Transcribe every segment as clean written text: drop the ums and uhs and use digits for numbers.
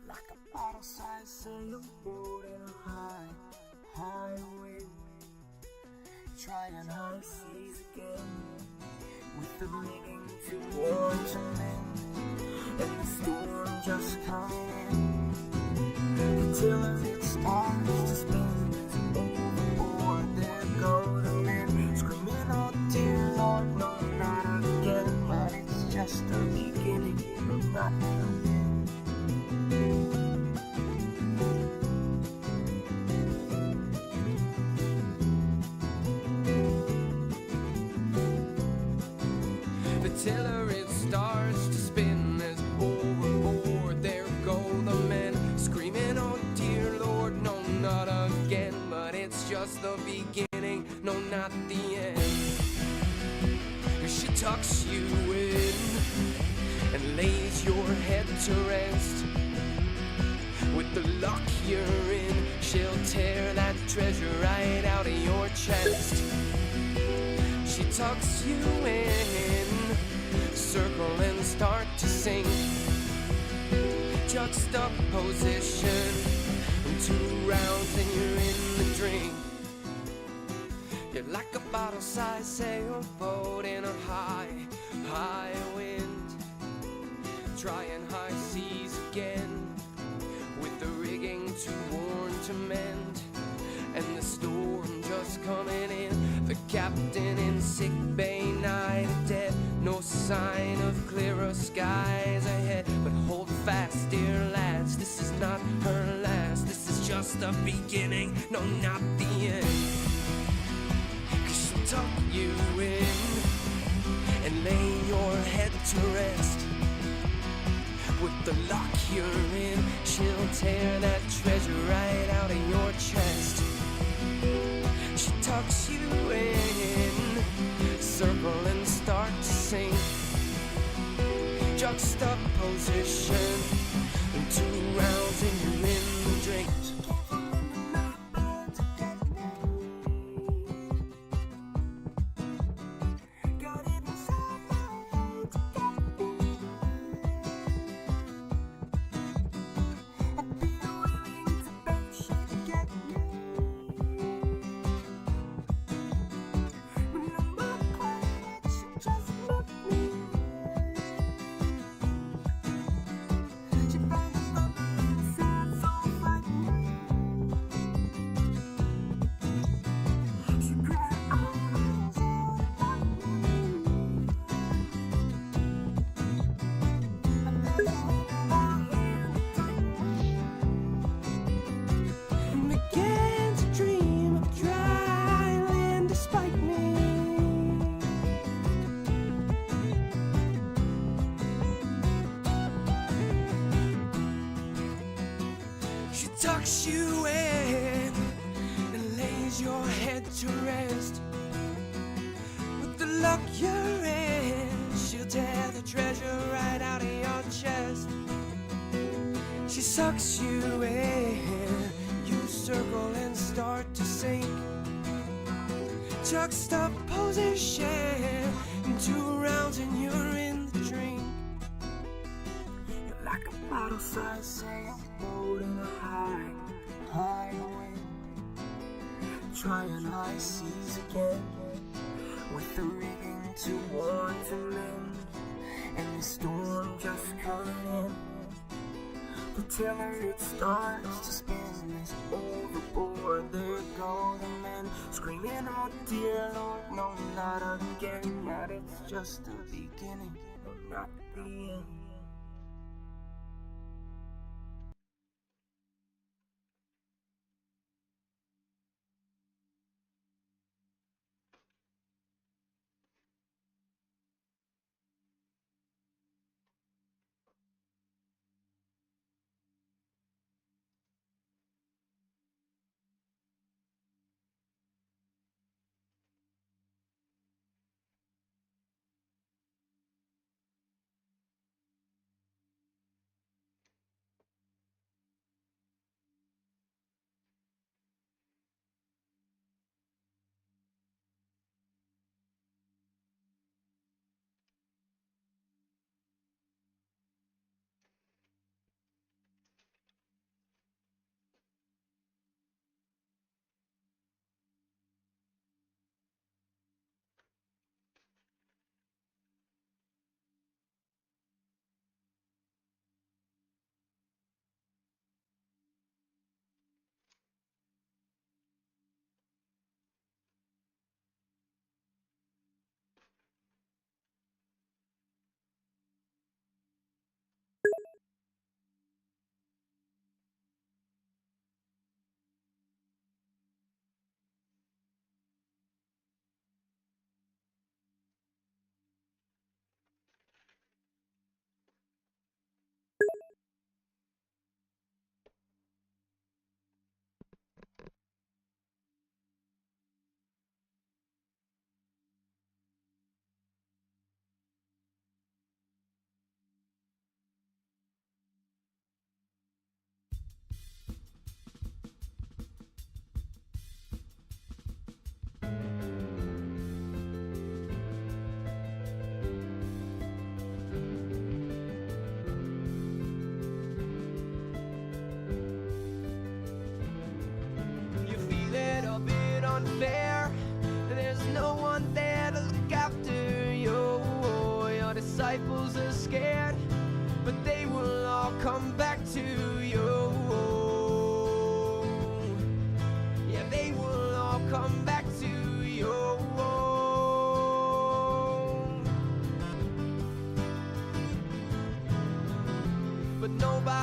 Like a bottle-sized sailboat in a high wind, trying high seas again, with the rigging too warm to mend, and the storm just coming in. The tiller it starts to spin, overboard there go the men, screaming, "Oh dear Lord, no, not again." But it's just the beginning, not the end. The tiller it starts to spin as overboard there go the men, screaming, "Oh dear Lord, no, not again." But it's just the beginning, no, not the end. She tucks you in and lays your head to rest. With the luck you're in, she'll tear that treasure right out of your chest. She tucks you in, circle and start to sink. Juxtaposition, 2 rounds and you're in the drink. You're like a bottle-sized sailboat in a high wind, trying high seas again, with the rigging too worn to mend, and the storm just coming in. The captain in sick bay, night of dead, no sign of clearer skies ahead. But hold fast, dear lads, this is not her last. This is just the beginning, no, not the end. 'Cause she'll tuck you in and lay your head to rest. With the lock you're in, she'll tear that treasure right out of your chest. She tucks you in, circle and start to sink. Juxtaposition, 2 rounds and you're in the drink. Tucks you in and lays your head to rest. With the luck you're in, she'll tear the treasure right out of your chest. She sucks you in, you circle and start to sink. Juxtaposition, 2 rounds and you're in the drink. You're like a bottle-sized sailboat in a high wind, trying high seas again, with the rigging too worn to mend, and the storm just coming in. The tiller it starts to spin as overboard there go the men, screaming, "Oh dear Lord, no, not again." But it's just the beginning, not the end.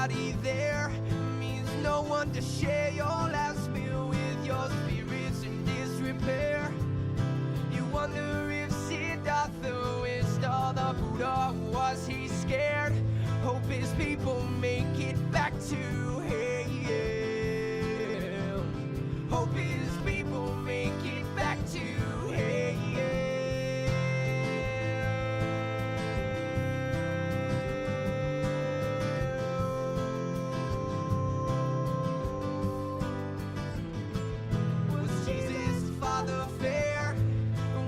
nobody there means no one to share your last meal with. Your spirit's in disrepair. You wonder if Siddhartha wished all the Buddha. Was he scared? Hope his people make it back to hell. Hope his people make it back to hell. Was Jesus Father fair?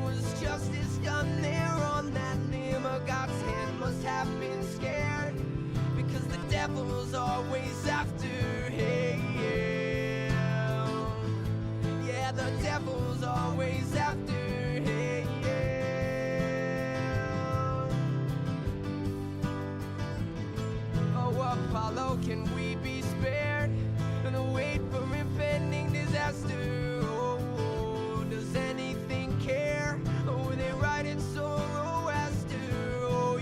Was justice done there on that limb? God's hand must have been scared, because the devil's always after him. Yeah, the devil's always after him. Oh, Apollo, can we be spared and wait for impending disaster? Oh, does anything care? Oh, they write in Zoroaster. Oh,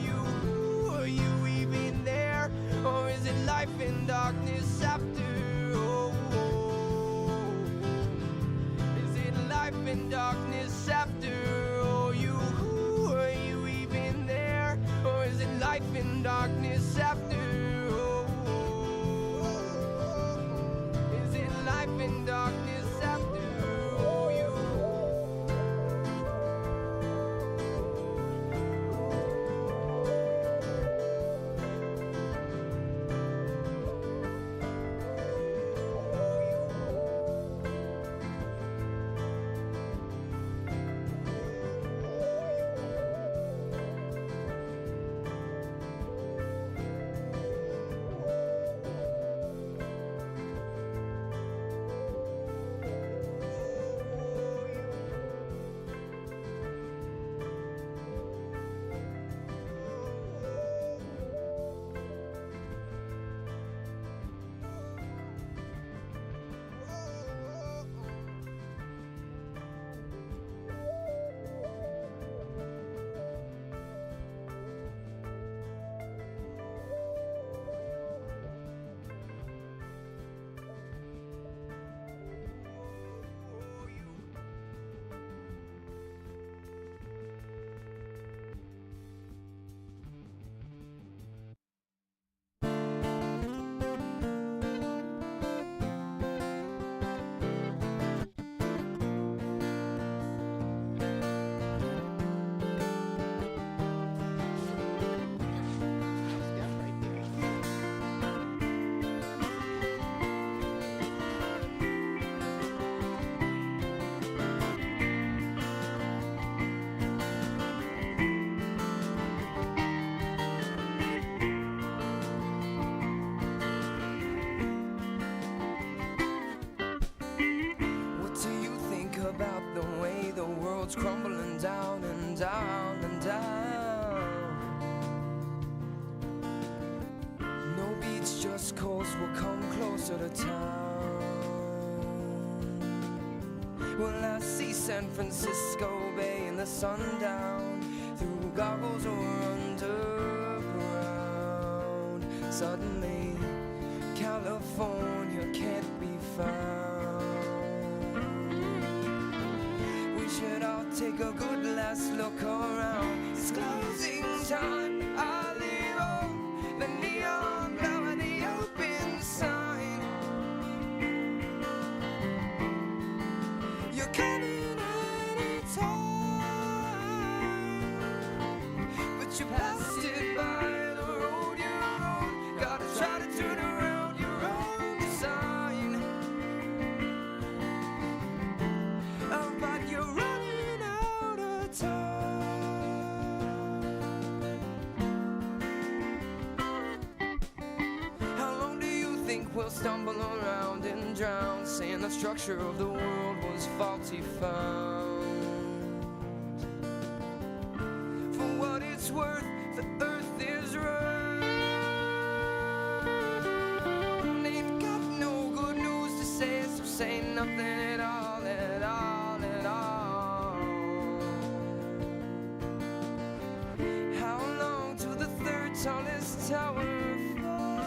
are you even there? Or is it life in darkness after? Oh, is it life in darkness after? Oh, are you even there? Or is it life in darkness after? Oh, is it life in darkness after? Oh, about the way the world's crumbling down and down and down? No beach, just coast will come closer to town. Well, I see San Francisco Bay in the sundown through goggles or underground. Suddenly, California can't be found. Should all take a good last look around. It's closing time. I leave on the neon glow and the open sign. You're coming anytime, but you passed it by the road you're on. Gotta try to turn around your own design. Oh, but you're running out of time. How long do you think we'll stumble around and drown, saying the structure of the world was faulty found? For what it's worth, the earth is round. Ain't got no good news to say, so say nothing at all, at all, at all. How long till the third tallest tower falls?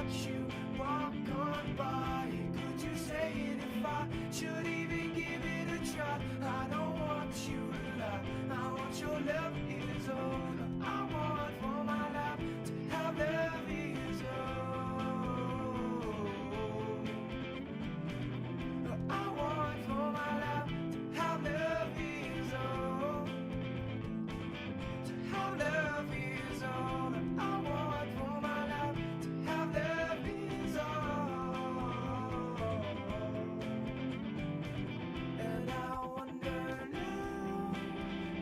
watch you walk on by. Could you say it if I should even give it a try? I don't want you to lie. I want your love is all I want for my life. To have love is all I want for my life. To have love is all. To have love is all I want for my life. To have love is all. And I wonder now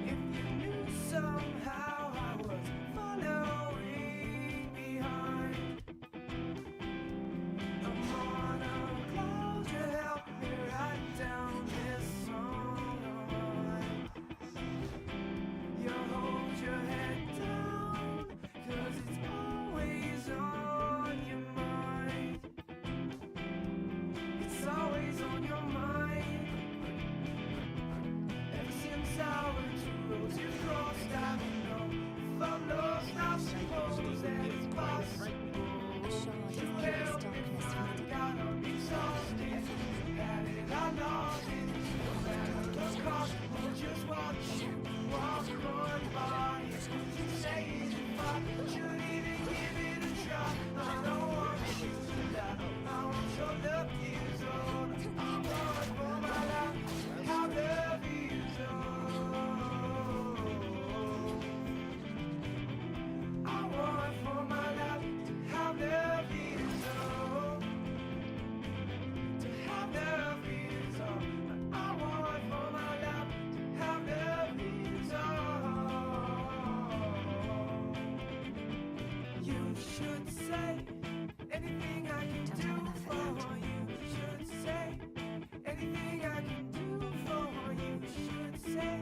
if you knew somehow I was following behind. I'm on a cloud to help me write down this song of mine. You hold your head down, 'cause it's always on your mind. It's always on your mind. Ever since our two roads you crossed, I don't know if I'm lost, I suppose that it's possible. You help me find out I'm exhausted. Had it, I lost it. No matter the cost, I'll just watch you walk on by. Could you say it if I should even give it a try? I don't want you to lie. I want your love is all I want for my life. How love is all I want for my life. To have love is all. To have love is all I want for my life. To have love is all. You should say anything I can do for you. Should say anything I can do for you. Should say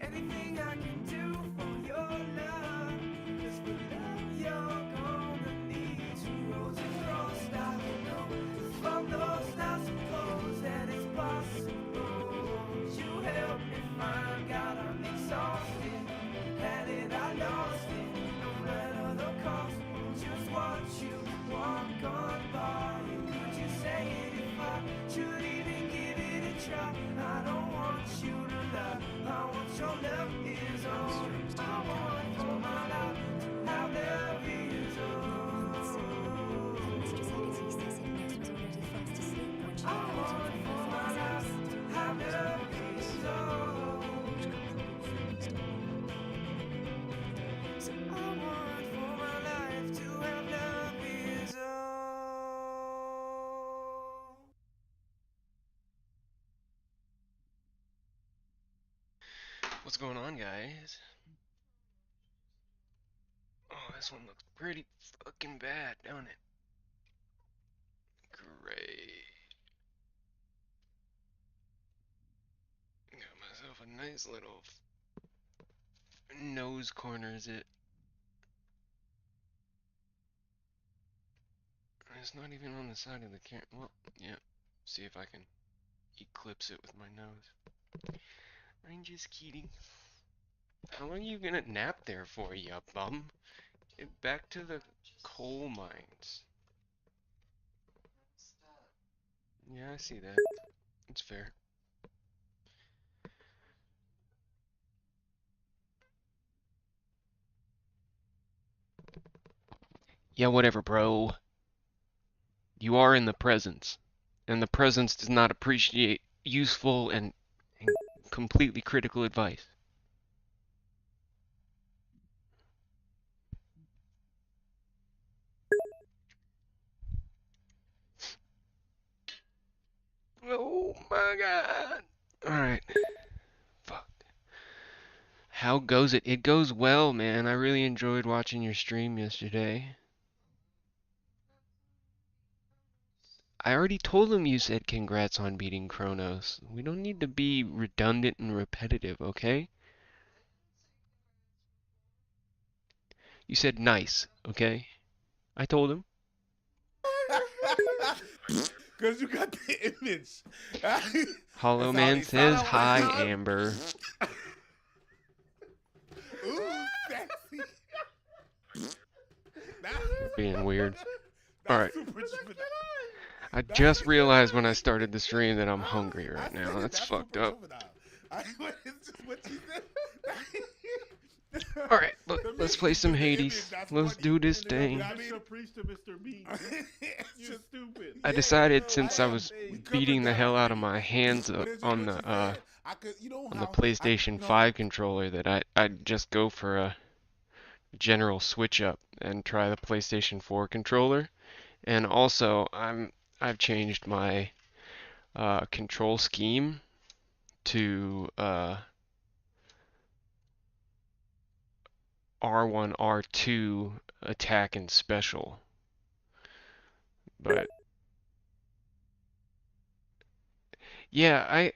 anything I can do for your love. 'Cause for love you're gonna need two roads across. I don't know if I'm lost, I suppose that it's possible. You help me find God, I'm exhausted. Had it, I lost it. No matter the cost, I'll just watch you walk on by. Could you say it if I should even give it a try? I don't want you to lie. I want your love is all I want for my life. To have love is all I want for my life. To have love is all. So I want for my life to have love is all. What's going on, guys? Oh, this one looks pretty fucking bad, don't it? Great. Got myself a nice little nose corners it. It's not even on the side of the camera. Well, yeah. See if I can eclipse it with my nose. I'm just kidding. How long are you gonna nap there for, ya bum? Get back to the coal mines. Yeah, I see that. It's fair. Yeah, whatever, bro. You are in the presence, and the presence does not appreciate useful and completely critical advice. Oh my god. Alright. Fuck. How goes it? It goes well, man. I really enjoyed watching your stream yesterday. I already told him you said congrats on beating Kronos. We don't need to be redundant and repetitive, okay? You said nice, okay? I told him. Because you got the image. Hollow Man says hi, Amber. Ooh, sexy. Being weird. Alright. I just realized when I started the stream that I'm hungry right now. That's fucked up. Alright, let's play some Hades. Let's do this thing. I decided since I was beating the hell out of my hands on the PlayStation 5 controller that I'd just go for a general switch up and try the PlayStation 4 controller. And also I've changed my control scheme to R1, R2 attack and special. But yeah,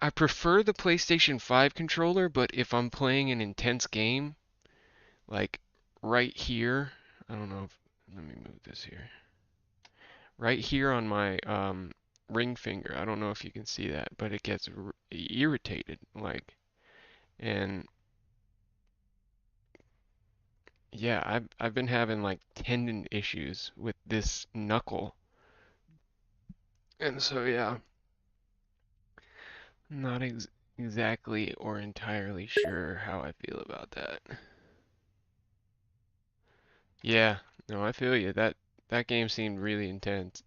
I prefer the PlayStation 5 controller, but if I'm playing an intense game, like right here, I don't know if, let me move this here. Right here on my ring finger, I don't know if you can see that, but it gets irritated, like, and yeah, I've been having like tendon issues with this knuckle. And so yeah, not exactly or entirely sure how I feel about that. Yeah, no, I feel you. That game seemed really intense.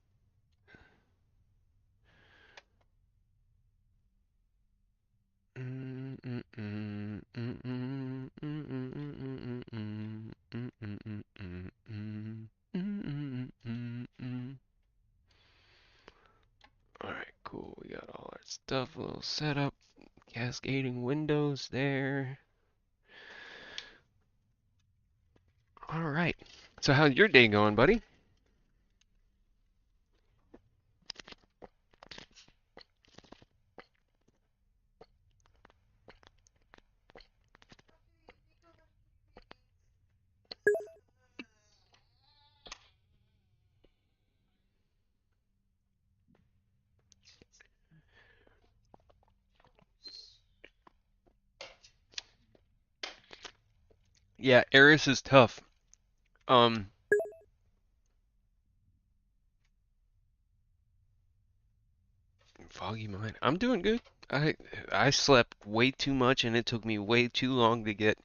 Alright, cool. We got all our stuff, a little setup, cascading windows there. Alright. So how's your day going, buddy? Yeah, Eris is tough. Foggy mind. I'm doing good. I slept way too much and it took me way too long to get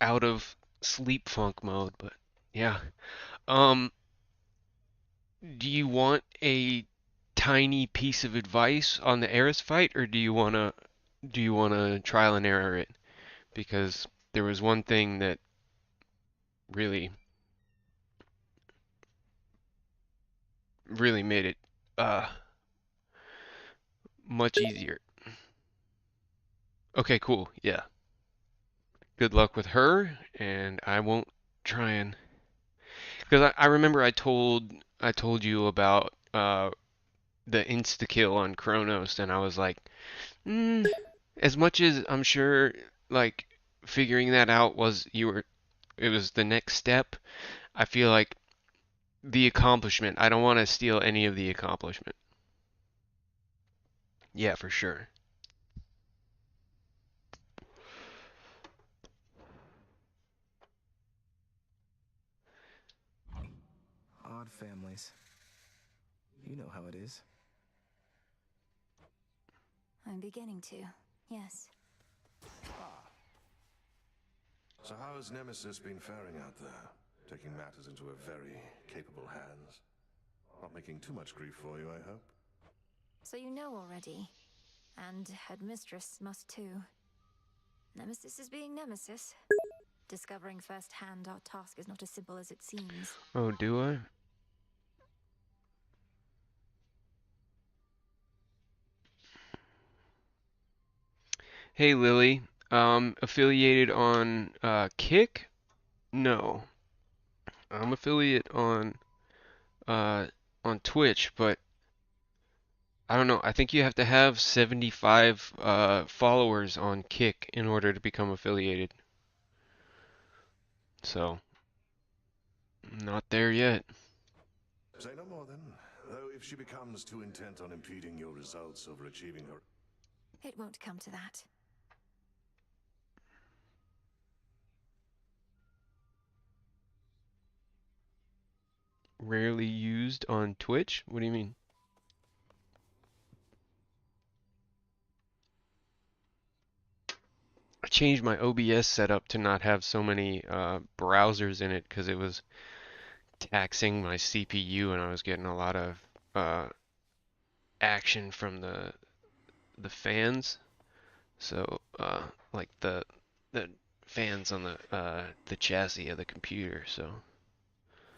out of sleep funk mode, but yeah. Um, do you want a tiny piece of advice on the Eris fight, or do you wanna trial and error it? Because there was one thing that really really made it much easier. Okay, cool. Yeah. Good luck with her, and I won't try and because I remember I told you about the insta kill on Kronos, and I was like, as much as I'm sure like figuring that out it was the next step. I feel like the accomplishment. I don't want to steal any of the accomplishment. Yeah, for sure. Odd families. You know how it is. I'm beginning to, yes. So how has Nemesis been faring out there? Taking matters into her very capable hands. Not making too much grief for you, I hope? So you know already. And Headmistress must too. Nemesis is being Nemesis. Discovering firsthand our task is not as simple as it seems. Oh, do I? Hey Lily, affiliated on Kick? No. I'm affiliate on Twitch, but I don't know. I think you have to have 75 followers on Kick in order to become affiliated. So, not there yet. Say no more then. Though if she becomes too intent on impeding your results over achieving her... It won't come to that. rarely used on Twitch? What do you mean? I changed my OBS setup to not have so many browsers in it because it was taxing my CPU and I was getting a lot of action from the fans. So like the fans on the chassis of the computer. So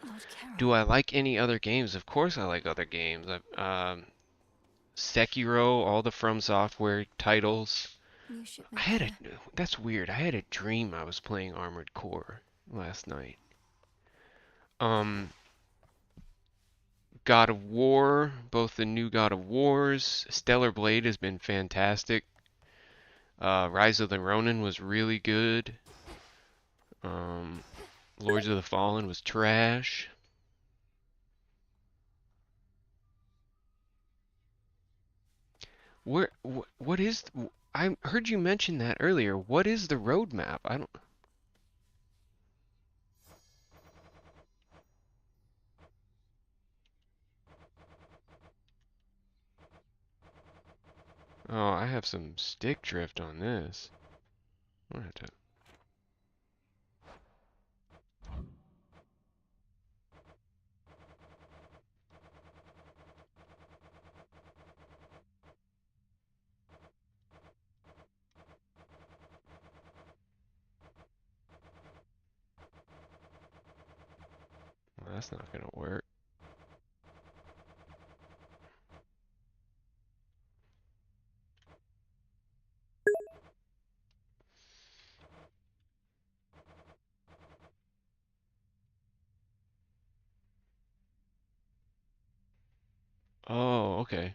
Lord Carroll. do I like any other games? Of course I like other games. Sekiro, all the From Software titles. New I shipment had there. that's weird. I had a dream I was playing Armored Core last night. God of War, both the new God of Wars, Stellar Blade has been fantastic. Rise of the Ronin was really good. Lords of the Fallen was trash. What is I heard you mention that earlier. What is the roadmap? I don't. Oh, I have some stick drift on this. I'm gonna have to. Well, that's not gonna work. Oh, okay.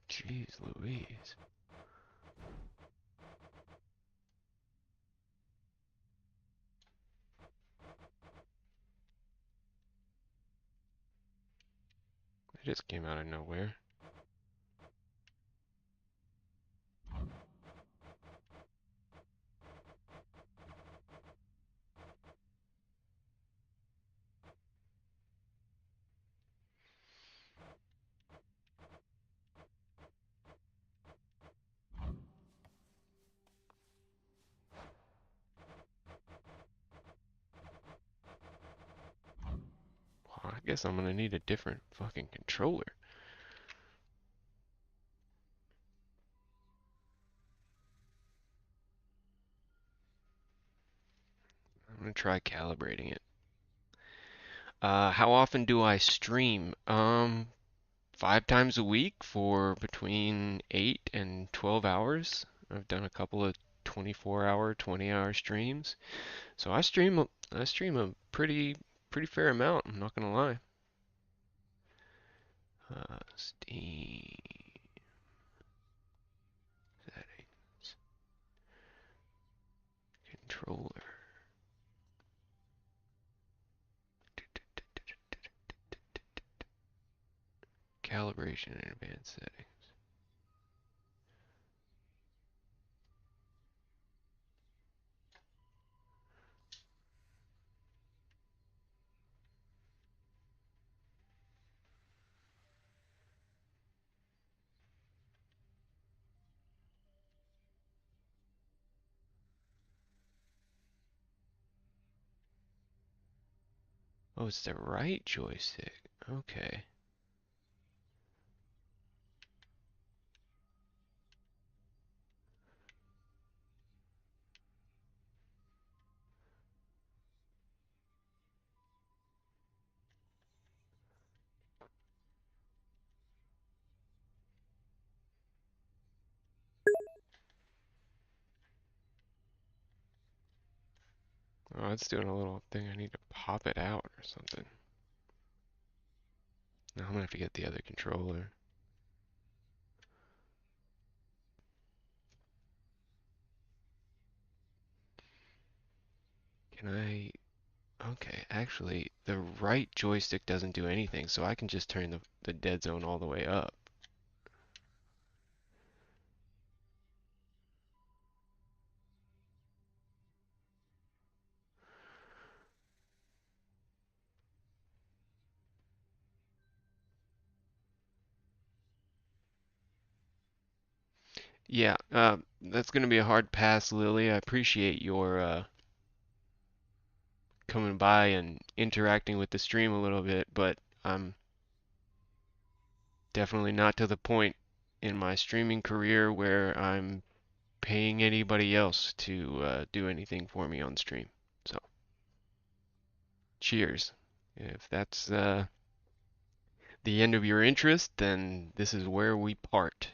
Jeez Louise. It just came out of nowhere. Well, I guess I'm gonna need a different fucking controller. I'm gonna try calibrating it. How often do I stream? 5 times a week for between 8 and 12 hours. I've done a couple of 24-hour, 20-hour streams. So I stream a pretty fair amount, I'm not gonna lie. Steam settings, controller. Calibration and advanced settings. Oh, it's the right joystick. Okay. Oh, it's doing a little thing. I need to pop it out or something. Now I'm gonna have to get the other controller. Can I? Okay, actually, the right joystick doesn't do anything, so I can just turn the dead zone all the way up. Yeah, that's gonna be a hard pass, Lily. I appreciate your coming by and interacting with the stream a little bit, but I'm definitely not to the point in my streaming career where I'm paying anybody else to do anything for me on stream. So, cheers. If that's the end of your interest, then this is where we part.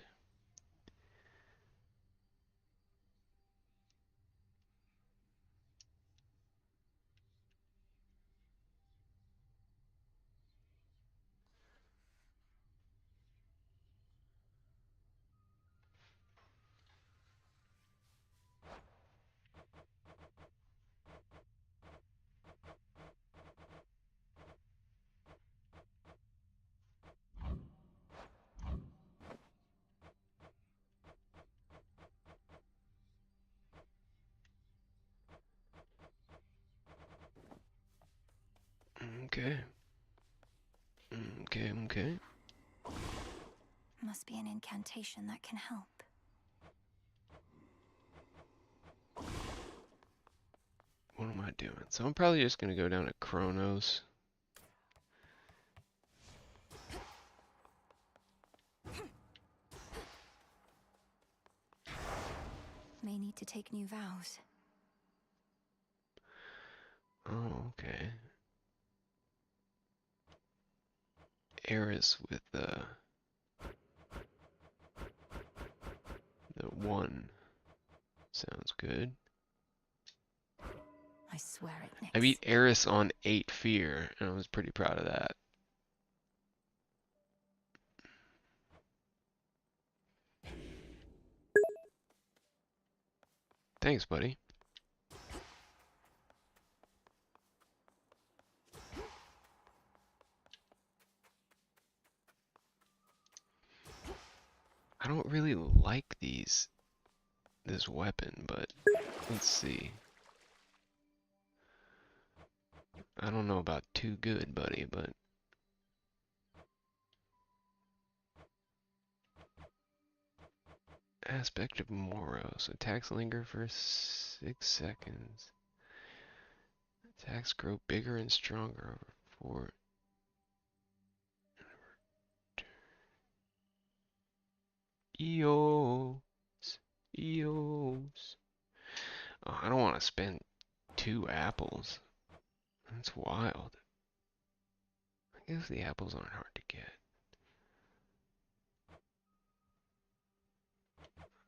Okay. Okay. Must be an incantation that can help. What am I doing? So I'm probably just gonna go down to Chronos. May need to take new vows. Oh, okay. Eris with the one. Sounds good. I swear it, Nyx. I beat Eris on 8 Fear, and I was pretty proud of that. Thanks, buddy. I don't really like this weapon, but let's see. I don't know about too good, buddy, but Aspect of Moros. Attacks linger for 6 seconds. Attacks grow bigger and stronger over 4. Eos. Eos. Oh, I don't want to spend 2 apples. That's wild. I guess the apples aren't hard to get.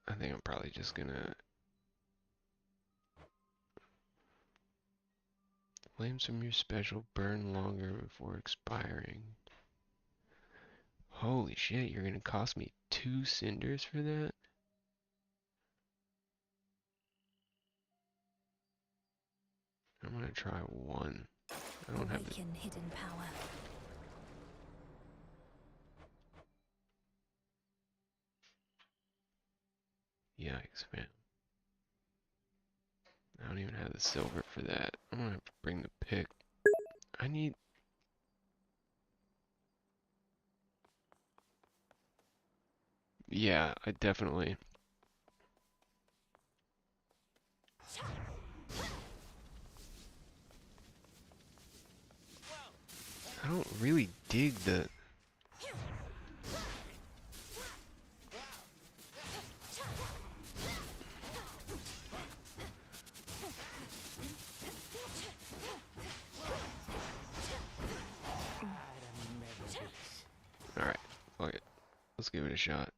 I think I'm probably just gonna flames from your special burn longer before expiring. Holy shit, you're gonna cost me 2 cinders for that? I'm gonna try 1. I don't have the... Awaken hidden power. Yikes, man. I don't even have the silver for that. I'm gonna have to bring the pick. I need... Yeah, I definitely... I don't really dig the... Alright, fuck it. Let's give it a shot.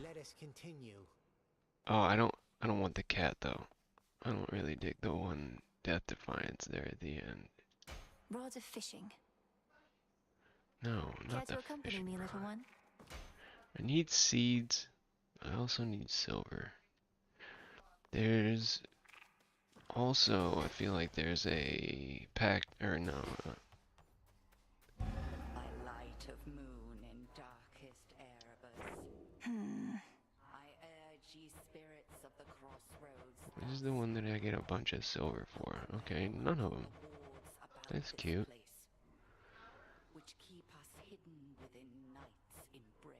Let us continue. Oh, I don't want the cat though. I don't really dig the one Death Defiance there at the end. Rods of fishing. No, Care not to the accompany fishing me, little rod. one? I need seeds. I also need silver. There's also, I feel like there's a pact, or no, By light of moon and darkest Erebus, I urge ye spirits of the crossroads. this is the one that I get a bunch of silver for. Okay, none of them. That's cute. Which keep us hidden within night's embrace.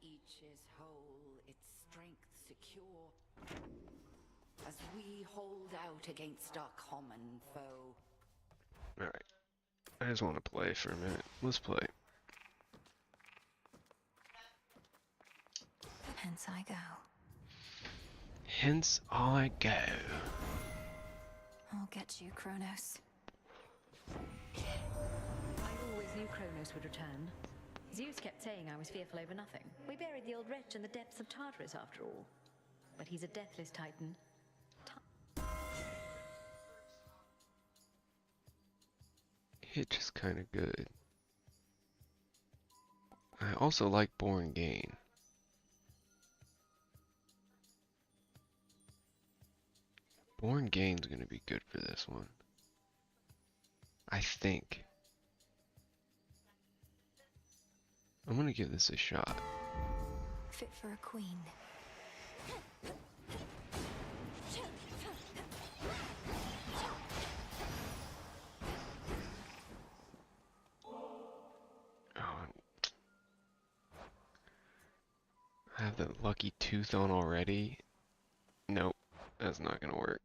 each is whole, its strength secure, as we hold out against our common foe. Alright. I just want to play for a minute. Let's play. Hence I go. Hence I go. I'll get you, Kronos. I always knew Kronos would return. Zeus kept saying I was fearful over nothing. We buried the old wretch in the depths of Tartarus after all. But he's a deathless titan. Hitch is kind of good. I also like Born Gain. Born Gain's gonna be good for this one. I think. I'm gonna give this a shot. Fit for a queen. Oh, I have the lucky tooth on already. Nope, that's not gonna work.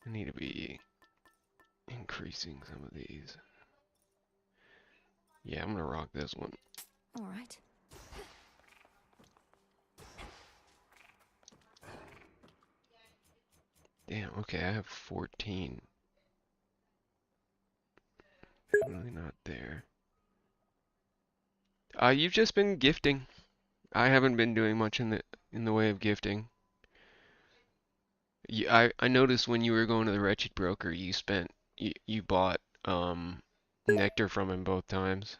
I need to be increasing some of these. Yeah, I'm gonna rock this one. All right. Damn, okay, I have 14. Really not there. You've just been gifting. I haven't been doing much in the way of gifting. I noticed when you were going to the Wretched Broker, you bought nectar from him both times.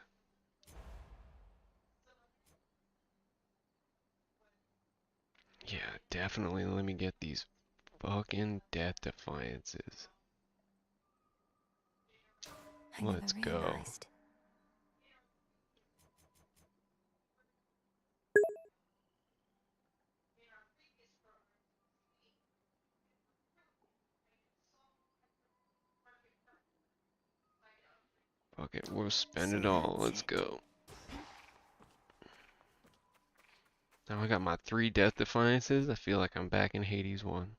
Yeah, definitely let me get these fucking Death Defiances. I never Let's go. realized. Fuck it, we'll spend it all. Let's go. Now I got my 3 Death Defiances. I feel like I'm back in Hades 1.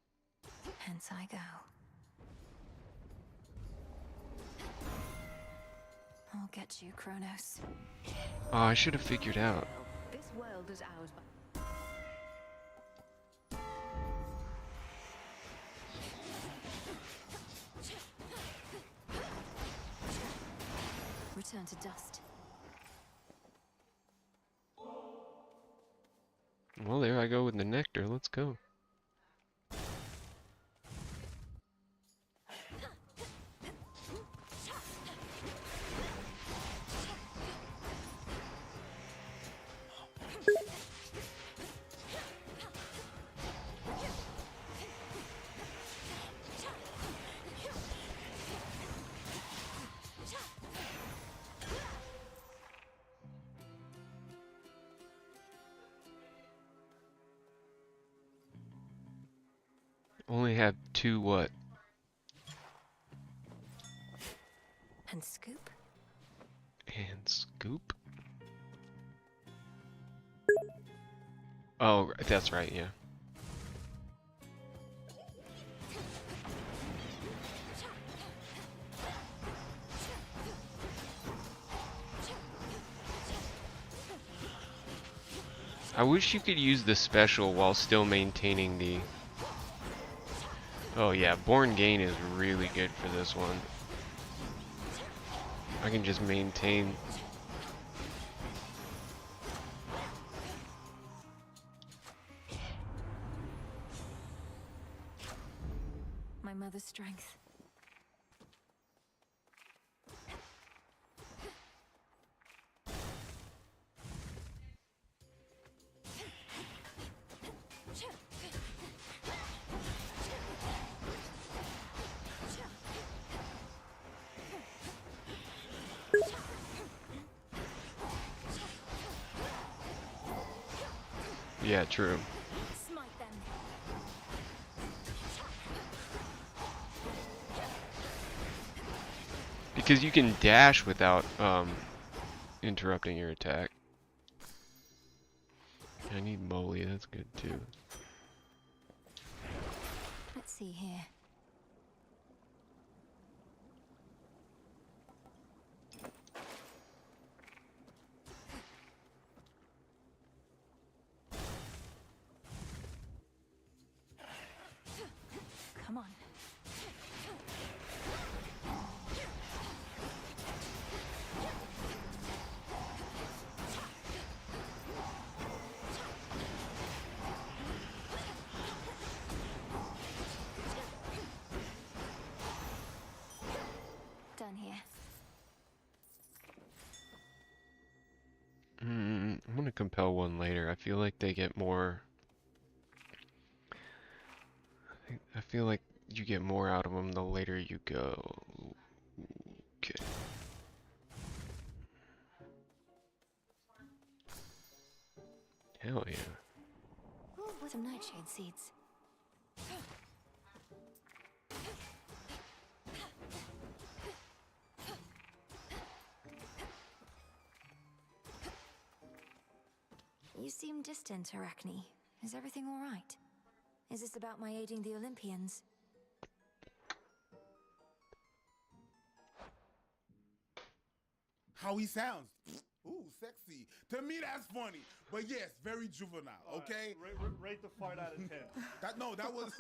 Hence I go. I'll get you, Kronos. Oh, I should have figured out. This world is ours by... Return to dust. Well, there I go with the nectar. Let's go. Only have 2 what? And scoop. And scoop? Oh, that's right, yeah. I wish you could use the special while still maintaining the... Oh yeah, Born Gain is really good for this one. I can just maintain... My mother's strength. Yeah, true. Smite them. Because you can dash without interrupting your attack. I need Moly, that's good too. Let's see here. Come on. Done here. I'm gonna compel one later. I feel like they get more. I feel like you get more out of them the later you go. Okay. Hell yeah. Oh, what some nightshade seeds. You seem distant, Arachne. Is everything all right? Is this about my aiding the Olympians? How he sounds. Ooh, sexy. To me, that's funny. But yes, very juvenile, okay? Rate the fart out of 10. That was...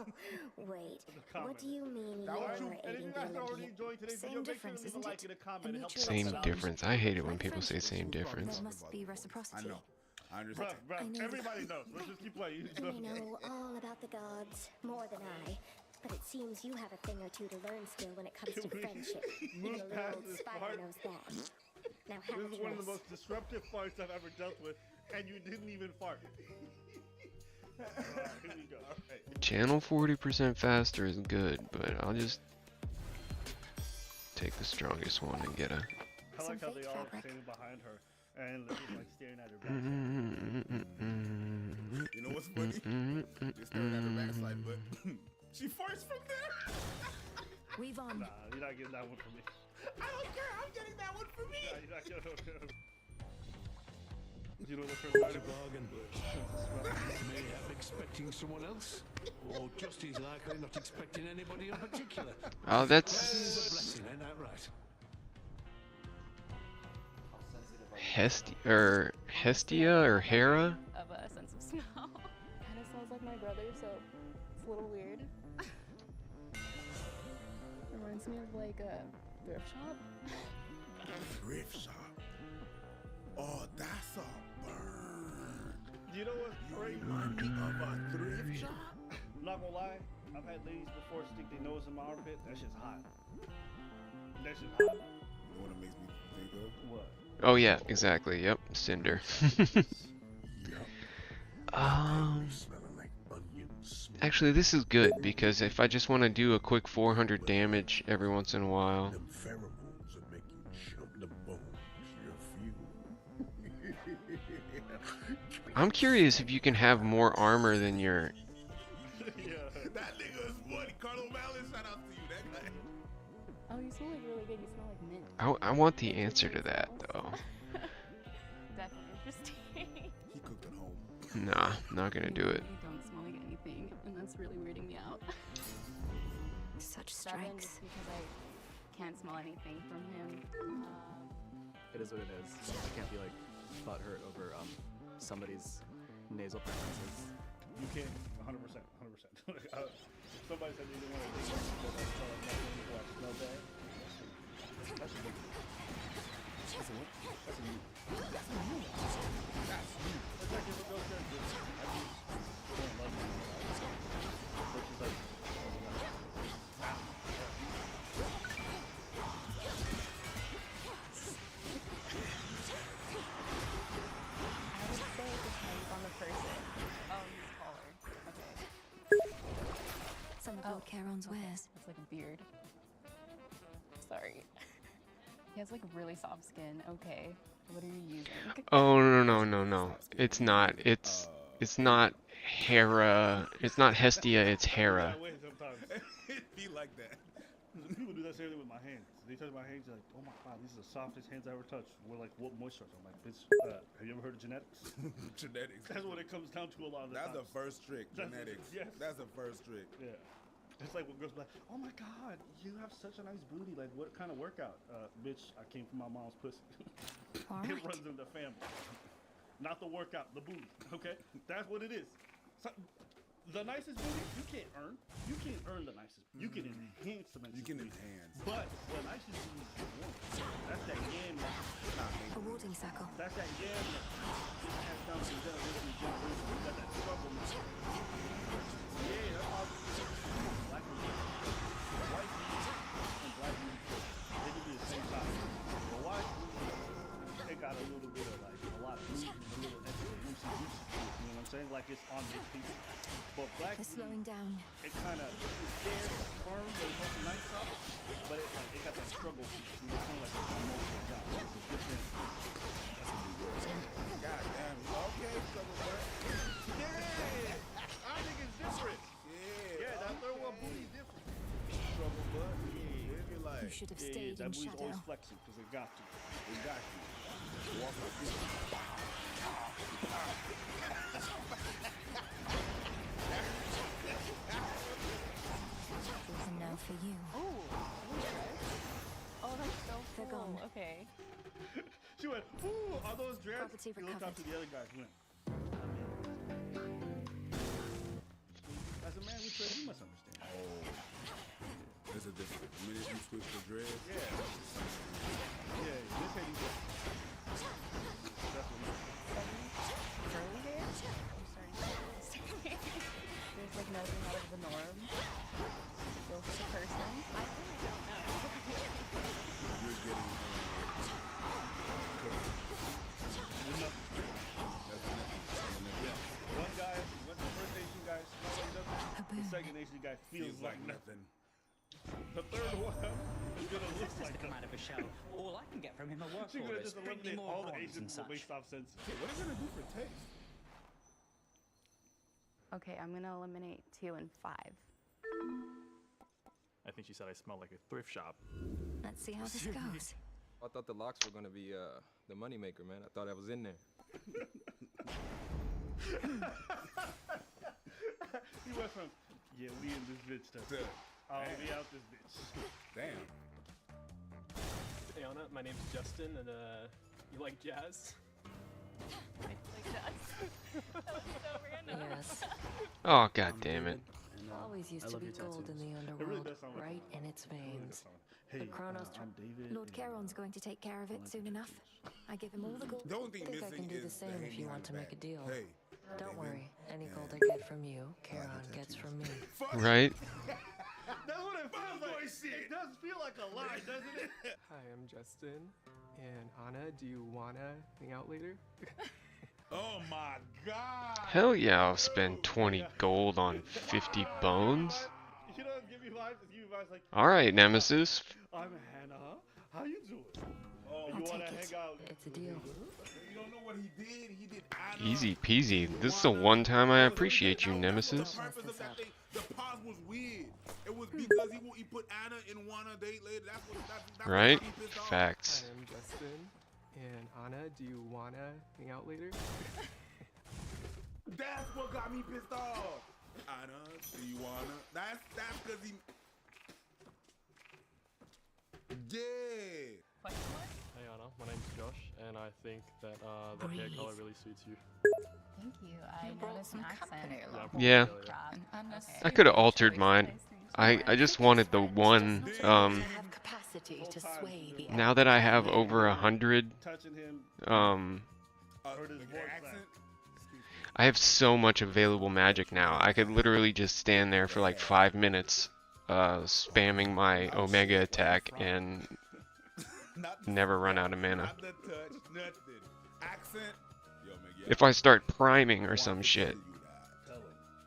Wait, what do you mean That was you're And if you aiding guys the already Olympian? enjoyed today's Same video, make sure to difference, leave a isn't like it? and a comment. A It helps mutual us Same out. difference. I hate it when Like people say friendship. same difference. There must be reciprocity. I know. I understand. Bruh, I know. everybody knows. Let's just keep playing. I know all about the gods, more than I. But it seems you have a thing or two to learn still when it comes to Can we friendship. move Even a past little old this spider part? knows that. Now have This is a one of the choice. most disruptive farts I've ever dealt with, and you didn't even fart. Alright, here we go. Alright. Channel 40% faster is good, but I'll just take the strongest one and get a. I like how Some they fake all fabric. standing behind her and just like staring at her back. You know what's funny? Just staring at her backside, but she farts from there. Weave on. Nah, you're not getting that one from me. I don't care. I'm getting that one for me. Nah, you're not getting You know the first time? Bargain. May have expecting someone else, or just as likely not expecting anybody in particular. Oh, Blessing is a that's blessing, ain't that right? Hestia or Hera? Of a sense of smell. Kind of smells like my brother, so it's a little weird. Reminds me of like a thrift shop. Thrift shop. Oh, that's a burn. You know what's crazy? Remind me of a thrift shop. I'm not gonna lie, I've had ladies before stick their nose in my armpit. That shit's hot. That shit's hot. You know what it makes me think of? What? Oh yeah, exactly. Yep, Cinder. Actually, this is good because if I just want to do a quick 400 damage every once in a while. Them pheromones will make you jump the bones. You're few. I'm curious if you can have more armor than your. Yeah. That nigga is funny. Carlo Mallon, shout out to you. That guy. Oh, you smell like really good. You smell like mint. I want the answer to that though. Definitely interesting. He cooked at home. Nah, not gonna do it. You don't smell like anything, and that's really weirding me out. Such Rather than strength. just because I can't smell anything from him. It is what it is. I can't be like butthurt over somebody's nasal preferences. You can, 100%, 100%. Somebody said they didn't want to date you because I saw nothing before I smelled that. That's a big one. That's a what? That's a new. That's a new. That's new. That's actually what goes there. I just don't love you. Which is like, I would say it depends on the person. Oh, he's taller. Okay. Some of Lord Charon's wares. It's like a beard. Sorry. He has like really soft skin. Okay. What are you using? Oh no. It's not. It's not Hera. It's not Hestia. It's Hera. That way sometimes. It be like that. People do that same thing with my hands. They touch my hands, they're like, oh my god, these are the softest hands I ever touched. We're like, what moisturizer? I'm like, bitch, have you ever heard of genetics? Genetics. That's what it comes down to a lot of the That's times. the first trick. Genetics. Yes. That's the first trick. Yeah. It's like when girls be like, oh my god, you have such a nice booty. Like, what kind of workout? Bitch, I came from my mom's pussy. It runs in the family. Not the workout, the booty. Okay? That's what it is. So, the nicest booty, you can't earn. You can't earn the nicest. You can enhance the nicest. You can booty. enhance. But the nicest booty is the one. That's that yam. Awarding circle. That's that yam that just passed down from generation to generation. You got that struggle. Yeah, that's how black people, white people, and black people, they can be the same size. But white people, they got a little bit of like a lot of movement, a little extra loosey goosey. You know what I'm saying? Like it's on their people. But black They're slowing down. it kind of it's there, it's firm, but it's also nice stuff. But it like it got that struggle piece. You know, kind of like a emotional job. It's a different. God damn. Okay, struggle butt. Yeah, I think it's different. Yeah, that third one booty different. Struggle butt. Yeah. If you like. You should have stayed that in booty's shadow. always flexing because it got to. It got you. Walk like this. And now for you. Oh, that's so They're cool. gone. Okay. She went, ooh, are those dreads? Property She looked up recovered. to the other guys and went. As a man, we trade, you must understand. Oh. There's a difference. The minute you switch to dreads. Yeah. Yeah, this lady did. Definitely. Curly hair? I'm sorry. There's like nothing out of the norm. Go for the person. I really don't know. You're getting. One guy, the first Asian guy smells like nothing. The second Asian guy feels like nothing. The third one is gonna look like come out of a shell. All I can get from him are work She's gonna orders. just Bring me eliminate more all the bonds Asian and people such. based off sense. What are you gonna do for taste? Okay, I'm gonna eliminate 2 and 5. I think she said I smell like a thrift shop. Let's see how this goes. I thought the locks were gonna be the moneymaker, man. I thought I was in there. He went from, yeah, we in this bitch to, we out this bitch. Damn. Hey Anna, my name's Justin, and you like jazz? I like that. That was so random. Yes. Oh, god damn it. Always used I to love be your gold in the It really underworld, does sound like right in its veins. Hey, The Chronos I'm David. Lord Charon's going to take care of it soon enough. I give him all the gold. The only thing Think I missing can do the is same the if you hanging want to on make a the deal. back. Hey. Don't David. worry, any Yeah. gold I get from you, Charon gets from me. Right? That's what it feels like. It does feel like a lie, doesn't it? Hi, I'm Justin, and Anna, do you wanna hang out later? Oh my god. Hell yeah, I'll spend 20 gold on 50 bones. You know, give me vibes. Give me vibes like. Alright, Nemesis. I'm Hannah. How you doing? Oh, I'll you wanna take it. hang out? It's a deal. You don't know what he did. He did Anna. Easy peasy. This is the one time I appreciate you, Nemesis. The purpose of that thing, the pause was weird. It was because he put Anna and wanna date later. That's what. That's Right? What got me pissed off. Facts. Hi, I'm Justin, and Anna, do you wanna hang out later? That's what got me pissed off. Anna, do you wanna? That's because he. Yeah. Hey Anna, my name's Josh, and I think that the hair color really suits you. Thank you. I noticed an accent. Yeah. I could have altered mine. I just wanted the one, Have capacity to sway the now that I have over 100, Touching him. Heard his voice accent. I have so much available magic now. I could literally just stand there for like 5 minutes, spamming my Omega attack and never run out of mana. Not the touch, nothing. Accent. Yo, man, yeah. If I start priming or some shit,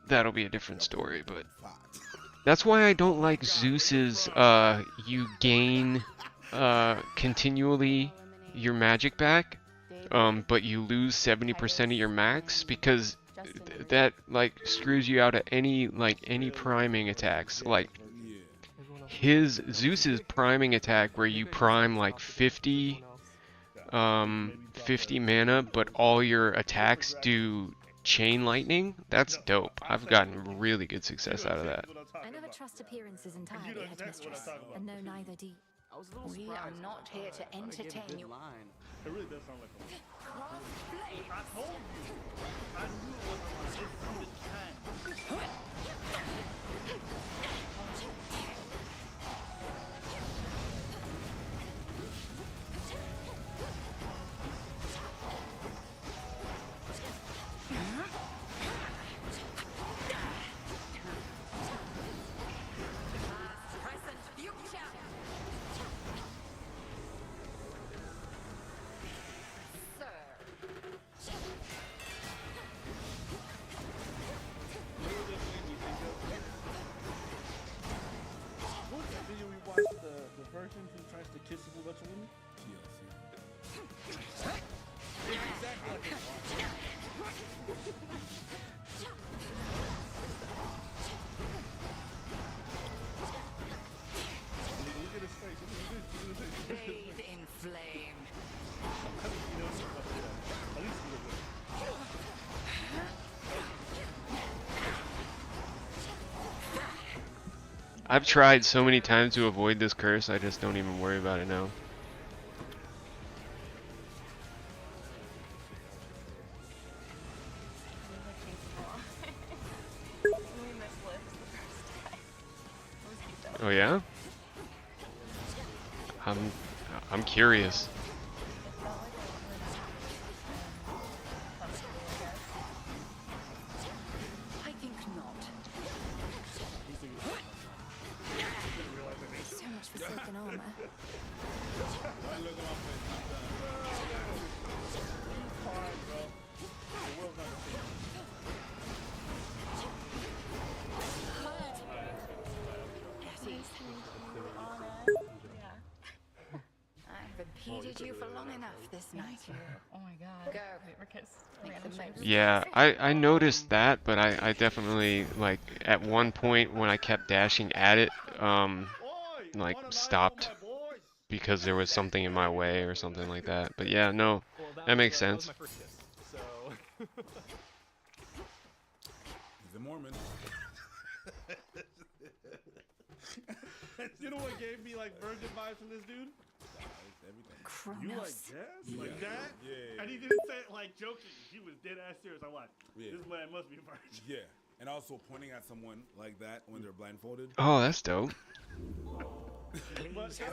that'll be a different story, but that's why I don't like Zeus's, you gain, continually your magic back, but you lose 70% of your max, because that like screws you out of any priming attacks. Like his Zeus's priming attack where you prime like 50 mana, but all your attacks do chain lightning. That's dope. I've gotten really good success out of that. I never trust appearances entirely, Headmistress, and know neither do. We are not here to entertain you. It really does sound like a I told you. I knew it wasn't like this. Who tries to kiss a whole bunch of women? Look at his face. Bathe in flame. I've tried so many times to avoid this curse, I just don't even worry about it now. Oh yeah? I'm curious. I think not. So much for silken armor. I've repeated you for long enough this night. Oh my god. Go. Make the most. Yeah, I noticed that, but I definitely, like, at one point when I kept dashing at it, like, stopped because there was something in my way or something like that. But yeah, no, that makes sense. He's a Mormon. You know what gave me like virgin vibes from this dude? You like jazz? Like that? Yeah. And he didn't say it like joking. He was dead ass serious. I'm like, this man must be a virgin. Yeah. And also pointing at someone like that when they're blindfolded. Oh, that's dope. But it's just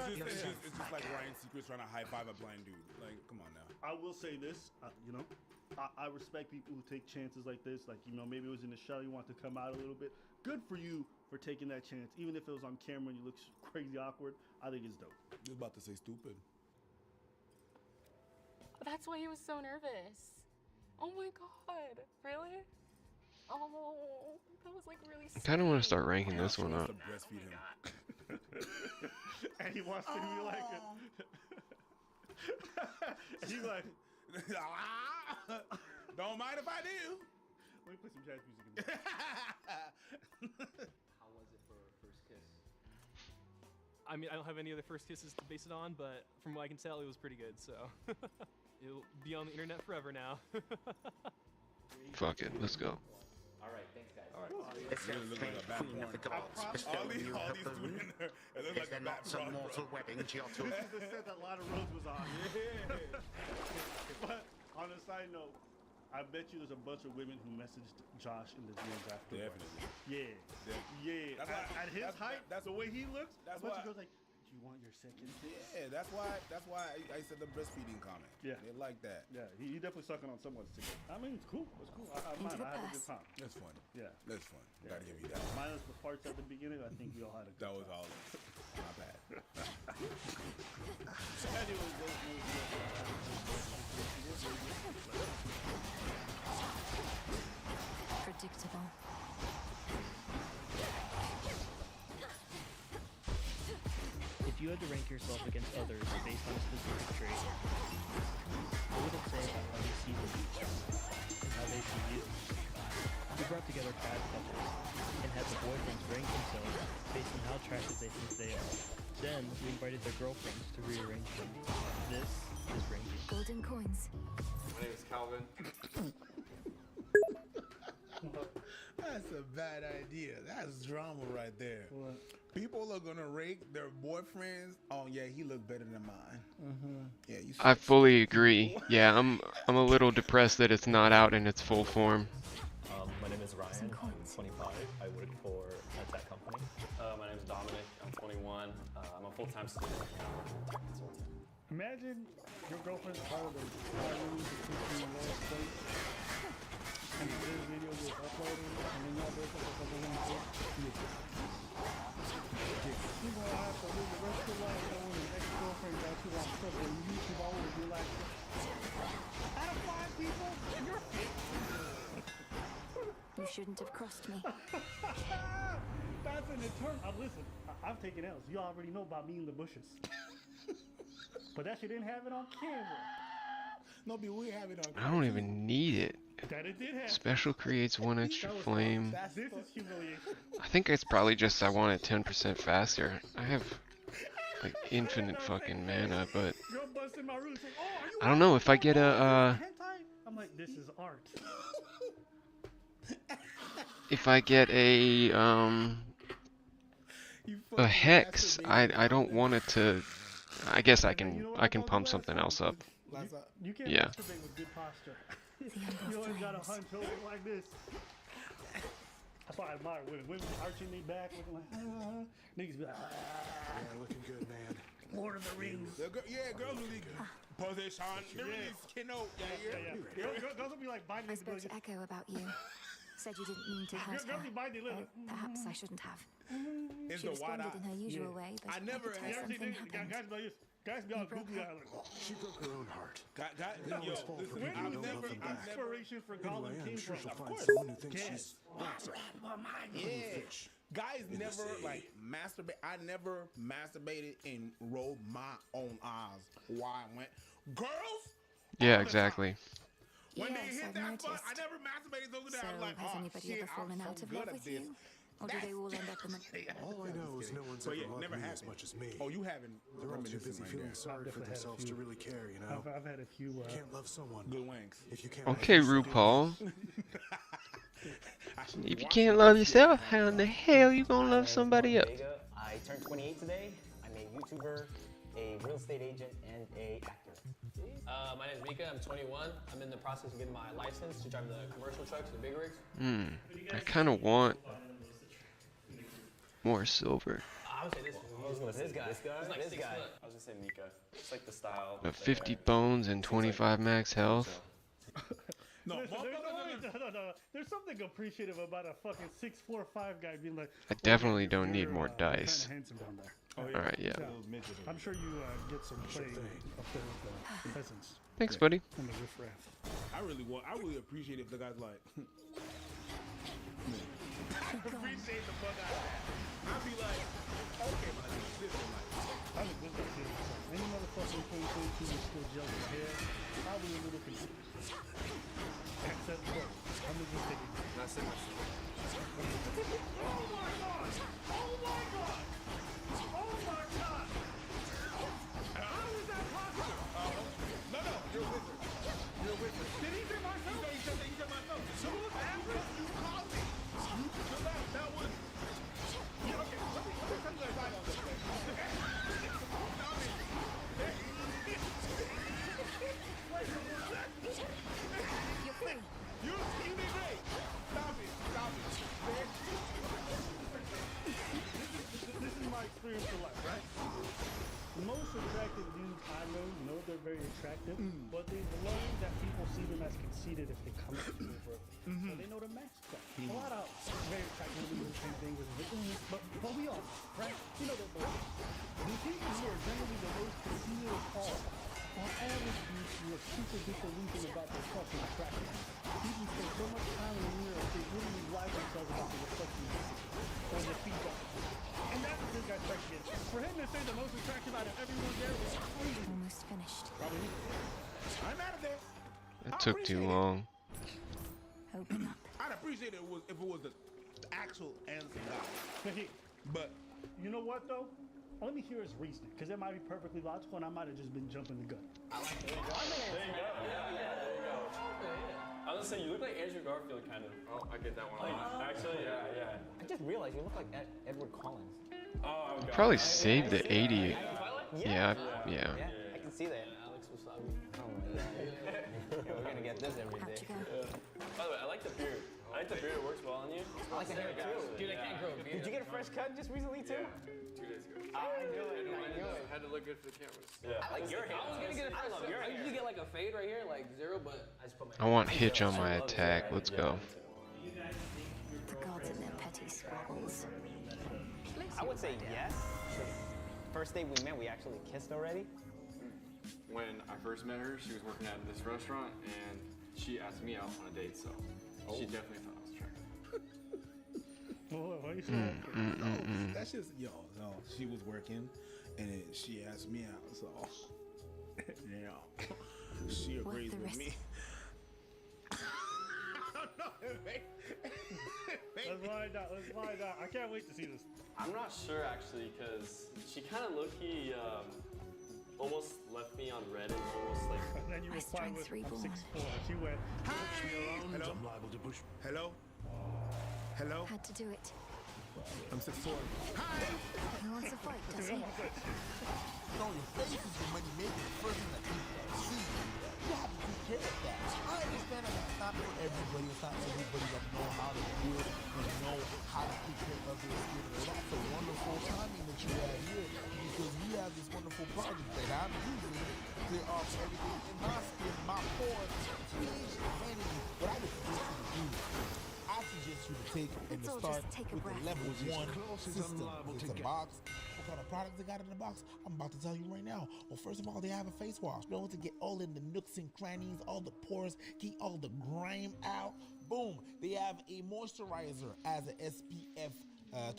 like Ryan Seacrest trying to high five a blind dude. Like, come on now. I will say this, you know, I respect people who take chances like this. Like, you know, maybe it was in the shower, you want to come out a little bit. Good for you for taking that chance. Even if it was on camera and you look crazy awkward, I think it's dope. You're about to say stupid. That's why he was so nervous. Oh my god. Really? Oh, that was like really I kind of want to start ranking this one up. Breastfeed him. And he wants to be like it. He's like, don't mind if I do. Let me play some jazz music in there. How was it for first kiss? I mean, I don't have any other first kisses to base it on, but from what I can tell, it was pretty good, so. It'll be on the internet forever now. Fuck it, let's go. Alright, thanks guys. Alright. This is Queen of the Gods bestowing you her boon. Is there not some mortal wedding, Giotto? This is the set that Lana Rhodes was on. But on a side note, I bet you there's a bunch of women who messaged Josh in the DMs afterwards. Definitely. Yeah. At his height, that's the way he looks. That's a bunch why. of girls like, do you want your second kiss? Yeah, that's why I said the breastfeeding comment. Yeah. They like that. Yeah, he definitely sucking on someone's ticket. I mean, it's cool. It's cool. I had a good time. That's fun. Yeah. That's fun. Yeah. Gotta give you that. Minus the parts at the beginning, I think we all had a good That was time. all. Not bad. Anyways, those Predictable. If you had to rank yourself against others based on a specific trait, what would it say about how you see them and how they see you? attractive they think they are. Then we invited their girlfriends to rearrange them. This is Ranger. Golden coins. My name is Calvin. That's a bad idea. That's drama right there. What? People are gonna rake their boyfriends. Oh yeah, he looked better than mine. Yeah, you. I fully agree. Yeah, I'm a little depressed that it's not out in its full form. My name is Ryan. I'm 25. I work for a tech company. My name is Dominic. I'm 21. I'm a full-time student and tech consultant. Imagine your girlfriend's part of the room to teach you last place. And this video gets uploaded, and then y'all break up a couple of minutes. You gonna have to live the rest of your life knowing an ex-girlfriend got you on trip, and you should always be like, out of 5 people, you're You shouldn't have crossed me. That's an eternal. Listen, I've taken L's. You already know about me in the bushes. But that shit didn't have it on camera. No, but we have it on camera. I don't even need it. That it did happen. Special creates 1 extra flame. This is humiliation. I think it's probably just I want it 10% faster. I have like infinite fucking mana, but Girl busted my room saying, "Oh, are you I don't know if I get a hentai?" I'm like, this is art. if I get a hex, I don't want it to. I guess I can pump something else up. You can't Yeah. masturbate with good posture. You always gotta hunch over like this. That's why I admire women. Women arching their back, looking like, niggas be like, Yeah, looking good, man. Lord of the Rings. Yeah, girls really position. They really skin out. Yeah. Girls will be like biting I their spoke to Echo about you. Said you didn't mean to hurt her. Girls be biting their lip. Perhaps I shouldn't have. It's She the wide responded eye. in her usual way, but I never I could tell something happened. Guys be like this. Guys be all goofy eyed like, She broke her own heart. Yo, listen, where I've do you never, think inspiration for Gollum Anyway, came I'm sure from? she'll Of find course. someone who thinks Yes. she's Yeah. Guys In the never sea. like masturbate. I never masturbated and rolled my own eyes while I went. Girls? Yeah, exactly. When Yes, they hit I've that noticed. butt, I never masturbated those So, I was like, has oh anybody shit, ever fallen I'm out so of good love at with this. you? Or do they all end up in the... All I know is no one's But ever yeah, loved never me happened. as much as me. Oh, you haven't. They're all too reminiscing busy right feeling there. sorry for definitely had a themselves to few. really care, you know? I've had a few. You can't love someone Good wanks. if you can't. Okay, love yourself. RuPaul. If you can't love yourself, how in the hell you gonna love somebody else? I turned 28 today. I'm a YouTuber, a real estate agent, and a actor. My name is Mika. I'm 21. I'm in the process of getting my license to drive the commercial trucks, the big rigs. I kind of want more silver. I would say this guy. This guy? He's like This 6 guy. foot. I was gonna say Mika. It's like the style. But 50 bones and 25 max health. No, Listen, no. There's something appreciative about a fucking 6'4" guy being like. I definitely don't need more Kinda dice. handsome down there. Alright, yeah. I'm sure you get some play up there with the peasants. Thanks, buddy. And the riffraff. I really appreciate if the guy's like. I appreciate the fuck out of that. I'd be like, okay, my nigga, listen, like. I think this guy's getting some. Any motherfucker in 2022 is still gelling his hair, I'll be a little confused. Except for, I'm just thinking. Not so much. Oh my god! Oh my god! Oh my god! How is that possible? No, you're a wizard. You're a wizard. Did he say myself? He said myself. So look, after you called me, so that was. Yeah, okay, let me tell you right on this thing. You're free. You did great. Stop it. This is my experience for life, right? Most attractive dudes I know they're very attractive, but they've learned that people see them as conceited if they come to them overtly. So they know to mask that. A lot of very attractive dudes do the same thing with but we all, right? You know they're both. The people who are generally the most conceited of all, on average, you are super disillusioned about their fucking attractiveness. People spend so much time in the mirror, they really lie to themselves about the reflection they see, or the feedback. And that's what this guy's trying to get. For him to say the most attractive out of everyone there is crazy. Almost finished. Probably. I'm out of there. That took too long. Open up. I'd appreciate it if it was the actual answer guy. But You know what though? Let me hear his reasoning, because it might be perfectly logical, and I might have just been jumping the gun. I like it. There you go. Yeah, there you go. I was gonna say, you look like Andrew Garfield, kind of. Oh, I get that one a lot. Actually, yeah. I just realized you look like Edward Collins. Oh, God. Probably saved the 80. Yeah. Yeah. I can see that. Alex Wasabi. Oh my god. Yeah, we're gonna get this every day. By the way, I like the beard. I think the beard works well on you. I like the hair too. Dude, I can't grow a beard. Did you get a fresh cut just recently too? 2 days ago. I knew it. Had to look good for the cameras. Yeah. I like your hair. I was gonna get a fresh cut. I usually get like a fade right here, like 0, but I just put my. I want Hitch on my attack. Let's go. The gods and their petty squabbles. I would say yes. First day we met, we actually kissed already. When I first met her, she was working at this restaurant, and she asked me out on a date, so she definitely thought I was attractive. Why you saying that? That's just no. She was working, and then she asked me out, so yeah, she agrees with me. Let's find out. Let's find out. I can't wait to see this. I'm not sure actually, because she kind of low-key almost left me on red and almost like. And then you replied with, I'm 6'4". She went, Hello? I'm liable to push. Hello? Hello? Had to do it. I'm 6'4". He wants a fight, does he? No, your face is your money making the person that people see. You have to take care of that. I understand that it's not for everybody. It's not everybody that know how to do it and know how to take care of their skin. But that's a wonderful timing that you have here, because we have this wonderful project that I'm using to clear off everything in my skin, my pores, teenage vanity. But I just suggest you to do. I suggest you to take and to start with the level 1 system. It's a box. What kind of products they got in the box? I'm about to tell you right now. Well, first of all, they have a face wash. You know, to get all in the nooks and crannies, all the pores, get all the grime out. Boom. They have a moisturizer as an SPF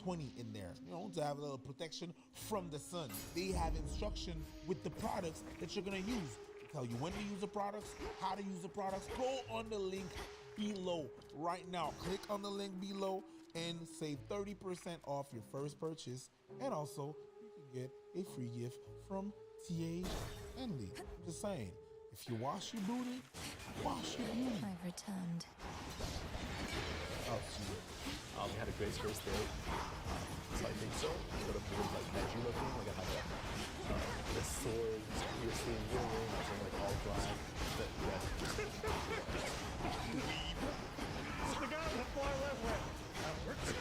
20 in there, you know, to have a little protection from the sun. They have instruction with the products that you're gonna use. They tell you when to use the products, how to use the products. Go on the link below right now. Click on the link below and save 30% off your first purchase. And also, you can get a free gift from TH and Lee. I'm just saying, if you wash your booty, wash your beauty. I've returned. Oh, shit. We had a great first date. So I think so. Sort of really like edgy looking. Like I had the swords, piercing earring, I was in like all black. But yeah. The guy on the far left went, that works.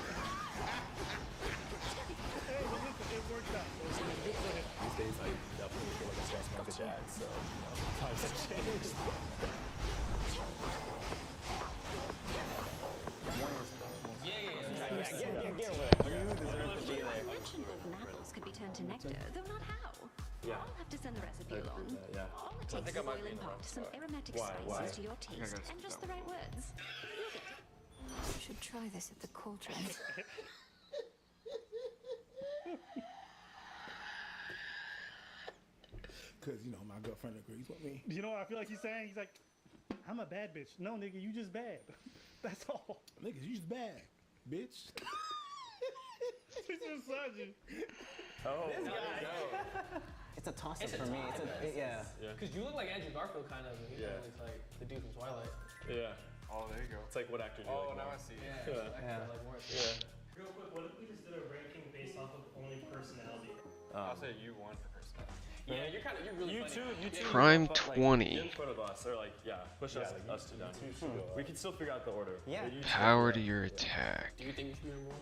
Hey, but listen, it worked out. So it's good for him. These days I definitely feel like a stress market dad, so times have changed. Apples could be turned to nectar, though not how. Yeah. I'll have to send the recipe along. Yeah. All it I takes think is I might oil be in and the pot, wrong some spot. aromatic Why? spices to your taste, and just the right words. You'll get it. Should try this at the cauldron. Because, you know, my girlfriend agrees with me. You know what I feel like he's saying? He's like, I'm a bad bitch. No, nigga, you just bad. That's all. Niggas, you just bad, bitch. He's misogyny. Oh, This guy. It's a toss-up It's a for me. tie, Yeah. Because you look like Andrew Garfield, kind of. And he kind of looks like the dude from Twilight. Yeah. Oh, there you go. It's like what actor do you Oh, like now more? I see. Yeah. Like more. Yeah. Real quick, what if we just did a ranking based off of only personality? I'll say you won for personality. Yeah, you're really You funny. two. Prime but, like, 20. in front of us, or like, push us two down. We can still figure out the order. Yeah. Power to your attack. Do you think you should be number 1?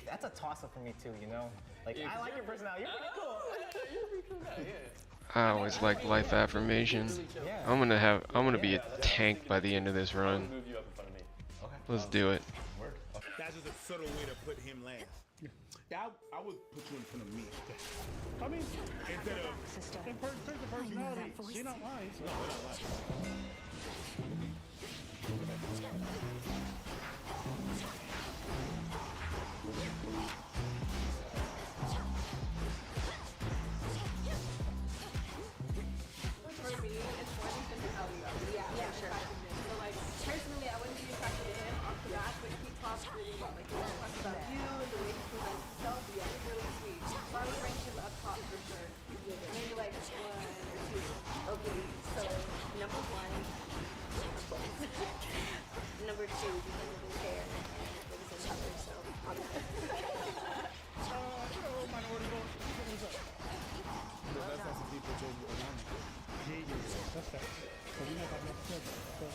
That's a toss-up for me too, you know? Like, Yeah, I like your personality. You're pretty cool. You're a pretty cool guy, yeah. I always like life affirmation. I'm gonna be a tank by the end of this run. Move you up in front of me. Okay. Let's do it. That's just a subtle way to put him last. Yeah, I would put you in front of me. I mean, Instead of... in terms of personality, she's not lying. No, we're not lying. For me, it's more than personality. Yeah, sure. So like, personally, I wouldn't be attracted to him off the bat, but he talks really well. Like, he talks about you and the way he presents himself. That's facts. But we never got no president. So,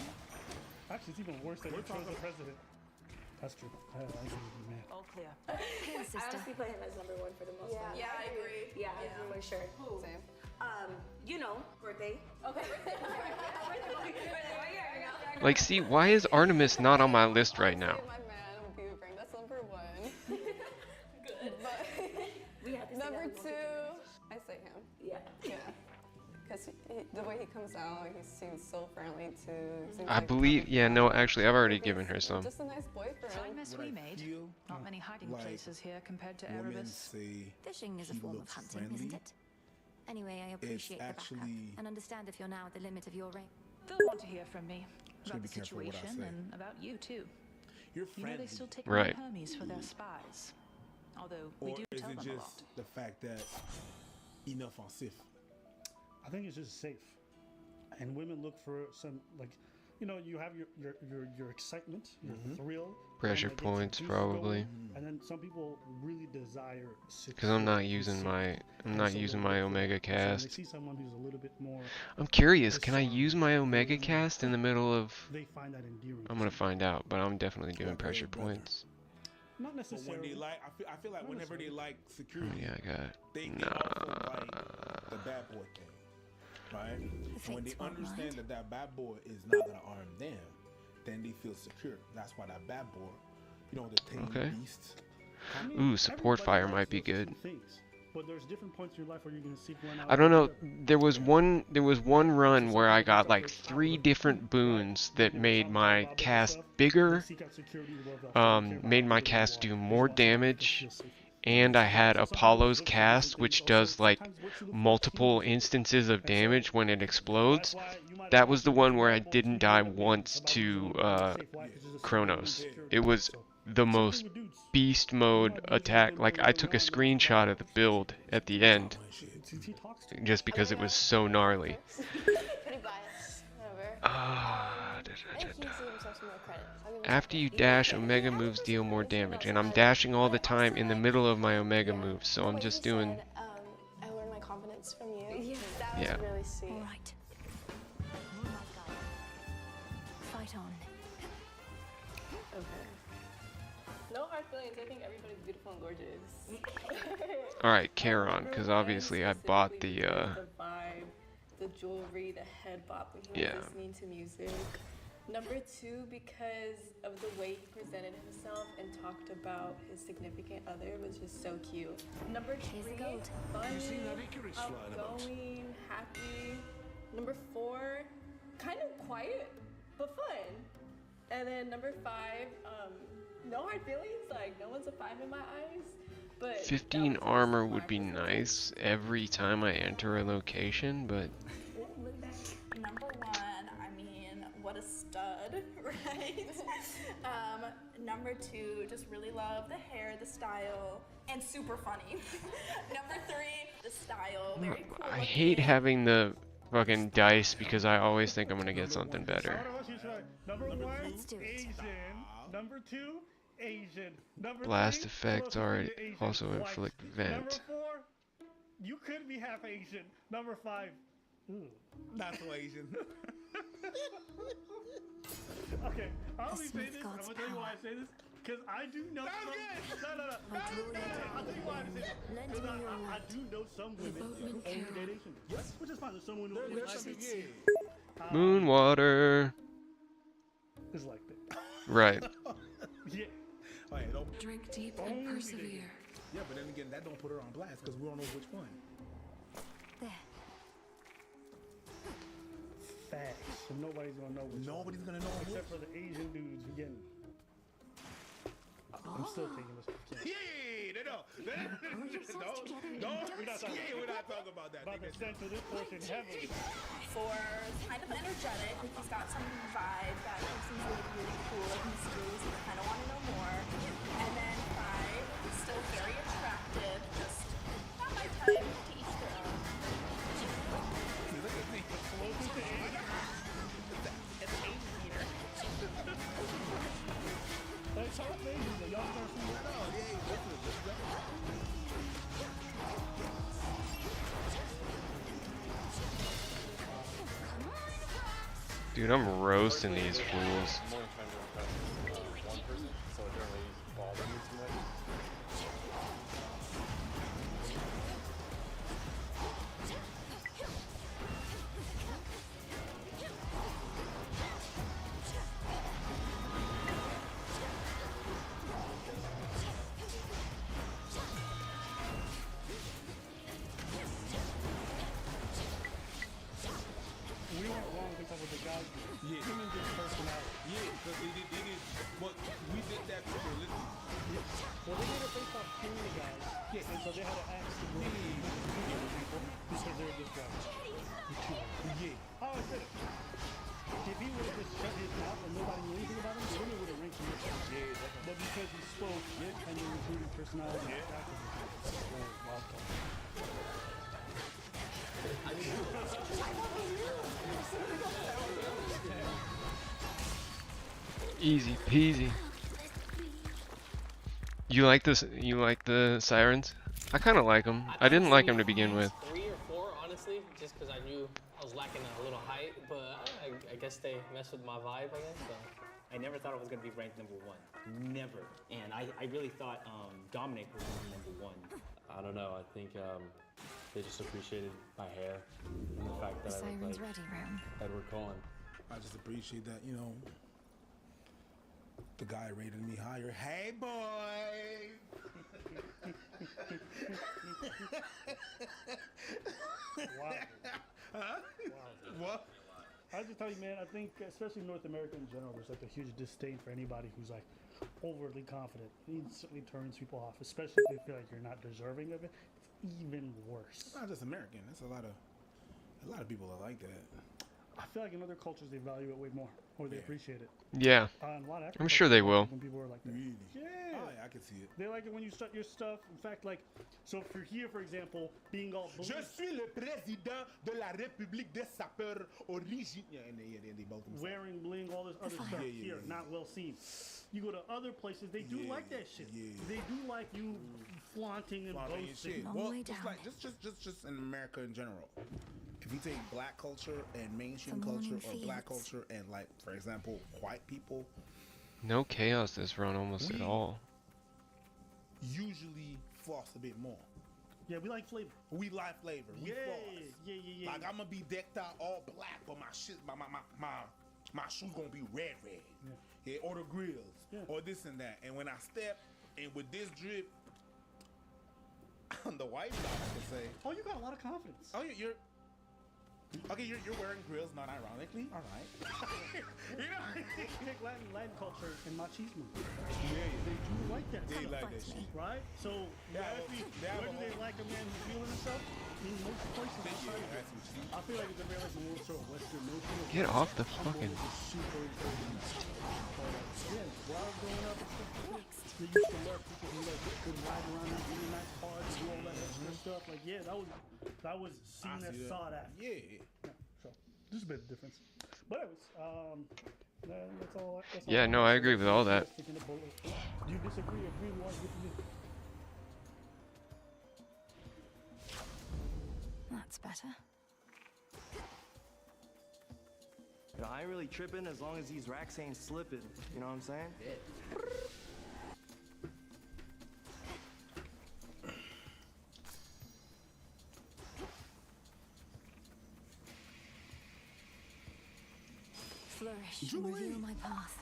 actually, it's even worse that you chose the president. That's true. I agree with you, man. All clear. Hey, I sister. honestly put him as number one for the most part. Yeah, I agree. Yeah, for sure. Who? Same. You know, birthday. Okay. Like, see, why is Artemis not on my list right now? My man, Boomerang. That's number one. Good. But We had this number thing two, I say him. Yeah. Yeah. Because the way he comes out, he seems so friendly too. Seems I like believe, yeah, no, actually, I've already given her some. just a nice boyfriend. Same as we made. Not many hiding like places here compared to women Erebus. say Fishing is a he form of looks hunting, friendly. isn't it? Anyway, I appreciate the backup actually- and understand if you're now at the limit of your range. They'll want to hear from me Just about be the careful what I situation say. and about you too. You're You know friendly. they still take Right. Hermes for their spies. Although we Or do is tell it them a lot. just the fact that inoffensive? I think it's just safe. And women look for some, like, you know, you have your excitement, your thrill. Pressure and that gets points, your juices going, probably. And then some people really desire Because I'm not security, using safe. my, And I'm not so using they'll my look for Omega that. So when they cast. see someone who's a little bit more, I'm curious, can I use my Omega cast in the middle of... they find that endearing. I'm gonna find out, but I'm definitely doing pressure brother. points. Not But when necessarily. they like, I feel like Not whenever they like Oh, security, yeah, I got... they Nah. also like the bad boy thing, right? And when they fates won't understand mind. that that bad boy is not gonna harm them, then they feel secure. That's why that bad boy, you know, the tame Okay. beast. I mean, Ooh, support everybody fire likes might be those good. things, but there's different points in your life where you're gonna seek one out. I don't know. or There was one run where I got like 3 different boons that made my cast bigger, seek out security with the made my cast do more damage, and I had Apollo's cast, which does like multiple instances of damage when it explodes. That was the one where I didn't die once to Kronos. It was the most beast mode attack. Like, I took a screenshot of the build at the end just because it was so gnarly. Pretty biased. Whatever. Ah, And he gives himself some more credit. I'll give him After you dash, Omega moves deal more damage, and I'm dashing all the time in the middle of my Omega moves, so I'm just doing... I learned my confidence from you. That Yeah. was really sweet. All right. You're my guide. Fight on. Okay. No hard feelings. I think everybody's beautiful and gorgeous. Alright, Charon, because obviously I bought the, The vibe, the jewelry, the head bop when he was Yeah. listening to music. Number two, because of the way he presented himself and talked about his significant other was just so cute. Number Here's the three, gold. funny, You seen that Icarus flying about? outgoing, happy. Number four, kind of quiet, but fun. And then number five, no hard feelings, like no one's a 5 in my eyes. But 15 armor would be nice every time I enter a location, but number one, I mean, what a stud, right? Number two, just really love the hair, the style, and super funny. Number three, the style, very cool. I hate having the fucking dice because I always think I'm gonna get something better. Number one, Let's do it. Asian. Number two, Asian. Number Blast three, effect close already to Asian. also Like, inflict Number vent. four, you could be half Asian. Number five, Not so Asian. okay, I only The say Smith this. I'm God's gonna tell you why I say this. Because I do know some. No. I'll tell you why I say this. Lend Because me your I light. do know some women who only date Asian. Yes. Which is fine. There's some women who There's like some, it. yeah. Moonwater. It's like that. Right. Yeah. Oh, yeah, don't, Drink deep Only and they persevere. yeah, but then again, that don't put her on blast because we don't know which one. There. Facts. So nobody's gonna know which one. Nobody's gonna know Except for the Asian dudes again. I'm still taking this. Yeah, they don't. We're not talking about that. About to censor this portion heavily. For kind of energetic, he's got some vibe that seems really cool and mysterious, and I kind of want to know more. And then five, he's still very attractive, just not my type, to each their own. It's an Asian eater. That's how amazing that y'all start seeing that. Dude, I'm roasting these fools. I'm only trying to impress one person, so it doesn't really bother me too much. We weren't wrong because of the guys. Yeah. Human just personality. Yeah, because they did. But we did that for religion. Well, they did it based off killing the guys. Yeah, and so they had to ask the people because they're just guys. Yeah. Oh, I said it. If he would have just shut his mouth and nobody knew anything about him, the women would have ranked him. Yeah, but because he spoke, and then included personality, wild card. Easy peasy. You like this? You like the sirens? I kind of like them. I didn't like them to begin with. 3 or 4, honestly, just because I knew I was lacking a little height, but I guess they messed with my vibe, I guess. So. I never thought it was going to be ranked number 1. Never. And I really thought Dominic was going to be number 1. I don't know. I think they just appreciated my hair and the fact that I look like ready room. Edward Cullen. I just appreciate that, you know. The guy rated me higher. Hey, boy! Wow. Huh? What? I just tell you, man, I think, especially North America in general, there's like a huge disdain for anybody who's like overly confident. It instantly turns people off, especially if they feel like you're not deserving of it. It's even worse. It's not just American. There's a lot of people that like that. I feel like in other cultures they value it way more, or they appreciate it. Yeah. In a lot of I'm sure they will. When people are like that. Really? Yeah. Oh, yeah, I can see it. They like it when you start your stuff. In fact, like, so for here, for example, being all blue. Je suis le président de la République des sapeurs originaires. Yeah, and they both wearing bling, all this other stuff here, not well seen. You go to other places, they do like that shit. Yeah. They do like you flaunting and boasting. Well, just like just in America in general. If you take black culture and mainstream culture, or black culture and, like, for example, white people, No chaos this run almost at all. usually floss a bit more. Yeah, we like flavor. We like flavor. We floss. Yeah. Like, I'm gonna be decked out all black, but my shit, my shoes gonna be red. Yeah, or the grills, or this and that. And when I step, and with this drip, on the white side, I could say. Oh, you got a lot of confidence. Oh, you're. Okay, you're wearing grills, not ironically. All right. You know, Latin culture and machismo. Yeah, they do like that. They like that shit, right? So, where do they like a man who's feeling himself? In most places, I feel like it's a very more sort of Western notion. Get off the fucking. Super important. Yeah, while I was growing up, they used to love people who like could ride around in really nice cars and do all that extra stuff. Like, yeah, that was seen as sought after. Yeah. So there's a bit of difference. But anyways, that's all. Yeah, no, I agree with all that. Do you disagree? Agree? What do you? That's better. You know, I ain't really tripping as long as these racks ain't slipping. You know what I'm saying? Flourish and reveal my path.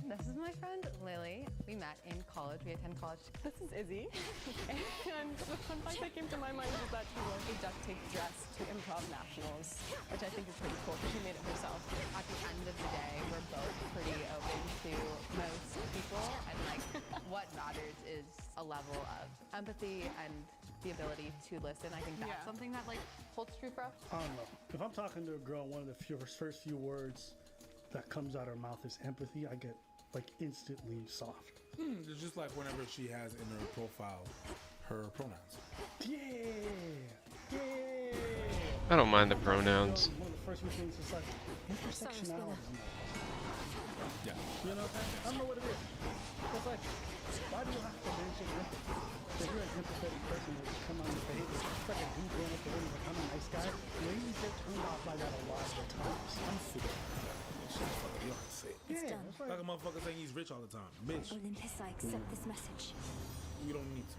This is my friend Lily. We met in college. We attend college. This is Izzy. And the fun fact that came to my mind was that she wore a duct tape dress to Improv Nationals, which I think is pretty cool because she made it herself. At the end of the day, we're both pretty open to most people, and like what matters is a level of empathy and the ability to listen. I think that's something that like holds true for us. I don't know. If I'm talking to a girl, one of the first few words that comes out of her mouth is empathy, I get like instantly soft. It's just like whenever she has in her profile her pronouns. Yeah. I don't mind the pronouns. One of the first few things is like intersectionality. Yeah. You know what I'm saying? I don't know what it is. It's like, why do you have to mention empathy? If you're an empathetic person, will just come on your behavior. It's like a dude going up to him like, I'm a nice guy. Ladies get turned I got a lot of the times. I'm sick of that shit. You don't say it. It's Yeah, done. that's Like a motherfucker saying he's rich all the time. Bitch, Olympus, I accept this message. you don't need to.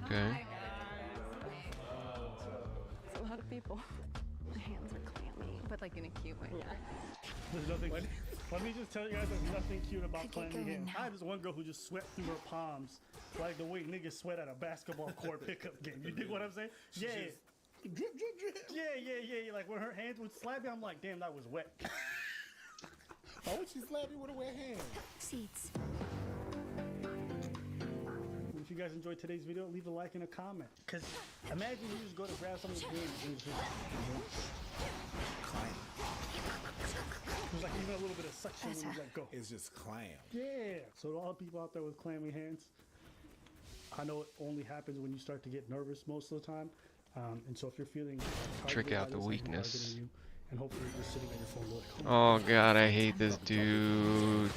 Okay. It's a lot of people. My hands are clammy, but like in a cute way. There's nothing. Let me just tell you guys, there's nothing cute about Could get clammy going hands. now. I had this one girl who just sweat through her palms, like the way niggas sweat at a basketball court pickup game. You dig what I'm saying? Yeah. Drip, drip, drip. Yeah. Like when her hands would slap me, I'm like, damn, that was wet. Why would she slap you with a wet hand? Seeds. If you guys enjoyed today's video, leave a like and a comment. Cause imagine you just go to grab someone's hand and just Clam. there's like even a little bit of suction when you let go. It's just clam. Yeah. So to all the people out there with clammy hands, I know it only happens when you start to get nervous most of the time. And so if you're feeling Trick targeted out by the this, like, weakness. targeting you, and hopefully you're just sitting on your phone like, Oh god, I hate this dude.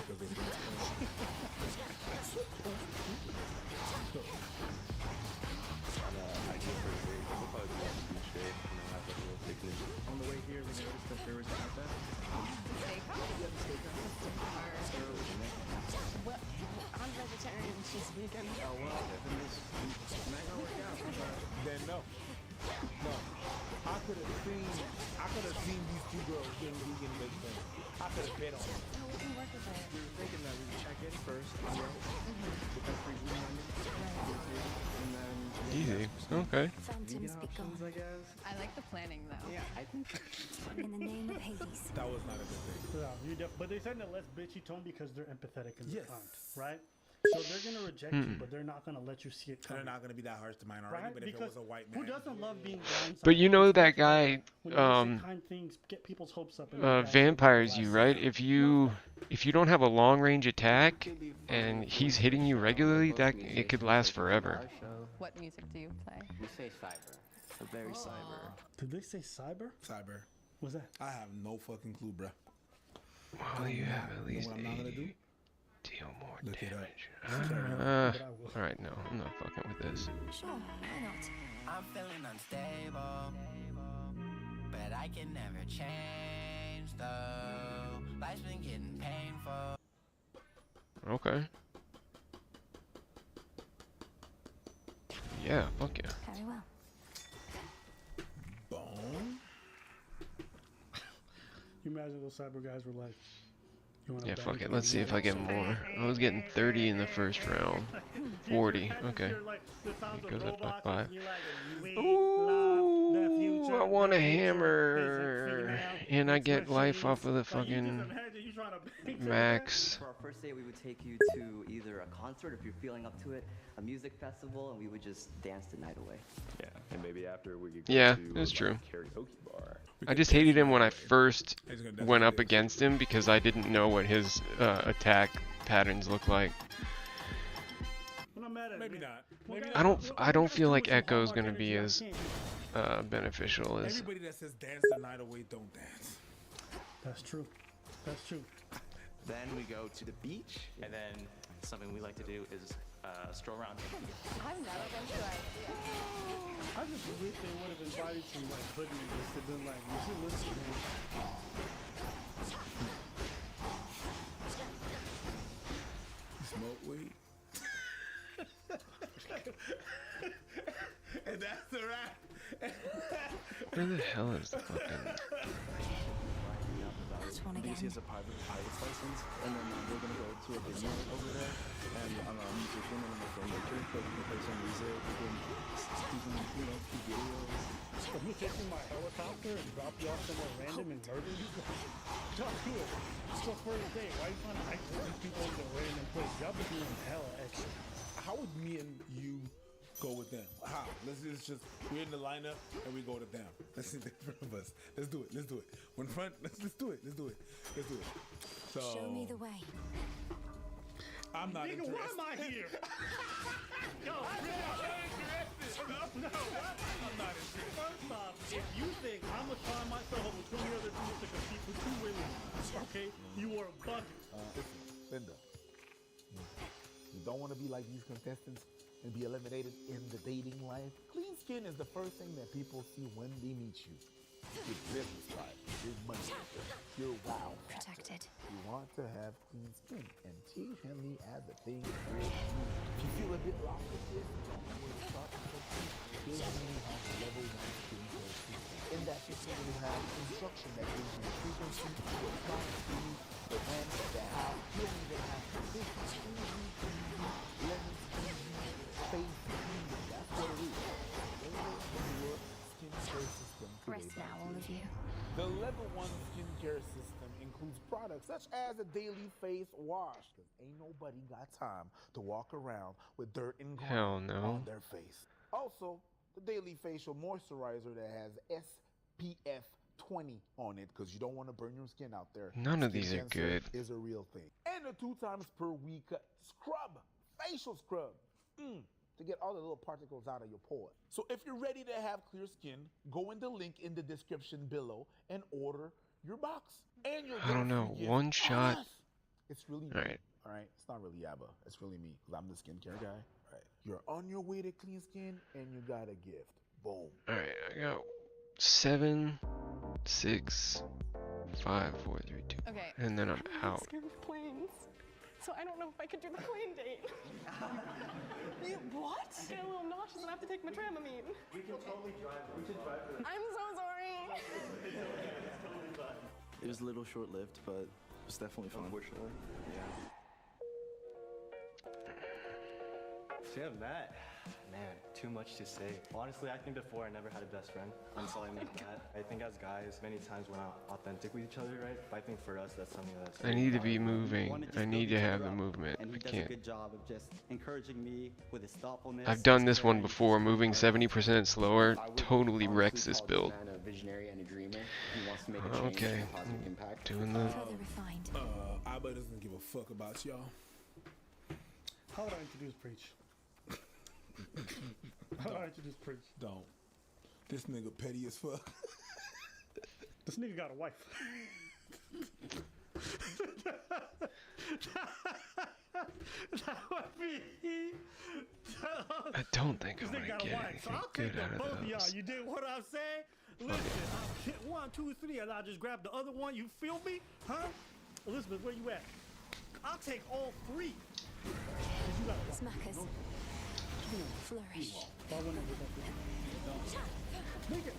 On the way here, we noticed that there was an outback. Well, I'm vegetarian this weekend. Oh, well, then this might not work out. Then no. I could have seen these two girls getting vegan and make sense. I could have bet on it. No, we can work with it. We were thinking that we would check in first, with that free green onion, and then Easy. Okay. Phantoms be gone. I guess. I like the planning though. Yeah, I think. In the name of Hades. That was not a good thing. Yeah, but they said in a less bitchy tone because they're empathetic and Yes. they're kind, right? So they're gonna reject you, but they're not gonna let you see it And coming. they're not going to be that harsh to minority, Right? but if it Because was a white man. who doesn't love being blindsided? But you know that guy, When you say kind things, get people's hopes up. And then back vampires you, right? If you don't have a long range attack and he's hitting you regularly, that it could last forever. What music do you play? We say cyber. So very cyber. Did they say cyber? Cyber. What's that? I have no fucking clue, bruh. Well, you have at least what I'm not gonna do? deal more Look it up. damage. Alright, no, I'm not fucking with this. Sure, why not? I'm feeling unstable, but I can never change though. Life's been getting painful. Okay. Yeah, fuck yeah. Very well. Bone? You imagine those cyber guys were like, you wanna Yeah, bang fuck it. me? Let's see if I get more. I was getting 30 in the first round. 40. Okay. It goes up by 5. Ooh, I want a hammer. And I get life off of the fucking max. For our first date, we would take you to either a concert, if you're feeling up to it, a music festival, and we would just dance the night away. Yeah, and maybe after we could go Yeah, to that's true. a karaoke bar. I just hated him when I first went up against him because I didn't know what his attack patterns look like. Maybe not. I don't feel like Echo's gonna be as beneficial as. Everybody that says dance the night away don't dance. That's true. That's true. Then we go to the beach, and then something we like to do is stroll around. I've never been to IKEA. I just wish they would have invited some like hoodies that have been like, you should listen, man. Smoke weed. And that's the wrap. Where the hell is the fucking? Lucy has a pilot's license, and then we're gonna go to a venue over there, and I'm a musician and I'm a filmmaker, so we can play some music, we can do some, do videos. So me taking my helicopter and drop you off somewhere random and murder you? Don't do it. It's the first day. Why are you trying to isolate these people into a random place? Y'all be doing hella extra. How would me and you go with them? How? Let's just we're in the lineup and we go to them. Let's see the front of us. Let's do it. Let's do it. When front, let's do it. Let's do it. Let's do it. So Show me the way. I'm not Nigga, interested. why am I here? Yo, no, I'm not interested. First off, if you think I'm gonna find myself over 20 other dudes to compete with 2 women, okay, you are bugging. Listen, Linda, you don't want to be like these contestants and be eliminated in the dating life? Clean skin is the first thing that people see when they meet you. Your business life, your money, your wow factor. Protected. You want to have clean skin, and T. Henley has the thing for you. If you feel a bit lost with this, don't know where to start. T. Henley has a level 1 skincare system. In that system, you have instruction that gives you the frequency, the time, the when, the how. You don't even have to think. Lemon squeezy, face cleaning. That's what it is. Your skincare system. Rest now, all of you. The level 1 skincare system includes products such as a daily face wash, because ain't nobody got time to walk around with dirt and grime on their face. Also, the daily facial moisturizer that has SPF 20 on it, because you don't want to burn your skin out there. None of Skin these are cancer good. Is a real thing. And a 2 times per week scrub, facial scrub. To get all the little particles out of your pores. So if you're ready to have clear skin, go in the link in the description below and order your box. And you'll I don't know. One shot. It's really me. Alright. Alright? It's not really Yabba. It's really me, because I'm the skincare guy. Alright. You're on your way to clean skin and you got a gift. Boom. Alright, I got 7, 6, 5, 4, 3, 2. Okay. And then I'm out. scared of planes. So I don't know if I could do the plane date. What? I get a little nauseous and I have to take my Dramamine. We can totally drive. We should drive her. I'm so sorry. It was a little short-lived, but it was definitely fun. Unfortunately. Yeah. So yeah, Matt. Man, too much to say. Honestly, I think before I never had a best friend until I met Matt. I think as guys, many times we're not authentic with each other, right? But I think for us, that's something that's... I need to be moving. I need to have the movement. And he I does a can't. good job of just encouraging me with his thoughtfulness. I've done this one before. Moving 70% slower totally wrecks this build. A visionary and a dreamer. He wants to make a change Okay, and a positive impact. doing the. Abba doesn't give a fuck about y'all. How would I introduce Preach? How would I introduce Preach? Don't. This nigga petty as fuck. This nigga got a wife. That would be. I don't think I'm This gonna nigga got a get wife. So anything I'll good take out the of both of y'all. those. You did what I'm saying? Listen, I'll hit 1, 2, 3, and I'll just grab the other one. You feel me? Huh? Elizabeth, where you at? I'll take all 3. Smackers. Flourish. Nigga,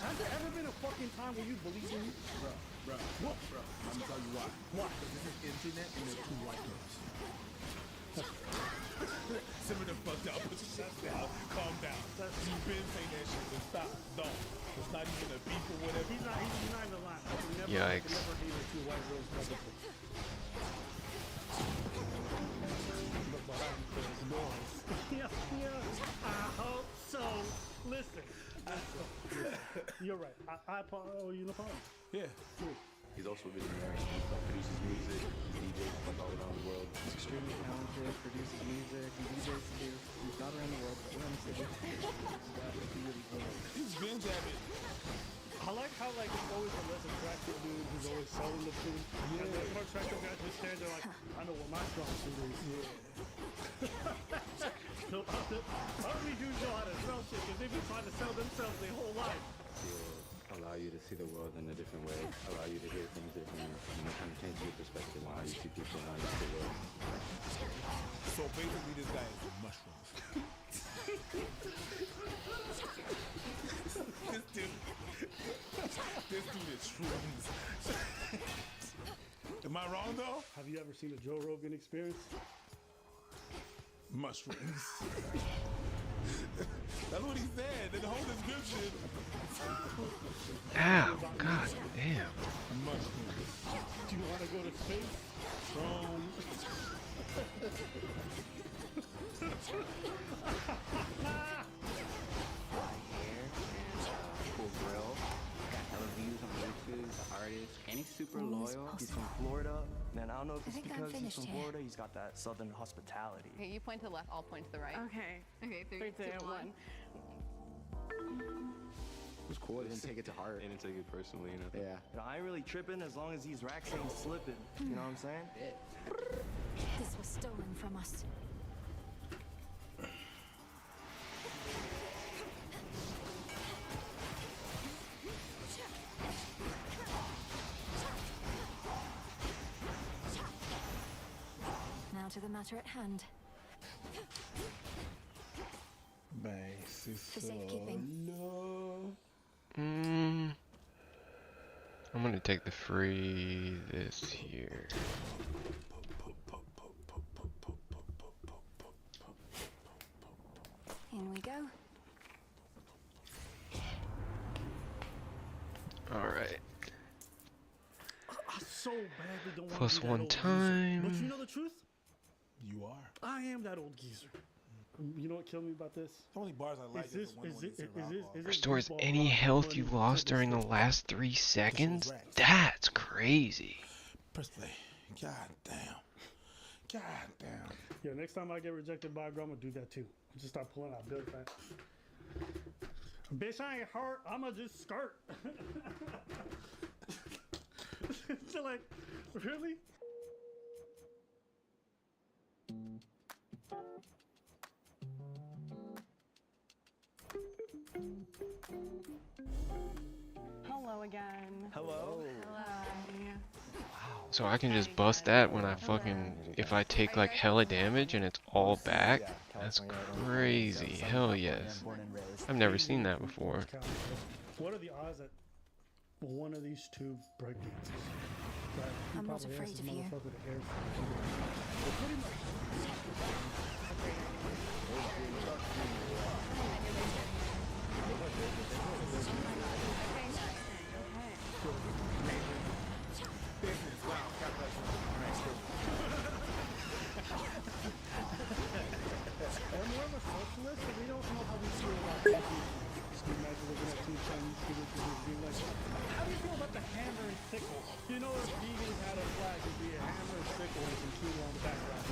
has there ever been a fucking time where you believe in me? Bro, let me tell you why. Why? Because this is internet and they're 2 white girls. Simmer the fuck down, put your shots down, calm down. You've been saying that shit, so stop, don't. It's not even a beef or whatever. He's not even lying. Never, Yikes. Never hated 2 white girls publicly. Look behind closed doors. Yeah, I hope so. Listen. You're right. I owe you the phone. Yeah. Cool. He's also a visionary. He produces music, he DJs like all around the world. He's extremely talented, produces music, he DJs too. He's not around the world, but around the city. He's been jabbing. I like how it's always a less attractive dude who's always selling the food. Yeah. And the more attractive guys just stand there like, I know what my strong suit is. Yeah. So only dudes know how to sell shit because they've been trying to sell themselves their whole life. He'll allow you to see the world in a different way, allow you to hear things differently, kind of change your perspective on how you see people and how you see the world. So basically this guy is mushrooms. This dude is shrooms. Am I wrong though? Have you ever seen a Joe Rogan Experience? Mushrooms. That's what he said in the whole description. Ow, god damn. Mushrooms. Do you want to go to space? Cool grill. Got hella views on YouTube, the artist, and he's super loyal. He's from Florida. Man, I don't know if I it's think I'm because he's finished from here. Florida, he's got that southern hospitality. Okay, you point to the left, I'll point to the right. Okay. Okay, 3, 2, 1. It was cool. I didn't take it to heart. I didn't take it personally, you know? Yeah. You know, I ain't really tripping as long as these racks ain't slipping. You know what I'm saying? This was stolen from us. to the matter at hand. For safekeeping. I'm gonna take the free this here. In we go. Alright. I so badly don't want Plus to be that one old time. Geezer. But you know the truth? You are. I am that old geezer. You know what killed me about this? The only bars I like is the one when it's around alcohol. Restores any health you lost during the last 3 seconds? That's crazy. Press play. God damn. God damn. Yeah, next time I get rejected by a girl, I'm gonna do that too. Just start pulling out bills back. Bitch, I ain't hurt. I'ma just skirt. So like, really? Hello again. Hello. So I can just bust that when I fucking, if I take like hella damage and it's all back? That's crazy. Hell yes. I've never seen that before. What are the odds that one of these two breakdances? Right? I'm not afraid of you. We're more of a socialist, so we don't know how we feel about that. Just imagine looking at two Chinese people being like, how do you feel about the hammer and sickle? You know, if vegans had a flag, it'd be a hammer and sickle and some tuna on the background.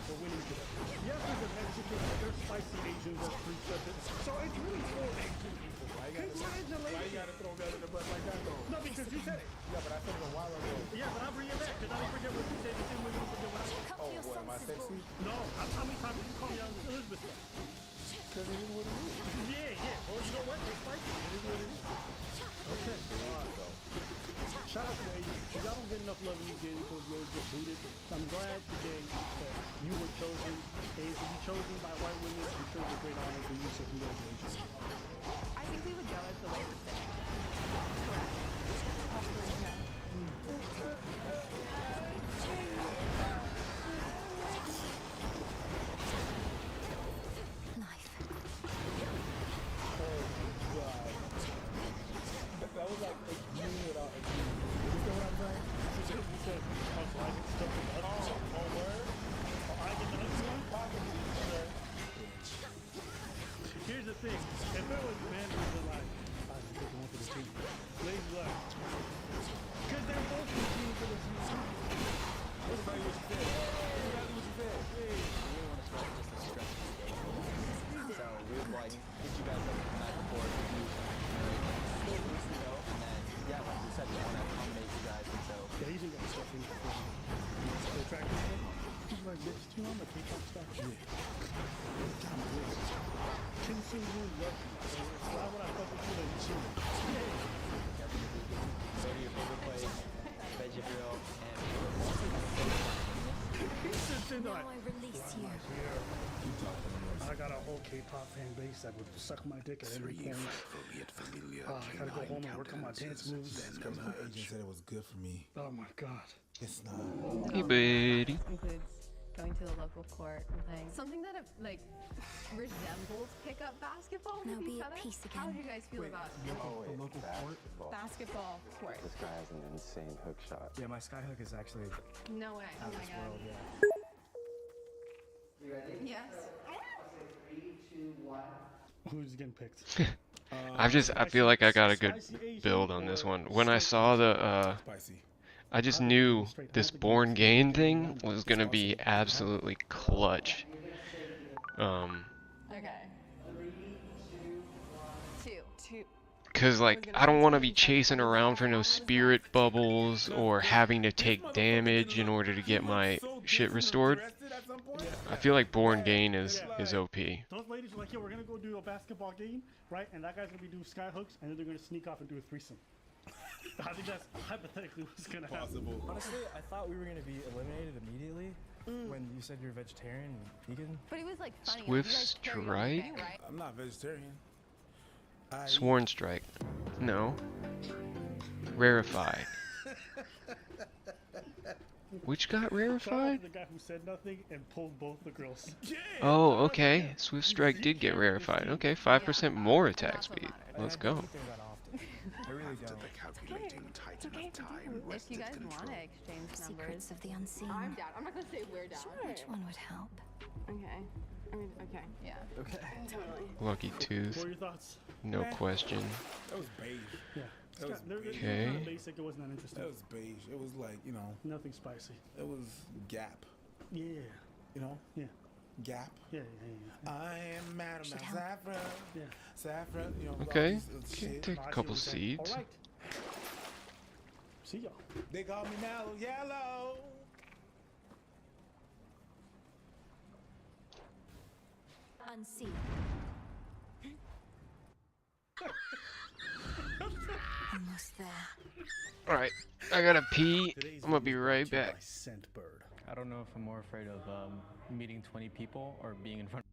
For winning today. Yes, there's a Mexican, but there's spicy Asians that preach that. So it's really for Asian people. Congratulations. Why you gotta throw that in the butt like that though? No, because you said it. Yeah, but I said it a while ago. Yeah, but I'll bring it back because I don't forget what you said. The same way you don't forget what I said. Oh, what, am I sexy? No, how many times did you call me Elizabeth? Because it is what it is. Yeah. Well, you know what? They're spicy. It is what it is. Okay. Alright, though. Shout out to the Asians. Y'all don't get enough love in these days because you always get booted. So I'm glad today that you were chosen. And to be chosen by white women, I'm sure it's a great honor for you, so congratulations. I think we would go as the way we're sitting. Correct. That was like a year without a year. You know what I'm saying? You said, oh, word? Oh, I get the next one? Here's the thing. If it was men who were like, I should take one for the team. Ladies like, because they're both competing for the team. Everybody was fair. Everybody was fair. Hey. We didn't want to start just a stress so we would like get you guys up the night before to do and then yeah, like we said, we want to accommodate you guys and so yeah, he's got stuff in the attractive stuff. He's like, bitch, you know I'm a K-pop star? Yeah. Kim Sung-hoon loves me. Why would I fuck with you like you? Yeah. go to your favorite place, Veggie Grill, and Now I release you. I got a whole K-pop fan base that would suck my dick at any point. I gotta go home and work on my dance moves. My agent said it was good for me. Oh my god. It's not. Hey, buddy. Includes going to the local court and playing something that like resembles pickup basketball Now with be each at other. peace How again. do you guys feel about Local court? basketball court? This guy has an insane hook shot. yeah, my skyhook is actually No way. Oh out of my this god. world. Yeah. Yes. Who's getting picked? I feel like I got a good build on this one. When I saw the, I just knew this Born Gain thing was gonna be absolutely clutch. Okay. Two. Cause like, I don't want to be chasing around for no spirit bubbles or having to take damage in order to get my shit restored. I feel like Born Gain is OP. Those ladies are like, yo, we're gonna go do a basketball game, right? And that guy's gonna be doing sky hooks, and then they're gonna sneak off and do a threesome. I think that's hypothetically what's gonna happen. Honestly, I thought we were gonna be eliminated immediately when you said you're vegetarian and vegan. But it was like funny. Swift Strike? I'm not vegetarian. Sworn Strike. No. Rarefied. Which got rarefied? The guy who said nothing and pulled both the girls. Oh, okay. Swift Strike did get rarefied. Okay, 5% more attack speed. Let's go. I really don't. If you guys want to exchange numbers. Secrets of the unseen. I'm down. I'm not gonna say we're down. Which one would help? Okay. I mean, okay. Yeah. Okay. Totally. Lucky Tooth. What are your thoughts? No question. That was beige. Yeah. That was It's Okay. kind of basic. It wasn't that interesting. That was beige. It was like, you know. Nothing spicy. It was Gap. Yeah. You know? Yeah. Gap. Yeah. I am Madam Saffron. Yeah. Saffron. You know. all Okay. these Can shit. take a couple seeds. All right. See y'all. They call me Mellow Yellow. Unseen. Almost there. Alright, I gotta pee. I'm gonna be right back. I don't know if I'm more afraid of meeting 20 people or being in front.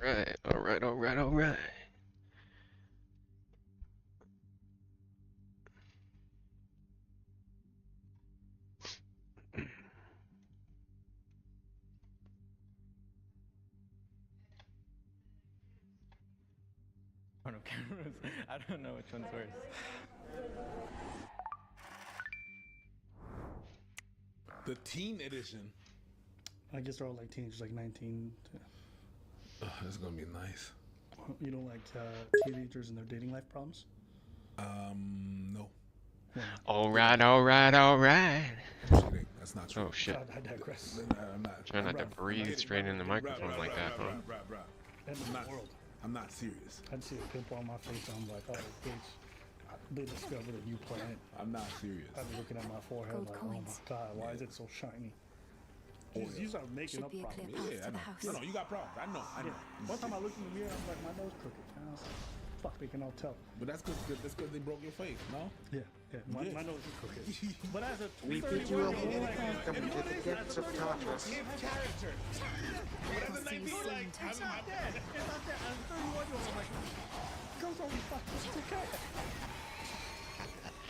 Alright. front of cameras. I don't know which one's worse. The teen edition. I guess they're all like teenagers, like 19. That's gonna be nice. You don't like teenagers and their dating life problems? No. All right, all right, all right. That's not true. Oh shit. I digress. I'm not. Try not to breathe straight in the microphone like that, huh? I'm not serious. I'd see a pimple on my face and I'm like, oh, bitch, they discovered a new planet. I'm not serious. I'd be looking at my forehead Gold like, coins. oh my god, why is it so shiny? You start making up problems. Yeah, I know. No, you got problems. I know. One time I looked in the mirror, I'm like, my nose crooked. And I was like, fuck, they can all tell. But that's because they broke your face, no? Yeah. My nose is crooked. But as a We 31 bid you a year old, warm like, welcome to the depths of Tartarus. Give character. But as a 19, like, it's not that. It's not that. As a 31 year old, I'm like, girls only fuck. It's okay.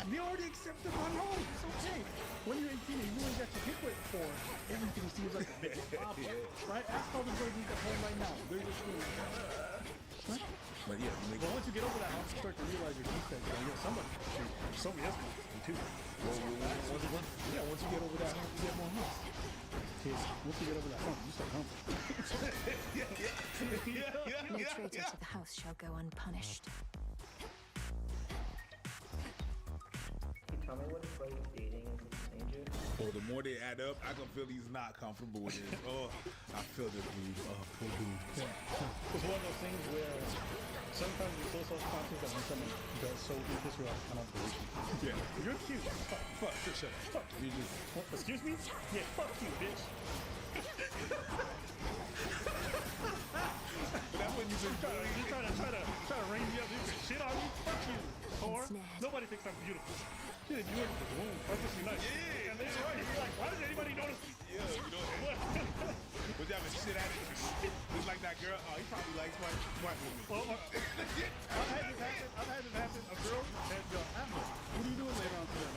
We already accepted my role. It's okay. When you're 18 and you ain't got your dick wet before, everything seems like a big problem. Right? Ask all the girls at home right now. They're just doing right? But yeah, but once you get over that, once you start to realize your defects, somebody else can too. Once you get over that hump, you get more humps. Kids, once you get over that hump, you start humping. No traitor to the house shall go unpunished. Tell me what it's like dating as a teenager. Oh, the more they add up, I can feel he's not comfortable with it. Oh, I feel the dude. Oh, poor dude. It's one of those things where sometimes you're so self-conscious that when someone does so disrespectful, I don't believe you. Yeah. You're cute. Fuck, shut up. Fuck. You just. Excuse me? Yeah, fuck you, bitch. But that's when you just try to rein me up. You can shit on me. Fuck you. Or nobody thinks I'm beautiful. Yeah, you in the room. Purposely nice. Yeah. And they're right. You're like, why does anybody notice me? Yeah, you know what? But yeah, but shit at it. Just like that girl. Oh, he probably likes my woman. Well, I've had this happen. A girl said, yo, Atlas, what are you doing later on today?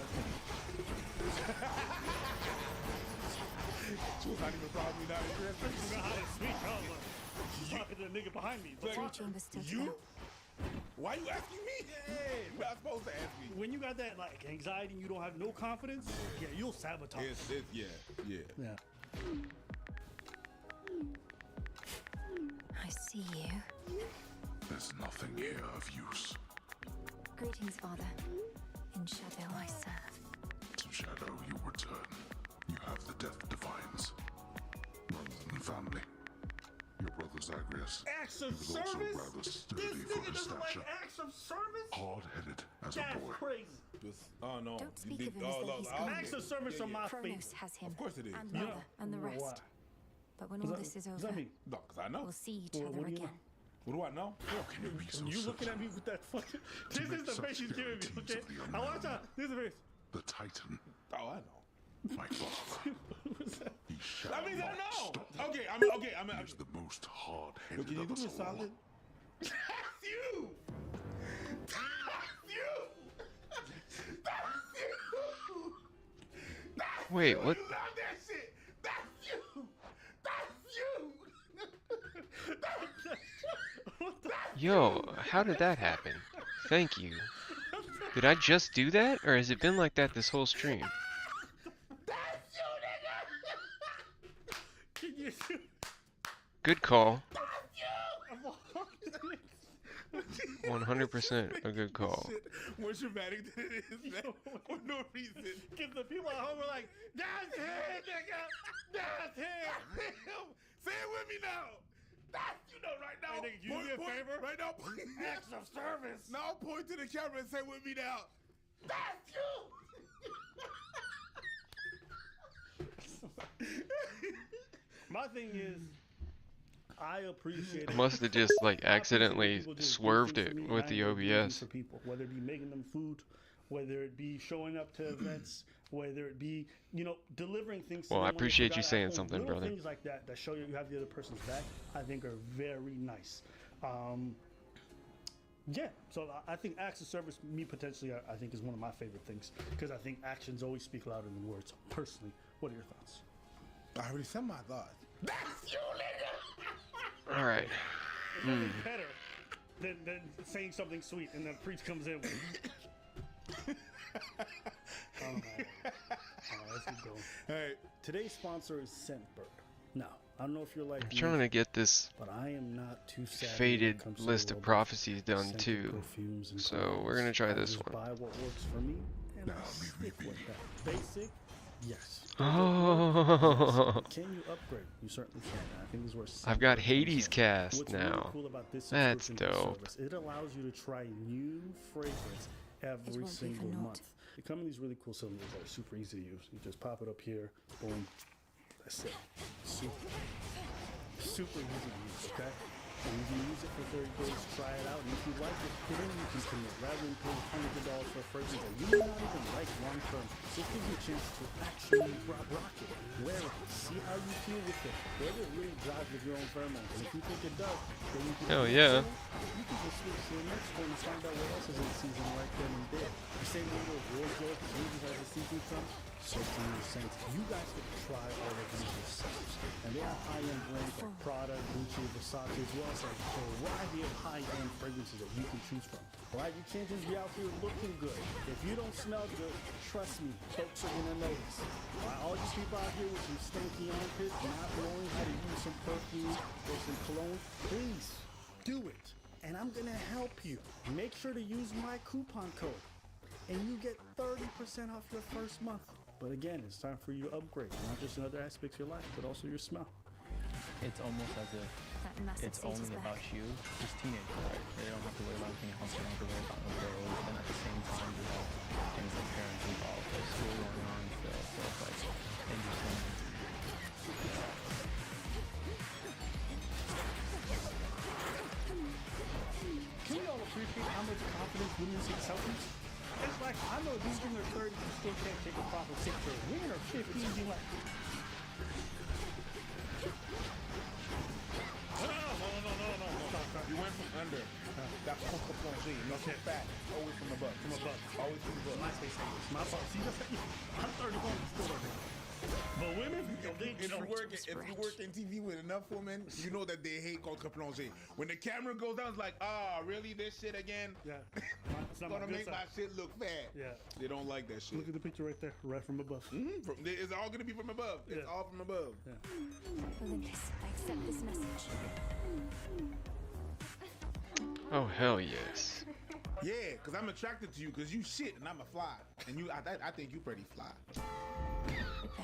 She was not even probably not interested. You know how to speak. I was like, she's talking to the nigga behind me. You? Why you asking me? Hey, you're not supposed to ask me. When you got that like anxiety and you don't have no confidence, yeah, you'll sabotage. Yeah. I see you. There's nothing here of use. Greetings, Father. In shadow I serve. To shadow you return. You have the Death Divines. Brothers and family. Your brother Zagreus. Acts of he was also service? rather sturdy This for nigga his doesn't like stature. acts of service? Hard-headed as That's a boy. crazy. Oh no. Don't speak of him as though he's gone. Acts of service are my Kronos favorite. has him. Of course it is. And Yeah. Mother and the Why? rest. But when all this is over, No, because I know. we'll see each Well, other what do you again. know? What do I know? How can you be so You looking certain? at me with that fucking... This make is the such face he's giving me, guarantees okay? of the I watch out. This is the face. The Titan, Oh, I know. my father. He shall That means I not know. stop. Okay, I'm He is the most Yo, hard-headed can you of do us me a all. solid? That's you! That's you! That's you! Wait, what? You love that shit! That's you! That's you! Yo, how did that happen? Thank you. Did I just do that, or has it been like that this whole stream? That's you, nigga! Can you... Good call. That's you! 100% a good call. Shit more dramatic than it is, man. For no reason. Because the people at home are like, that's him, nigga! That's him! Say it with me now! That's you know right now. Hey, nigga, you do me a favor? Right now, Acts of service! now point to the camera and say it with me now. That's you! My thing is, I appreciate I it. must have just like I appreciate accidentally people just do swerved things it for me, with and the I enjoy doing things OBS. for people, whether it be making them food, whether it be showing up to events, whether it be, you know, delivering things to Well, them I when they appreciate forgot you at saying home. something, Little brother. things like that that show you have the other person's back, I think are very nice. Yeah, so I think acts of service, me potentially, I think is one of my favorite things because I think actions always speak louder than words. Personally, what are your thoughts? I already said my thoughts. That's you, nigga! All right. It's nothing better than saying something sweet and then preach comes in with. Alright, let's keep going. Hey. Today's sponsor is Scentbird. Now, I don't know if you're like I'm me, trying to get this but I am not too savvy when it faded comes to the list of world prophecies done scented too. perfumes and So we're gonna colognes. try I this just one. buy what works for me, and I stick with that. Basic, yes. Oh. Can you upgrade? You certainly can. I think this is where I've got something comes Hades in. cast What's now. Really cool about this That's subscription dope. service, it allows you to try new fragrance every single month. They come in these really cool cylinders that are super easy to use. You just pop it up here, boom, that's it. Super easy to use, okay? And you can use it for 30 days, try it out, and if you like it, then you can commit. Rather than paying hundreds of dollars for a fragrance that you may not even like long term, this gives you a chance to actually rock it, wear it, see how you feel with it, whether it really drives with your own pheromones. And if you think it does, then you can Hell yeah. you can just switch to the next one and find out what else is in season right then and there. The same way with wardrobe, changes as the season comes. So to your Saints, you guys get to try all of these yourselves. And they have high-end brands like Prada, Gucci, Versace, as well as a variety of high-end fragrances that you can choose from. Right? You can't just be out here looking good. If you don't smell good, trust me, folks are gonna notice. Right? All these people out here with some stinky armpits, not knowing how to use some perfume or some cologne, please do it. And I'm gonna help you. Make sure to use my coupon code, and you get 30% off your first month. But again, it's time for you to upgrade, not just in other aspects of your life, but also your smell. It's almost as if it's only about you, just teenagers, right? They don't have to worry about anything else, they don't have to worry about no girls, and at the same time, you have things like parents involved, like school going on still, so it's like interesting. Can we all appreciate how much confidence women see selfies? It's like, I know these women are 30 who still can't take a proper picture. Women are 15 be like, no. Stop. You went from under. That's contre plongé. No step back. Always from above. From above. Always from above. My face is my fault. See, I'm 31, still don't know. But women, if you work in TV with enough women, you know that they hate contre plongé. When the camera goes down, it's like, really this shit again? Yeah. It's not gonna my make good my side. shit look fat. Yeah. They don't like that shit. Look at the picture right there, right from above. It's all gonna be from above. It's all from above. Olympus, I accept this message. Oh hell yes. Yeah, because I'm attracted to you because you shit and I'm a fly. And I think you pretty fly.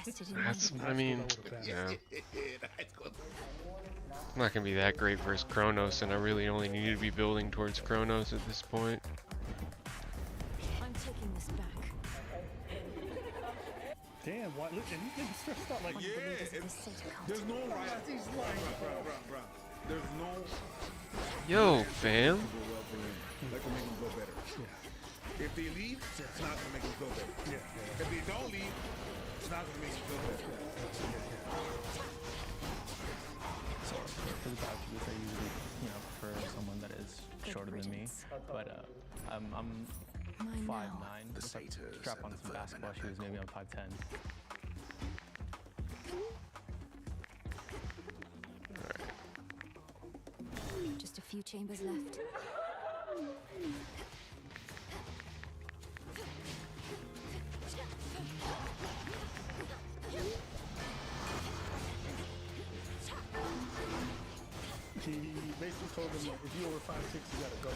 That's, I mean, yeah. I'm not gonna be that great versus Kronos, and I really only need to be building towards Kronos at this point. I'm taking this back. Damn, why? Look, and he's stressed out like, There's no right. He's lying, bro. There's no. Yo, fam. That can make them go better. Yeah. If they leave, it's not gonna make them go better. Yeah. If they don't leave, it's not gonna make them go better. So for the bachelors, I usually, prefer someone that is shorter than me. But I'm 5'9". Strap on some basketball shoes, maybe I'm 5'10". Just a few chambers left. He basically told him, like, if you're over 5'6", you gotta go.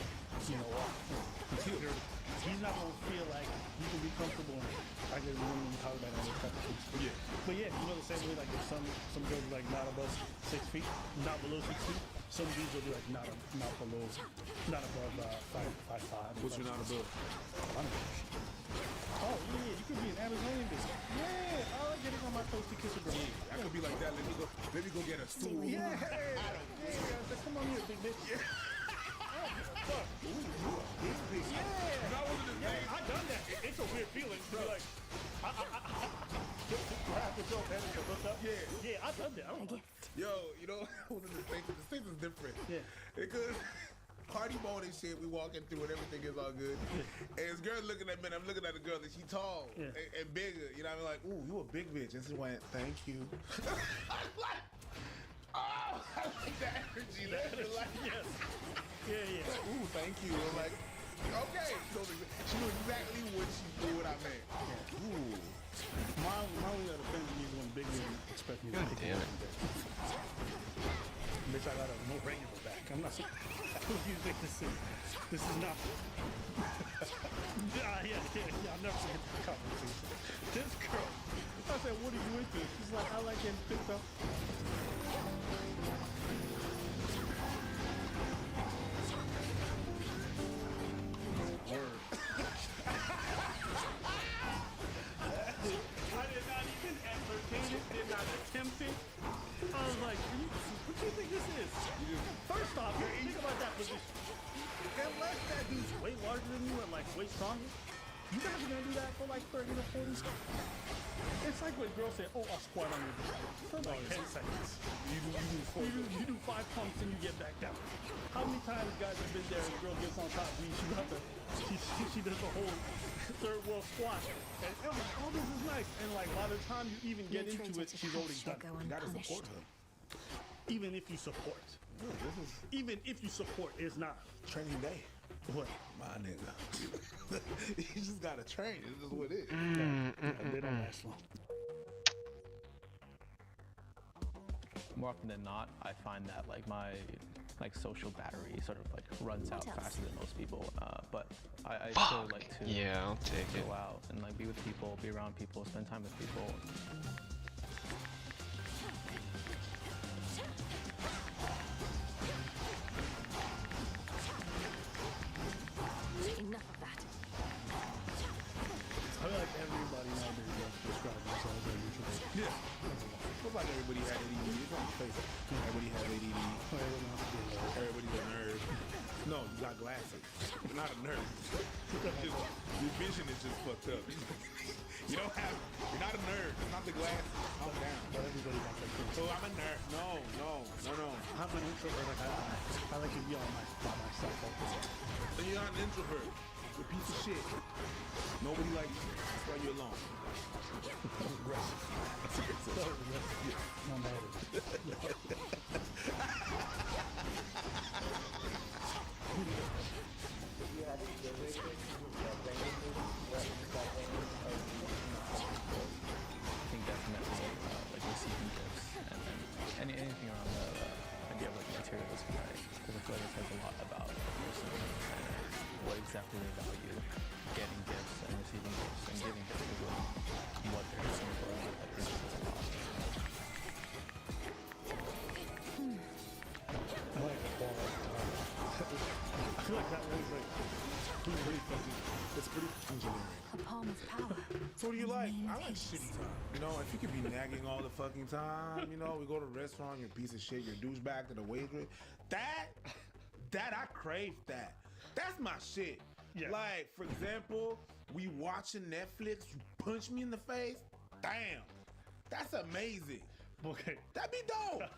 You know why? He's not gonna feel like you can be comfortable in it. I guess when we talk about that type of things. Yeah. But yeah, the same way, like, if some girls are like not above 6 feet, not below 6 feet. Some dudes will be like not above 5'5". What's your not above? Oh yeah, you could be an Amazonian bitch. Yeah, I like getting on my toes to kiss a girl. I could be like that. Let me go get a stool. Yeah, come on here, big bitch. Yeah. Fuck. Yeah, I done that. It's a weird feeling. Bro. Like, grab yourself head and look up. Yeah, I done that. Yo, the States is different. Yeah. Because party mode and shit, we walking through and everything is all good. And this girl looking at me, and I'm looking at the girl, and she tall and bigger. You know what I mean? Like, ooh, you a big bitch. And she went, thank you. I like that energy. Yes. Yeah. Ooh, thank you. I'm like, okay. So she knew exactly what I meant. Yeah. Ooh. My only other thing is when big men expect me to God take damn it. wish I got a no rain in the back. I'm not. What do you think this is? This is not. yeah. I'll never forget the conversation. This girl. I said, "What are you into?" She's like, "I like getting picked up." Word. I did not even entertain it. Did not attempt it. I was like, what do you think this is? First off, think about that position. Unless that dude's way larger than you and like way stronger, you guys are gonna do that for like 30 to 40 seconds. It's like when girls say, "Oh, I'll squat on your butt." For like 10 seconds. You do 5 pumps and you get back down. How many times guys have been there and the girl gets on top of you, she does the whole third world squat. And I'm like, oh, this is nice. And like by the time you even get into it, she's already done. You gotta support her. Even if you support. Even if you support, it's not Training day. what? My nigga. You just gotta train. It's just what it is. They don't last long. More often than not, I find that like my social battery sort of like runs out faster than most people. But I still like to I'll take it. go out and like be with people, be around people, spend time with people. Enough of that. I feel like everybody nowadays wants to describe themselves as introvert. Yeah. Looks like everybody had ADD. It's on face. Everybody has ADD. Everybody's a nerd. No, you got glasses. You're not a nerd. Your vision is just fucked up. You're not a nerd. It's not the glasses. Calm down. Everybody wants that thing. So I'm a nerd. No. I'm an introvert. I like to be on by myself. So you're not an introvert. You're a piece of shit. Nobody likes you. That's why you're alone. No matter. I think definitely like receiving gifts and anything around the idea of like materialism, right? Because I feel like it says a lot about a person and what exactly they value. Getting gifts and receiving gifts and giving gifts is what they're looking for and what that person is about. I like quality time. I feel like that was like pretty fucking. It's pretty engineering. A palm of power. So what do you like? I like shitty time. You know, if you could be nagging all the fucking time, you know, we go to a restaurant, you're a piece of shit, you're a douchebag to the waitress. That I crave that. That's my shit. Yeah. Like, for example, we watching Netflix, you punch me in the face. Damn. That's amazing. Okay. That'd be dope.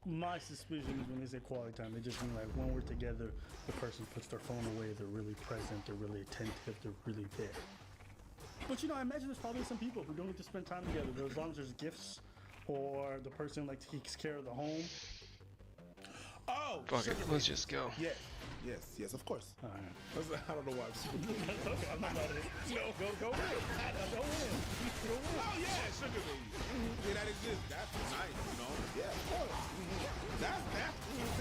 My suspicion is when they say quality time, they just mean like when we're together, the person puts their phone away, they're really present, they're really attentive, they're really there. But you know, I imagine there's probably some people who don't get to spend time together, but as long as there's gifts or the person like takes care of the home. Oh, fuck it, let's just go. Yes, of course. All right. I don't know why I'm super Okay, I'm not about it. No, go in. Go in. Oh yeah, sugar baby. Yeah, that exists. That's nice, you know. Yeah, of course. That's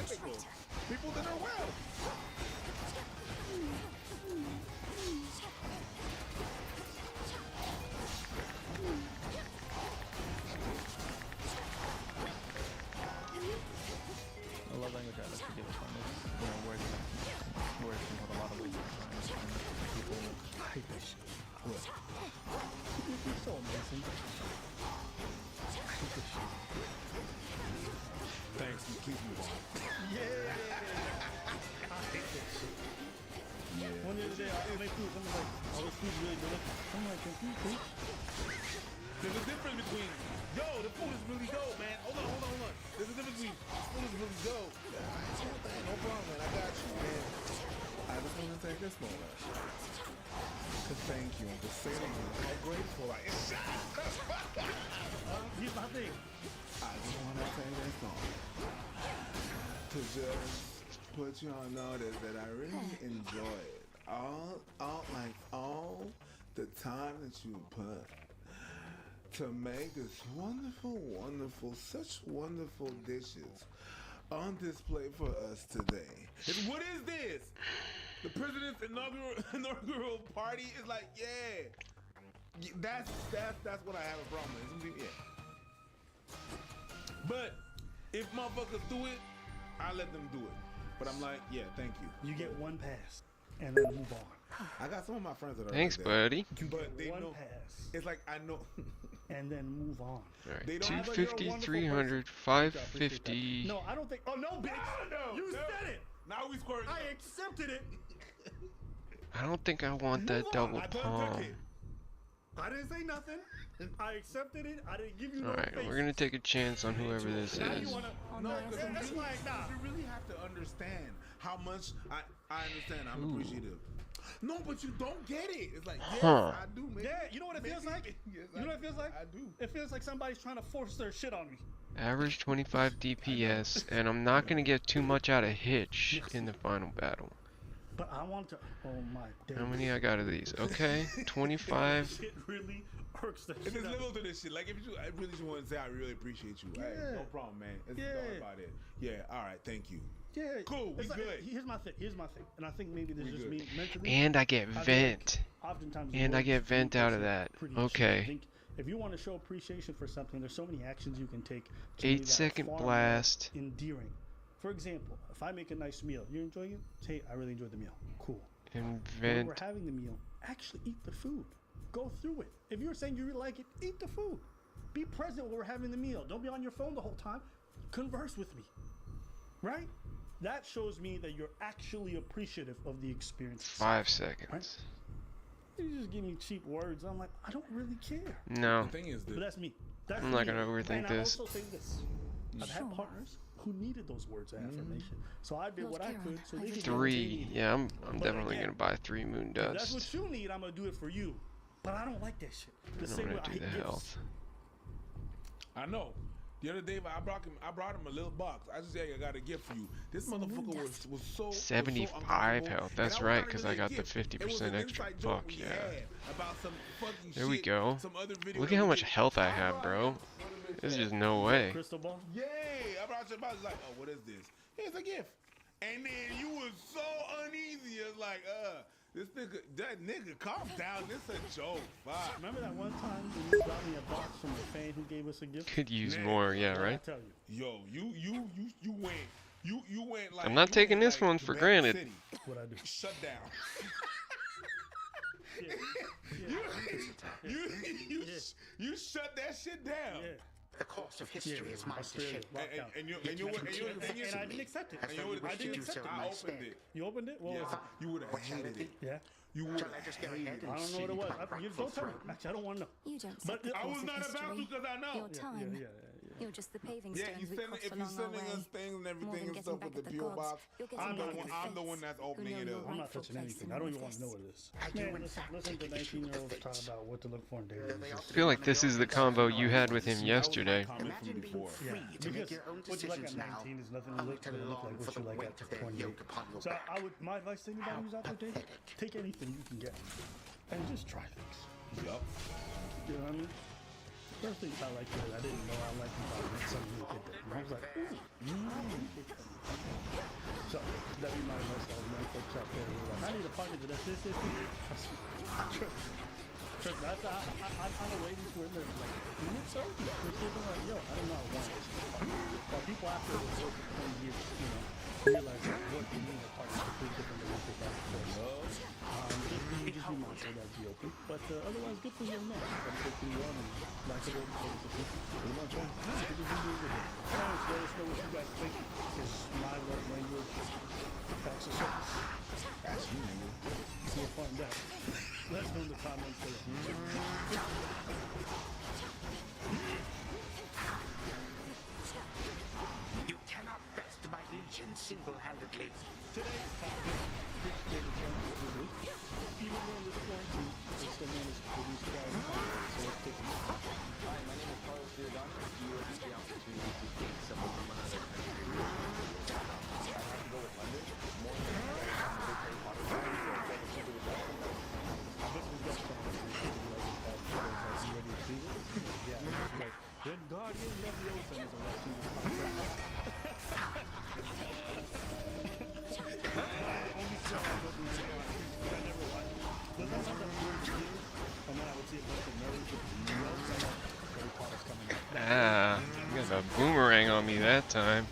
typical. People that are well. A love language I like to give a fun is, you know, words can hold a lot of weight sometimes, and people hate this shit. What? It's so amazing. I hate this shit. Thanks, please move on. Yeah. I hate that shit. Yeah. One the other day, I made food. Someone's like, "Oh, this food's really good." I'm like, "Can you cook?" There's a difference between, yo, the food is really dope, man. Hold on. There's a difference between, food is really dope. No problem, man. I got you, man. I just want to take this moment to thank you and to say to you how grateful I am. Here's my thing. I just want to take this moment to just put you on notice that I really enjoy it. All the time that you put to make this wonderful, such wonderful dishes on display for us today. What is this? The president's inaugural party is like, yeah. That's what I have a problem with. Yeah. But if motherfuckers do it, I let them do it. But I'm like, yeah, thank you. You get one pass and then move on. I got some of my friends that are Thanks, like that. buddy. But they one know. pass. It's like I know. And then move on. All right, They don't- 250, 300, 550. No, I don't think. Oh no, bitch! No, You said it. Now we squaring. I accepted it. I don't think I want that double I done palm. took it. I didn't say nothing. I accepted it. I didn't give you no Alright, face. we're gonna take a chance on whoever this Now you is. wanna? No, Yeah, because that's like nah. you really have to understand how much I understand. I'm Ooh. appreciative. No, but you don't get it. It's like, yes, Huh. I do. Maybe, Yeah, you know what it feels like? Yes, You know what it feels like? I do. It feels like somebody's trying to force their shit on me. Average 25 DPS, and I'm not gonna get too much out of Hitch in the final battle. But I want to. Oh my. How many I got of these? Okay, 25. Shit really irks the It's shit just out of little to this shit. Like, if you, I really just want to say I really appreciate you. Hey, Yeah. no problem, man. It's Yeah. all about it. Yeah, all right, thank you. Yeah. Cool, we It's like- good. Here's my thing. And I think maybe this We is just good. me mentally. And I get I feel vent. like oftentimes And I words get vent out of are that. pretty cheap. I Okay. think if you want to show appreciation for something, there's so many actions you can take. to 8 make that second far more blast. Endearing. For example, if I make a nice meal, you're enjoying it. Say, I really enjoyed the meal. Cool. And When we're vent. having the meal, actually eat the food. Go through it. If you're saying you really like it, eat the food. Be present when we're having the meal. Don't be on your phone the whole time. Converse with me. Right? That shows me that you're actually appreciative of the experience. 5 seconds. You just give me cheap words. I'm like, I don't really care. No. The thing is, But that's me. That's I'm not me. gonna overthink and this. I also say this. I've had partners who needed those words of affirmation. So I did what I could so they could get what they 3. needed. Yeah, I'm But definitely again, gonna buy 3 moon If that's dust. what you need, I'm gonna do it for you. But I don't like that shit. The And I'm same way gonna I do hate the gifts. health. I know. The other day, I brought him a little box. I just said, I got a gift for you. This motherfucker was so 75 uncomfortable, health. That's and I was right, trying to because give I him a got the gift. It was 50% an extra inside joke buck. we Yeah. had about some fucking There we shit, go. some other video Look that at how we much did. health I have, bro. There's just no way. Crystal ball? Yay! I brought you a box. Like, oh, what is this? It's a gift. And then you was so uneasy. It's like, that nigga, calm down. This a joke. Fuck. Remember that one time when you got me a box from a fan who gave us a gift? Could use Man, more, yeah, I right? tell you. Yo, you went like. I'm not you taking went this like one for Atlantic granted. City. What I do? Shut down. Yeah. You shut that shit down. Yeah. The course of history is mine to shape. And you And I didn't accept it. and you would I didn't accept it. I opened it. You opened it? What was it? You would have hated it. Yeah. You would Shall I just go ahead and I don't know what it was. Don't tell me. Actually, I don't want to know. You don't But set the I course was of not about to history. because I know. Your time. Yeah. You're just the paving Yeah, stones you we send crossed if you're along our sending way. us things and More everything than and getting stuff back with the at the PO gods, box, you're getting I'm the back one- at I'm the one that's faith, opening who it know up. your I'm not rightful touching place anything. in I don't all even of want to know this. what it is. I do, Man, in fact, listen to think it is 19-year-olds the talk fate. about what to look for in dating. I feel like this is the combo you had with him yesterday. Imagine being free to make your own what you like at decisions now, 19 is nothing only look to like long what for you the like weight at of their 28. yoke upon your So back. my advice to anybody who's out there dating, take anything you can get and just try things. Yup. You know what I mean? First thing I liked it, I didn't know I liked him until I met some new kid there. And I was like, ooh. So that reminded me of my folks out there who were like, I need a partner to this. Trust me, I'm waiting for it. Like, minutes so? They're still like, yo, I don't know how to While people after the work for 20 years, realize that what you need a partner is completely different than what they thought before. Just be mindful that be open. But otherwise, good for you, man. I'm taking you on and likable. Pretty much, parents, let us know what you guys think. Because my love language, facts of service. That's you, nigga. You'll find out. Let us know in the comments below. You cannot best my legion single-handedly. Today's topic, even though this quarantine, they still managed to produce quality content, so let's take a look. Hi, my name is Carlos Giordano. You will get the opportunity to date someone from another country. I have to go with London. More than I'm a big Harry Potter fan, so I think it's super good. I bet we got some of the people like that, you ready to see it? Yeah. Ah, you got a boomerang on me that time.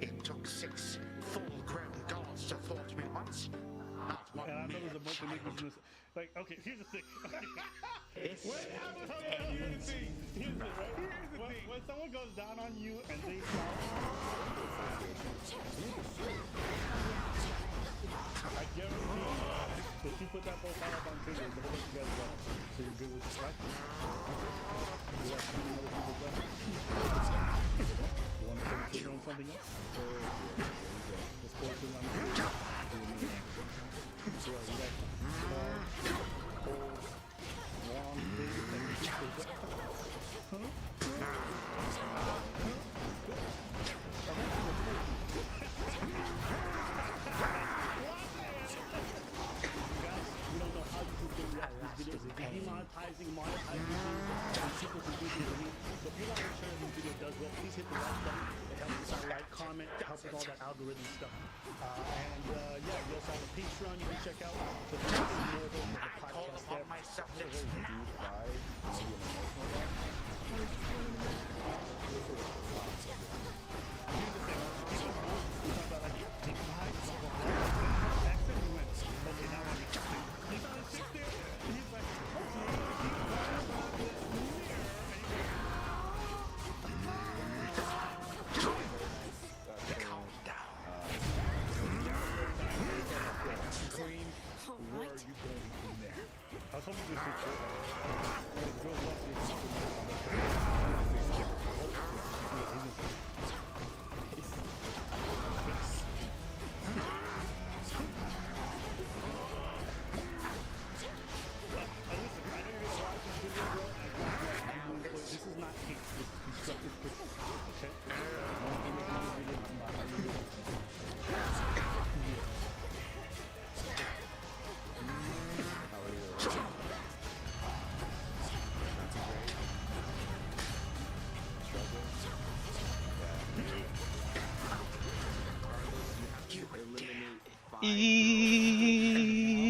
It took 6 full-grown gods to thwart me once. Not one And I know mere there's a bunch of child. niggas in this. Like, okay, here's the thing. It's Here's the thing, right? When someone goes down on you and they shout, I guarantee you, if you put that profile up on Twitter, the whole you guys go. So you're good with distractions. You like shooting other people's weapons. You want to put a Twitter on something else? Let's put it on Twitter. So you like long things that you can put. We don't know how you can react to these videos. If you're demonetizing, monetizing things, and people can do things to me. So if you want to make sure this video does well, please hit the like button. It helps us out, like, comment, it helps with all that algorithm stuff. Yeah, you also have a Patreon you can check out. So if you want to see more of the podcast there. Myself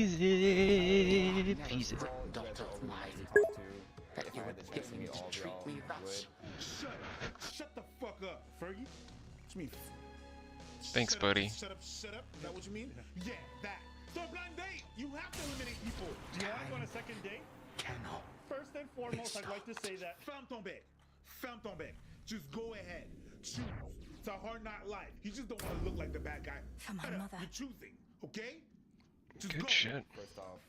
Easy peasy. Shut the fuck up, Fergie. What you mean? Thanks, buddy. Shut up. Is that what you mean? Yeah, that. So a blind date. You have to eliminate people. Do you want to go on a second date? First and foremost, I'd like to say that Femme ton bec. Just go ahead. Choose. It's a hard not life. You just don't want to look like the bad guy. For my mother. You're choosing, okay? Just Good go. shit. First off,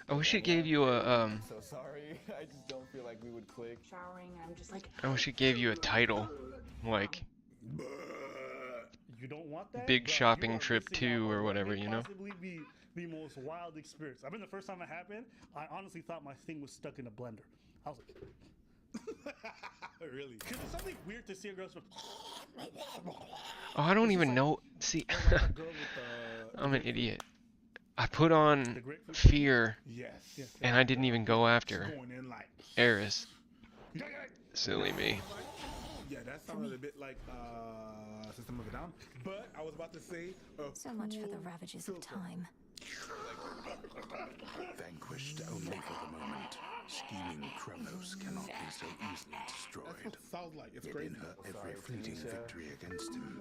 I wish it gave you a I'm so sorry. I just don't feel like we would click. Showering, I'm just like. I wish it gave you a title, like you don't want that. Big Bro, Shopping you are Trip missing 2 out or on whatever, what you could know? Possibly be the most wild experience. I mean, the first time it happened, I honestly thought my thing was stuck in a blender. I was like, really? Because it's something weird to see a girl. Oh, I don't even know. See, I'm an idiot. I put on Fear, and I didn't even go after Eris. Silly me. Yeah, that sounded a bit like System of a Down. But I was about to say So much for the ravages of time. vanquished only for the moment. Scheming Kronos cannot be so easily destroyed. Sounds like it's Yet crazy. in her every fleeting victory against him,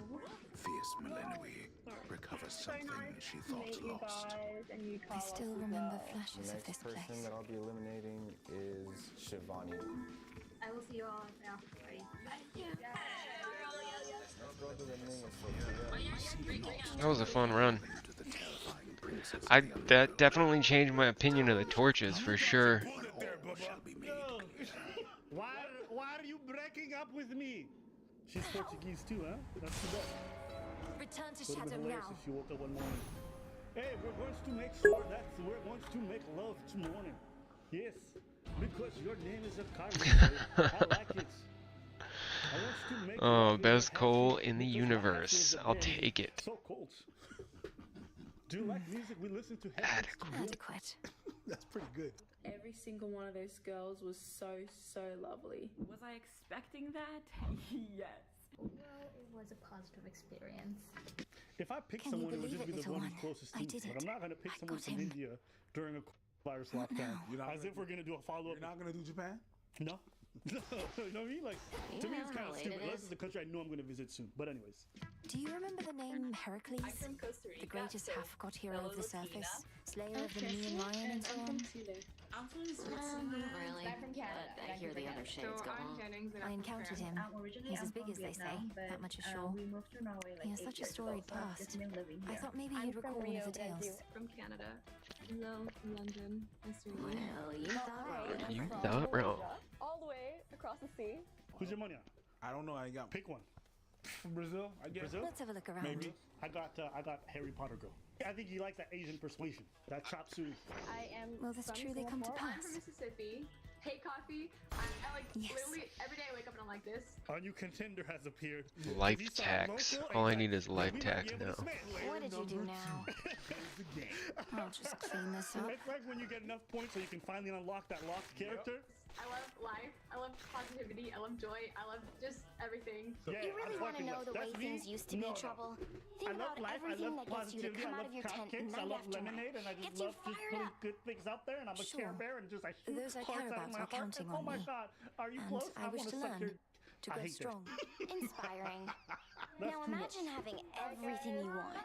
fierce Melenoi recovers something she thought lost. I still remember flashes The of this next person place. that I'll be eliminating is Shivani. I will see you all now. That was a fun run. That definitely changed my opinion of the torches for sure. Why are you breaking up with me? She's Portuguese too, huh? That's too bad. Return to Would've been Shadow hilarious now. if she woke up one morning. Hey, we're going to make sure that we're going to make love tomorrow. Yes, because your name is a Carlos. I like it. I want to make Oh, best coal in the universe. I'll take it. so cold. Do you like music? We listen to Adequate. That's pretty good. Every single one of those girls was so lovely. Was I expecting that? Yes. Well, it was a positive experience. If I pick Can you someone, it would believe just be it, the little one one? closest to I me. did But it. I'm not going to pick I someone got from him. India during a virus Not lockdown. now. As if we're going to do a follow-up. You're not gonna do Japan? No. No, you know what I mean? Like, to me, it's kind of stupid. related This is a country I know I'm going to visit soon. But anyways. Do you remember the name Heracles? I'm from Costa Rica. The greatest so half-god hero fellow of the Latina. surface, slayer of the Nemean lion and so on? I'm from Switzerland. Not really, I'm from Canada. but I hear the other shades go on. I encountered him. He's as big as they say, that much is sure. We moved to Norway He has such a storied past. I thought maybe I'm you'd recall from one Rio of the de tales. From Canada. Hello, London. Nice to meet you. Well, you thought right. You thought wrong. All the way across the sea. Who's your money on? I don't know. I ain't got. Pick one. From Brazil, I guess. Brazil? Let's have a look around. Maybe. I got Harry Potter girl. I think you like that Asian persuasion. That chop suey. I am. Will this from truly come to Singapore. pass? I'm from Mississippi. Hate coffee. I like Yes. literally every day I wake up and I'm like this. Our new contender has appeared. Life If you saw tax. local, All I and need is like, life we might tax be able to now. smash later. What did you do now? I'll just clean this up. It's like when you get enough points so you can finally unlock that locked character. I love life. I love positivity. I love joy. I love just everything. Yeah, You really I'm want to fucking know with- the way that's me. things used to be No, no. trouble? I Think love about life, I everything love that gets you to positivity, come I out love of your tent cupcakes, I night love after night. lemonade, and I just Gets you love just fired putting up. good things out there, and I'm a Sure. Care Bear, and just I shoot Those I hearts care out about of my are heart, counting and oh on my me. god, are you And close? I wish wanna to suck learn your... to I grow hate that. strong. Inspiring. That's Now too much. imagine having everything you want.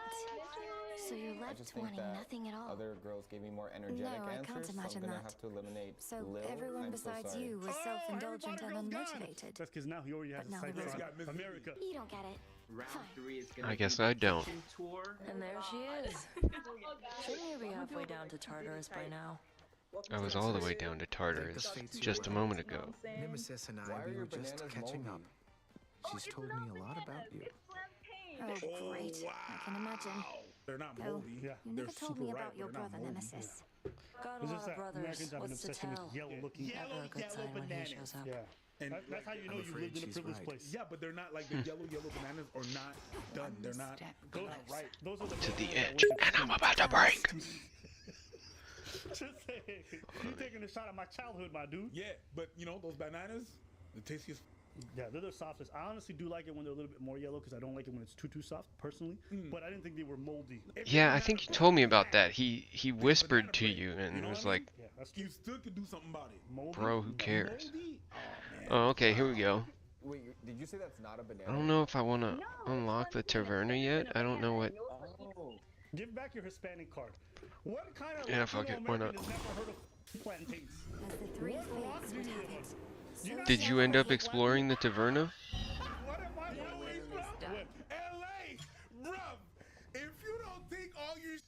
So you're I left just think wanting that nothing at all. other girls gave me more energetic No, I can't answers, so I'm imagine gonna that. have to eliminate So Lil. everyone I'm so besides sorry. you was self-indulgent and unmotivated. That's because now he already has But now a the sight result- on America. You don't get it. Round 3 is gonna I guess be I the don't. kitchen tour. And there she is. Shouldn't you be halfway down to Tartarus by now? I was all the way down to Tartarus just a moment ago. Nemesis and Why I, are we your were just bananas catching moldy? up. She's told me a lot about you. Oh, great. I can imagine. They're not Oh, moldy. you They're never told super me ripe, about but your they're not brother, moldy. Nemesis. Got a It's lot just of that brothers. Americans have an What's to obsession with tell? yellow-looking. Never a good sign when he shows up. Yeah. And That's how you know I'm you afraid lived in a she's privileged right. place. Yeah, but they're not like the yellow bananas are not done. They're not. Those are right. Those are the To the bananas that edge, went and I'm about to break. Just say, you taking a shot at my childhood, my dude. Yeah, but you know those bananas, the tastiest. Yeah, they're the softest. I honestly do like it when they're a little bit more yellow because I don't like it when it's too soft, personally. But I didn't think they were moldy. Yeah, I think you told me about that. He whispered to you and was like, Yeah, that's You still could do something about it. moldy. bro, who cares? Moldy? Oh, okay, here we go. Wait, did you say that's not a banana? I don't know if I want to unlock the Taverna yet. I don't know what. Oh. Give back your Hispanic card. What kind of Yeah, fuck it, why not? Latino American has never heard of plantains? As the three fates would have it. So Did you end up exploring the Taverna? What am I always from? LA, bruv. If you don't think all your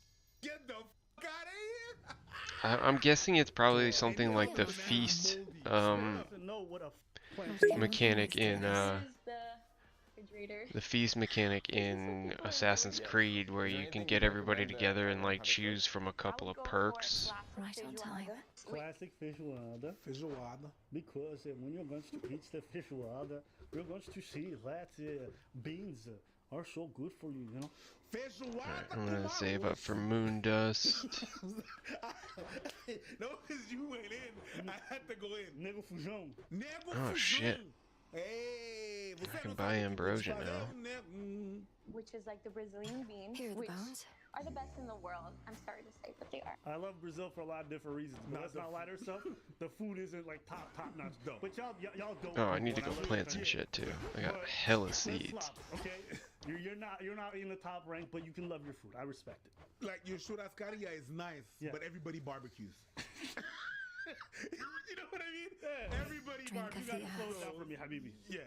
get the fuck out of here. I'm guessing it's probably something like the feast Know what a mechanic in This is the refrigerator. the feast mechanic in Assassin's Creed, where you can get everybody together and like choose from a couple of perks. Right on time. Classic feijoada. Feijoada. Because when you're going to eat the feijoada, you're going to see that beans are so good for you, you know? Feijoada. I'm gonna save up for moon dust. No, because you went in, I had to go in. Nego fujão. Oh shit! Hey, I can buy ambrosia now. Which is like the Brazilian beans, Here are the which bones. are the best in the world. I'm sorry to say, but they are. I love Brazil for a lot of different reasons. But let's not lie to ourselves. The food isn't like top notch. But y'all don't. Oh, I need to go plant some shit too. I got hella seeds. Okay, you're not in the top rank, but you can love your food. I respect it. Like your churrascaria is nice, but everybody barbecues. You know what I mean? Yeah. Everybody barbecues. You gotta slow it down for me, Habibi. Yeah.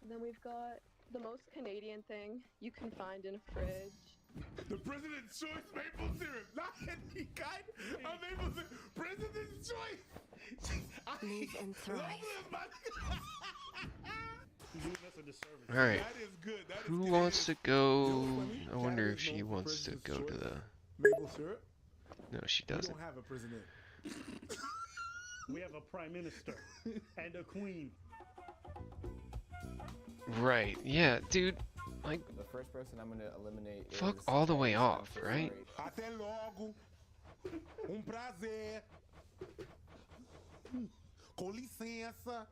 Then we've got the most Canadian thing you can find in a fridge. The President's Choice maple syrup. Not any kind of maple syrup. President's Choice. Live and thrive. All right. Who wants to go? I wonder if she wants to go to the. Maple syrup? No, she We doesn't. don't have a president. We have a prime minister and a queen. Right. Yeah, dude. Like. The first person I'm gonna eliminate. Fuck is all the way off, right? Até logo. Prazer. Com licença.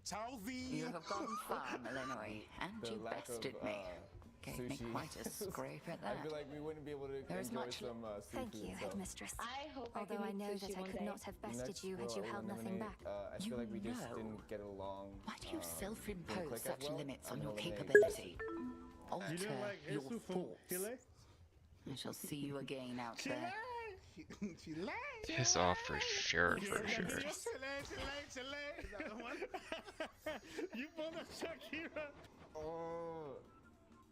Tchauzinho. You have gone far, Malinois, and The you lack bested of, me. Gave me sushi. quite a scrape at that. I feel like we wouldn't be able to There is enjoy much. some Thank seafood, you, so. headmistress. I hope I Although I can know eat that sushi I one could day. not have bested Next you had you girl held nothing eliminate, back. I feel like we just didn't get along. Why do you didn't self-impose click as such well. limits I'm on your gonna eliminate capability? Alter You didn't like your Jesus from thoughts. Chile? I shall see you again out there. Piss off for sure, for sure. You pulled a Shakira. Oh,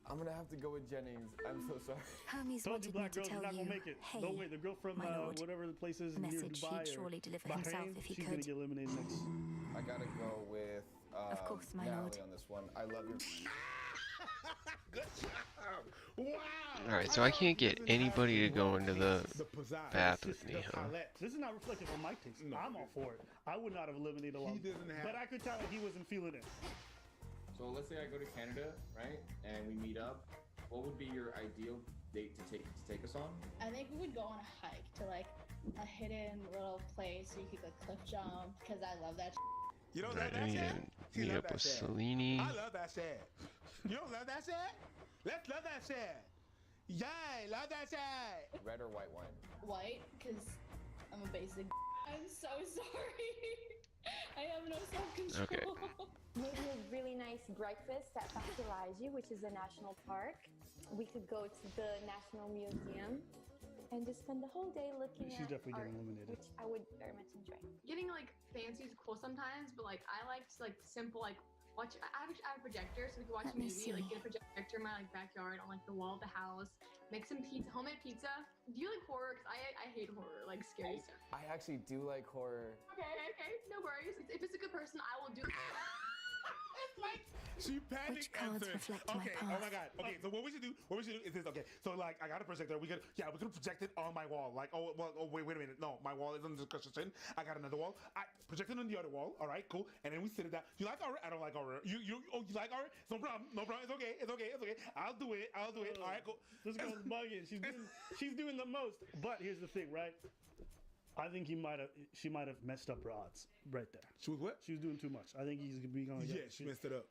I'm gonna have to go with Jennings. I'm so sorry. Hermes Told you wanted me black to girls are tell not you, gonna make it. hey, No way, the girl from my lord. whatever the place is A near message Dubai he'd or surely deliver himself Bahrain, if he she's could. gonna get eliminated next. I gotta go with Of course, my Natalie lord. on this one. I love your. Good job. Wow. Alright, so I can't get anybody to go into the bath with me, huh? This is not reflective of my taste. I'm all for it. I would not have eliminated a lot. But I could tell that he wasn't feeling it. So let's say I go to Canada, right, and we meet up. What would be your ideal date to take us on? I think we would go on a hike to like a hidden little place so you could like cliff jump because I love that. You don't Alright, love I that need shit? to meet up with Selene. I love that shit. You don't love that shit? Let's love that shit. Yay, love that shit. Red or white wine? White because I'm a basic. I'm so sorry. I have no self-control. Okay. Maybe a really nice breakfast at Pakilaji, which is a national park. We could go to the National Museum and just spend the whole day looking She's at definitely art, getting eliminated. which I would very much enjoy. Getting like fancy is cool sometimes, but like I like just like simple like watch. I have a projector, so we can watch a Let me movie. Like see. get a projector in my like backyard on like the wall of the house. Make some pizza, homemade pizza. Do you like horror? Cause I hate horror, like scary stuff. I actually do like horror. Okay, no worries. If it's a good person, I will do. She panicked. Which cards answered. reflect my Okay, path? oh my god. Okay, so what we should do is this. Okay, so like I got a projector. We could project it on my wall. Like wait a minute. No, my wall is on the discussion. I got another wall. I project it on the other wall. All right, cool. And then we sit it down. You like horror? I don't like horror. You like horror? No problem. It's okay. I'll do it. All right, cool. This girl's bugging. She's doing the most. But here's the thing, right? I think she might have messed up her odds right there. She was what? She was doing too much. I think he's gonna be gonna get. Yeah, she messed it up.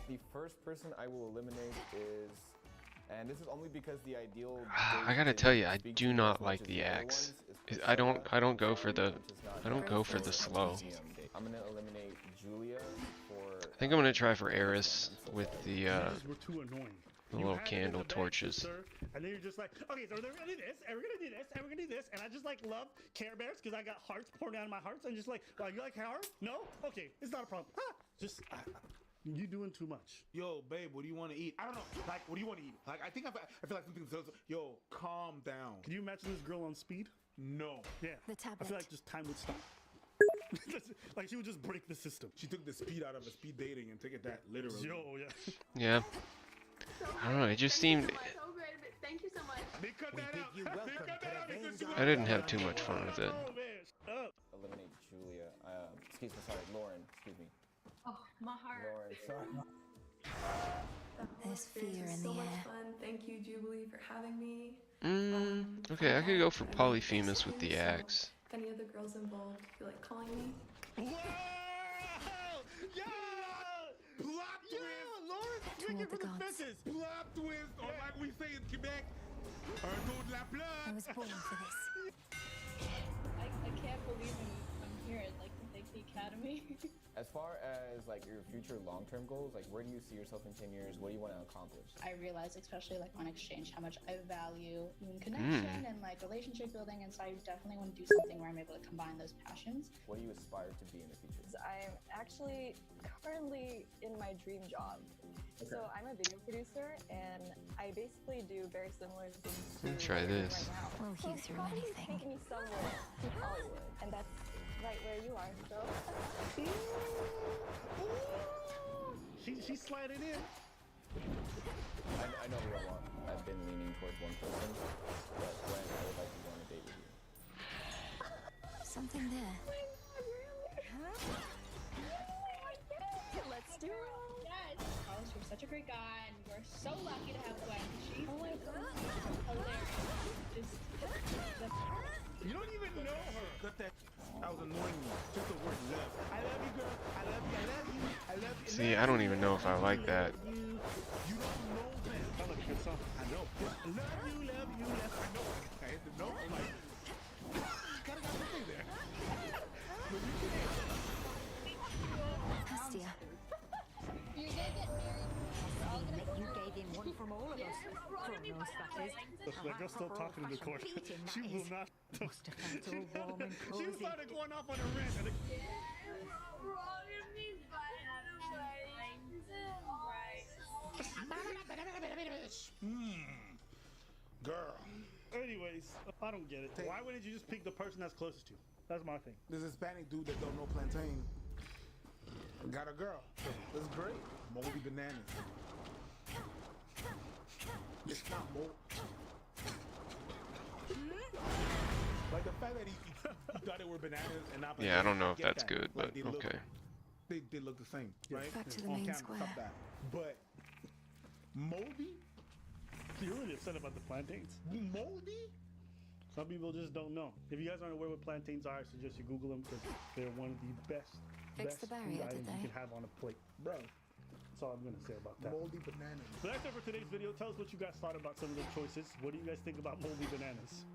The first person I will eliminate is, and this is only because the ideal. I gotta tell you, I do not like the axe. I don't go for the slow. I'm gonna eliminate Julia for. I think I'm gonna try for Eris with the We're too annoying. the little candle torches. And then you're just like, okay, so we're gonna do this, and we're gonna do this, and we're gonna do this, and I just like love Care Bears because I got hearts pouring out of my hearts, and just like, you like hearts? No? Okay, it's not a problem. Just you doing too much. Yo, babe, what do you want to eat? I don't know. Like, what do you want to eat? Like, I feel like something. Yo, calm down. Can you imagine this girl on speed? No. Yeah. The tablet. I feel like just time would stop. Like she would just break the system. She took the speed out of a speed dating and took it that literally. Yo, yeah. Yeah. I don't know. It just seemed. Thank you so much. They cut that out. I didn't have too much fun with it. Eliminate Julia. Excuse me, sorry, Lauren. Excuse me. Oh, my heart. Lauren, sorry. There's fear in so the much air. fun. Thank you, Jubilee, for having me. Okay, I could go for Polyphemus with the axe. If any other girls involved feel like calling me. Whoa! Yo! Plot twist! Lawrence, toward the gods. Plot twist, or like we say in Quebec, un tour de la plot. I was born for this. I can't believe I'm here at like the academy. As far as like your future long-term goals, like where do you see yourself in 10 years? What do you want to accomplish? I realize, especially like on exchange, how much I value human connection and like relationship building, and so I definitely want to do something where I'm able to combine those passions. What do you aspire to be in the future? I'm actually currently in my dream job. Okay. So I'm a video producer, and I basically do very similar things to Let me try what I'm doing this. right now. We'll hew So through probably anything. take me somewhere to Hollywood, and that's right where you are. So She's sliding in. I know who I want. I've been leaning towards one person, but Gwen, I would like to go on a date with you. Something there. let's do it. Yes, Carlos, you're such a great guy, and we're so lucky to have Gwen. She's hilarious. Just You don't even know her. Cut that. That was annoying me. Just the word love. I love you, girl. I love you. I love you. I love you. See, I don't even know if I like that. You don't know that. Sounds like a good song. I know. Love you, love you, love. I know. I hit the note. I'm like, gotta got something there. Hestia. you're gonna get married. We're all gonna You gave him one from all of us. Kronos, that is. That girl's still talking in the corner. She will not. Must have felt all warm and She cozy. started going off on a rant. And Girl. anyways, I don't get it. Why wouldn't you just pick the person that's closest to you? That's my thing. This Hispanic dude that don't know plantain got a girl. It's great. Moldy bananas. It's not mold. Like the fact that he thought it were bananas and not bananas. Yeah, I don't know if get that's that. good, Like, but okay. They look the same, right? Back to the On main camera, square. stop that. But moldy? You're really upset about the plantains. Moldy? Some people just don't know. If you guys aren't aware what plantains are, I suggest you Google them because they're one of the best Fix the food barrier, did items you they? can have on a plate. Bro, that's all I'm gonna say about that. moldy bananas. So that's it for today's video. Tell us what you guys thought about some of the choices. What do you guys think about moldy bananas?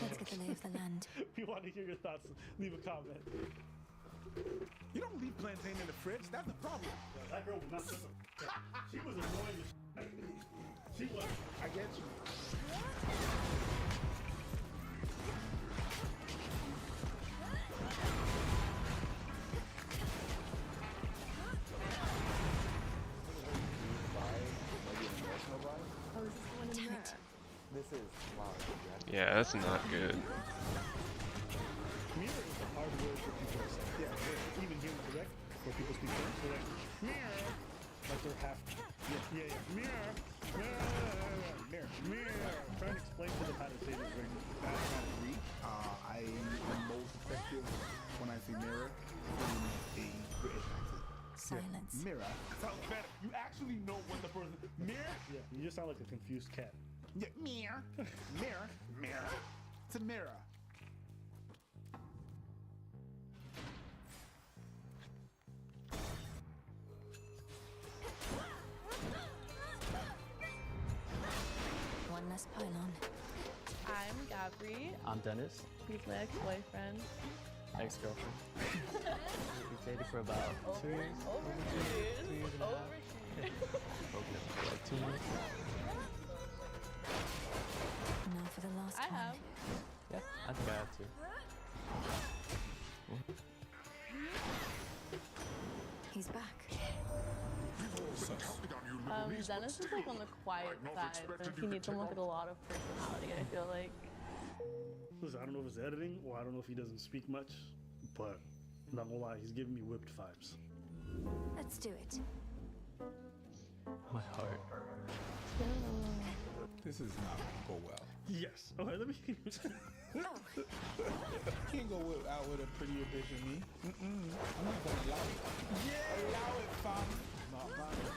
Let's get the lay of the land. If you want to hear your thoughts, leave a comment. You don't leave plantain in the fridge. That's the problem. That girl was not just she was annoying as she was. I get you. This is wow. Yeah, that's not good. Mirror is a hard word for people to say. Yeah, even here in Quebec, where people speak French, they're like, mirror, like they're half. Yeah. Mirror, mirror, mirror. Trying to explain to them how to say this very fast trying to read. I am most effective when I say mirror in a British accent. Silence. Mirror. Sounds better. You actually know what the person. Mirror? Yeah, you just sound like a confused cat. Yeah, mirror. Mirror. Mirror. It's a mirror. One less pylon. I'm Gabri. I'm Dennis, He's my ex-boyfriend. ex-girlfriend. We've dated for about 2 years. Over 2 years. Over 2 years. Broken up for like 2 years. Now for the last I one. have. Yeah, I think I have to. He's back. Dennis is like on the quiet side, but he needs someone with a lot of personality, I feel like. Listen, I don't know if it's editing or I don't know if he doesn't speak much, but I'm not gonna lie, he's giving me whipped vibes. Let's do it. My heart. This is not gonna go well. Yes. Okay, let me. Can't go out with a prettier bitch than me. I'm not gonna allow it. Yeah, allow it, fam. Not mine.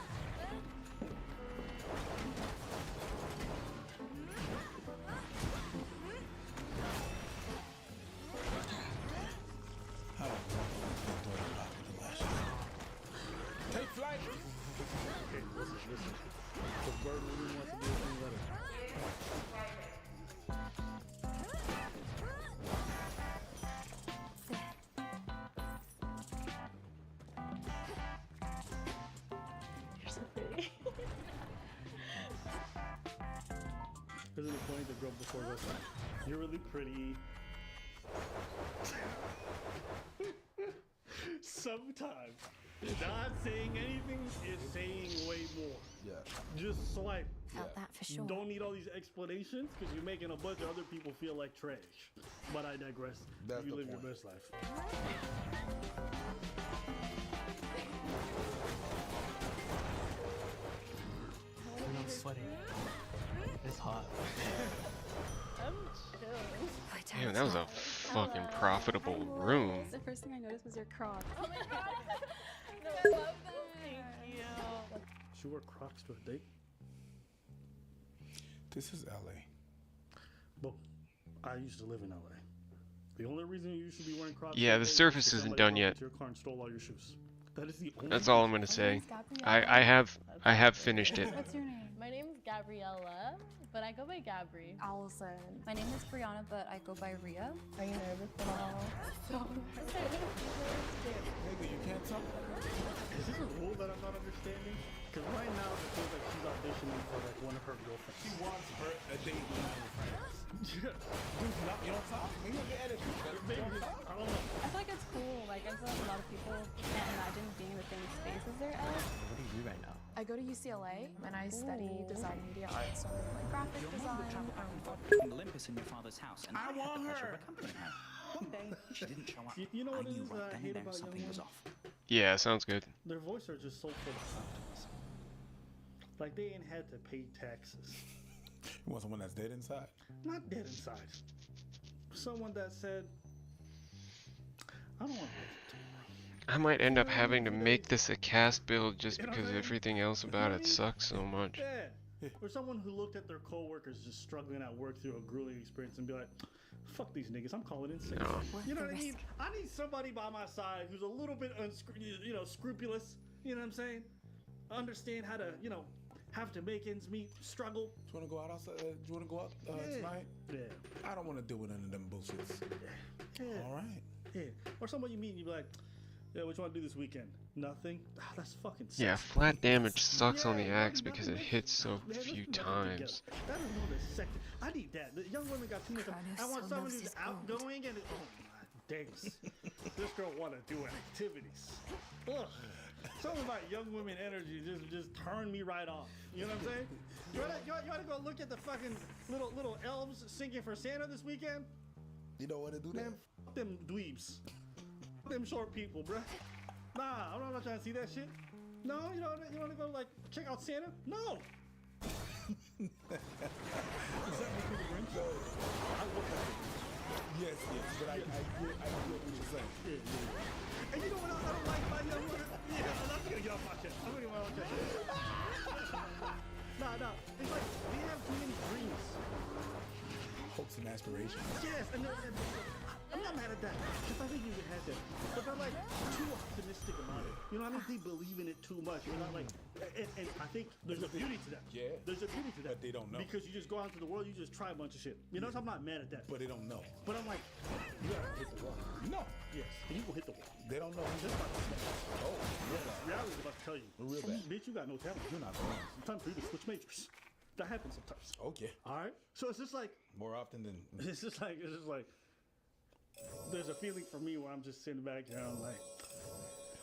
Take flight. listen. If Bird really wants to do a thing, let her. You're so pretty. Isn't it funny the girl before this? You're really pretty. Sometimes not saying anything is saying way more. Yeah. Just swipe. Felt that for sure. Don't need all these explanations because you're making a bunch of other people feel like trash. But I digress. That's you the live point. your best life. I'm sweating. It's hot. I'm chilling. Damn, that was a fucking profitable room. The first thing I noticed was your Crocs. Oh my god. No, I love them. Thank you. She wore Crocs to a date? This is LA. Well, I used to live in LA. The only reason you should be wearing Crocs. Yeah, the surface isn't somebody done broke yet. into your car and stole all your shoes. That is the only That's all I'm gonna say. I have finished it. What's your name? My name is Gabriella, but I go by Gabri. Allison. My name is Brianna, but I go by Ria. Are you nervous at all? So Nigga, you can't talk. Is this a rule that I'm not understanding? Because right now it feels like she's auditioning for like one of her girlfriends. She wants her a date with one of her friends. Dude, you don't talk. Maybe you can edit it. Maybe, I don't know. I feel like it's cool. Like I feel like a lot of people can't imagine being in the same space as their ex. What do you do right now? I go to UCLA and I study design media arts, so I'm doing, like graphic design. Olympus in your father's house, and I had want the pleasure her. of accompanying her. One day, she didn't show up. You know what I it knew is right that I then hate and there about something young was women? off. Yeah, sounds good. Their voice are just so full of optimism. Like they ain't had to pay taxes. You want someone that's dead inside? Not dead inside. Someone that said, I don't want to live I might end up having to make this a cast build just because everything else about it sucks so much. Yeah. Or someone who looked at their coworkers just struggling at work through a grueling experience and be like, fuck these niggas, I'm calling in sick. No. You know what I mean? I need somebody by my side who's a little bit scrupulous, you know what I'm saying? Understand how to, have to make ends meet, struggle. Do you want to go out outside? Do you want to go out tonight? Yeah. I don't want to deal with none of them bullshits. Yeah. All right. Yeah. Or someone you meet and you be like, yeah, what you want to do this weekend? Nothing? Ah, that's fucking sucks. Yeah, flat damage sucks on the axe because it hits so few times. That is one of the sector. I need that. The young women got too much. I want someone who's outgoing and oh my days. This girl want to do activities. Ugh. Something about young women energy just turn me right off. You know what I'm saying? You wanna go look at the fucking little elves singing for Santa this weekend? You don't want to do that? Man, f them dweebs. Them short people, bruh. Nah, I'm not trying to see that shit. No, you wanna go like check out Santa? No. Is that making the Grinch? No. I look at it. Yes, but I get what you're saying. Yeah. And you know what else I don't like about young women? Yeah, I'm gonna get off my chest. I'm gonna get off my chest. Nah. It's like they have too many dreams. Hopes and aspirations. Yes, and I'm not mad at that. Because I think you can have that. But they're like too optimistic about it. You know, I don't think they believe in it too much. You're not like, and I think there's a beauty to that. Yeah. There's a beauty to that. But they don't know. Because you just go out into the world, you just try a bunch of shit. You know, so I'm not mad at that. But they don't know. But I'm like, you gotta hit the wall. No. Yes, and you will hit the wall. They don't know. That's about to smash. Oh, yes. Reality is about to tell you. Real bad. Bitch, you got no talent. You're not the one. It's time for you to switch majors. That happens sometimes. Okay. All right. So it's just like more often than it's just like there's a feeling for me where I'm just sitting back and I'm like,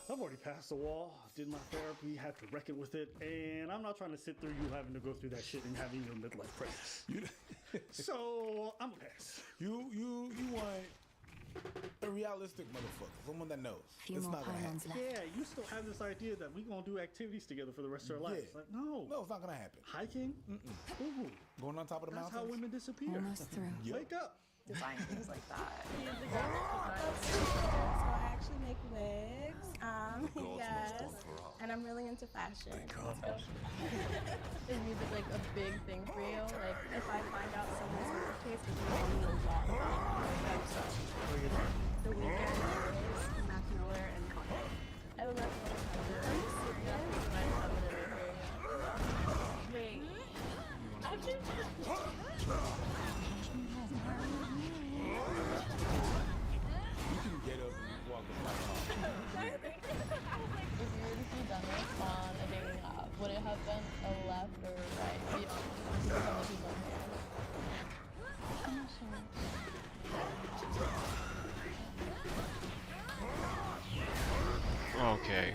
I've already passed the wall, did my therapy, had to reckon with it, and I'm not trying to sit through you having to go through that shit and having your midlife crisis. So I'm a pass. You want a realistic motherfucker, someone that knows. It's not gonna happen. Yeah, you still have this idea that we're gonna do activities together for the rest of our lives. Yeah. Like, no, it's not gonna happen. Hiking? Ooh. Going on top of the That's mountains? how women disappear. Almost through. Yep. Wake up. Design things like that. So I actually make wigs. Yes. And I'm really into fashion. Is music like a big thing for you? Like If I find out someone's work taste, it's really a lot about so The Weeknd, Mac Miller, and Kanye. I don't know if you want to have it. Are you serious? I haven't ever heard a left or right. Be honest. This is how the people here. I'm not sure. Okay.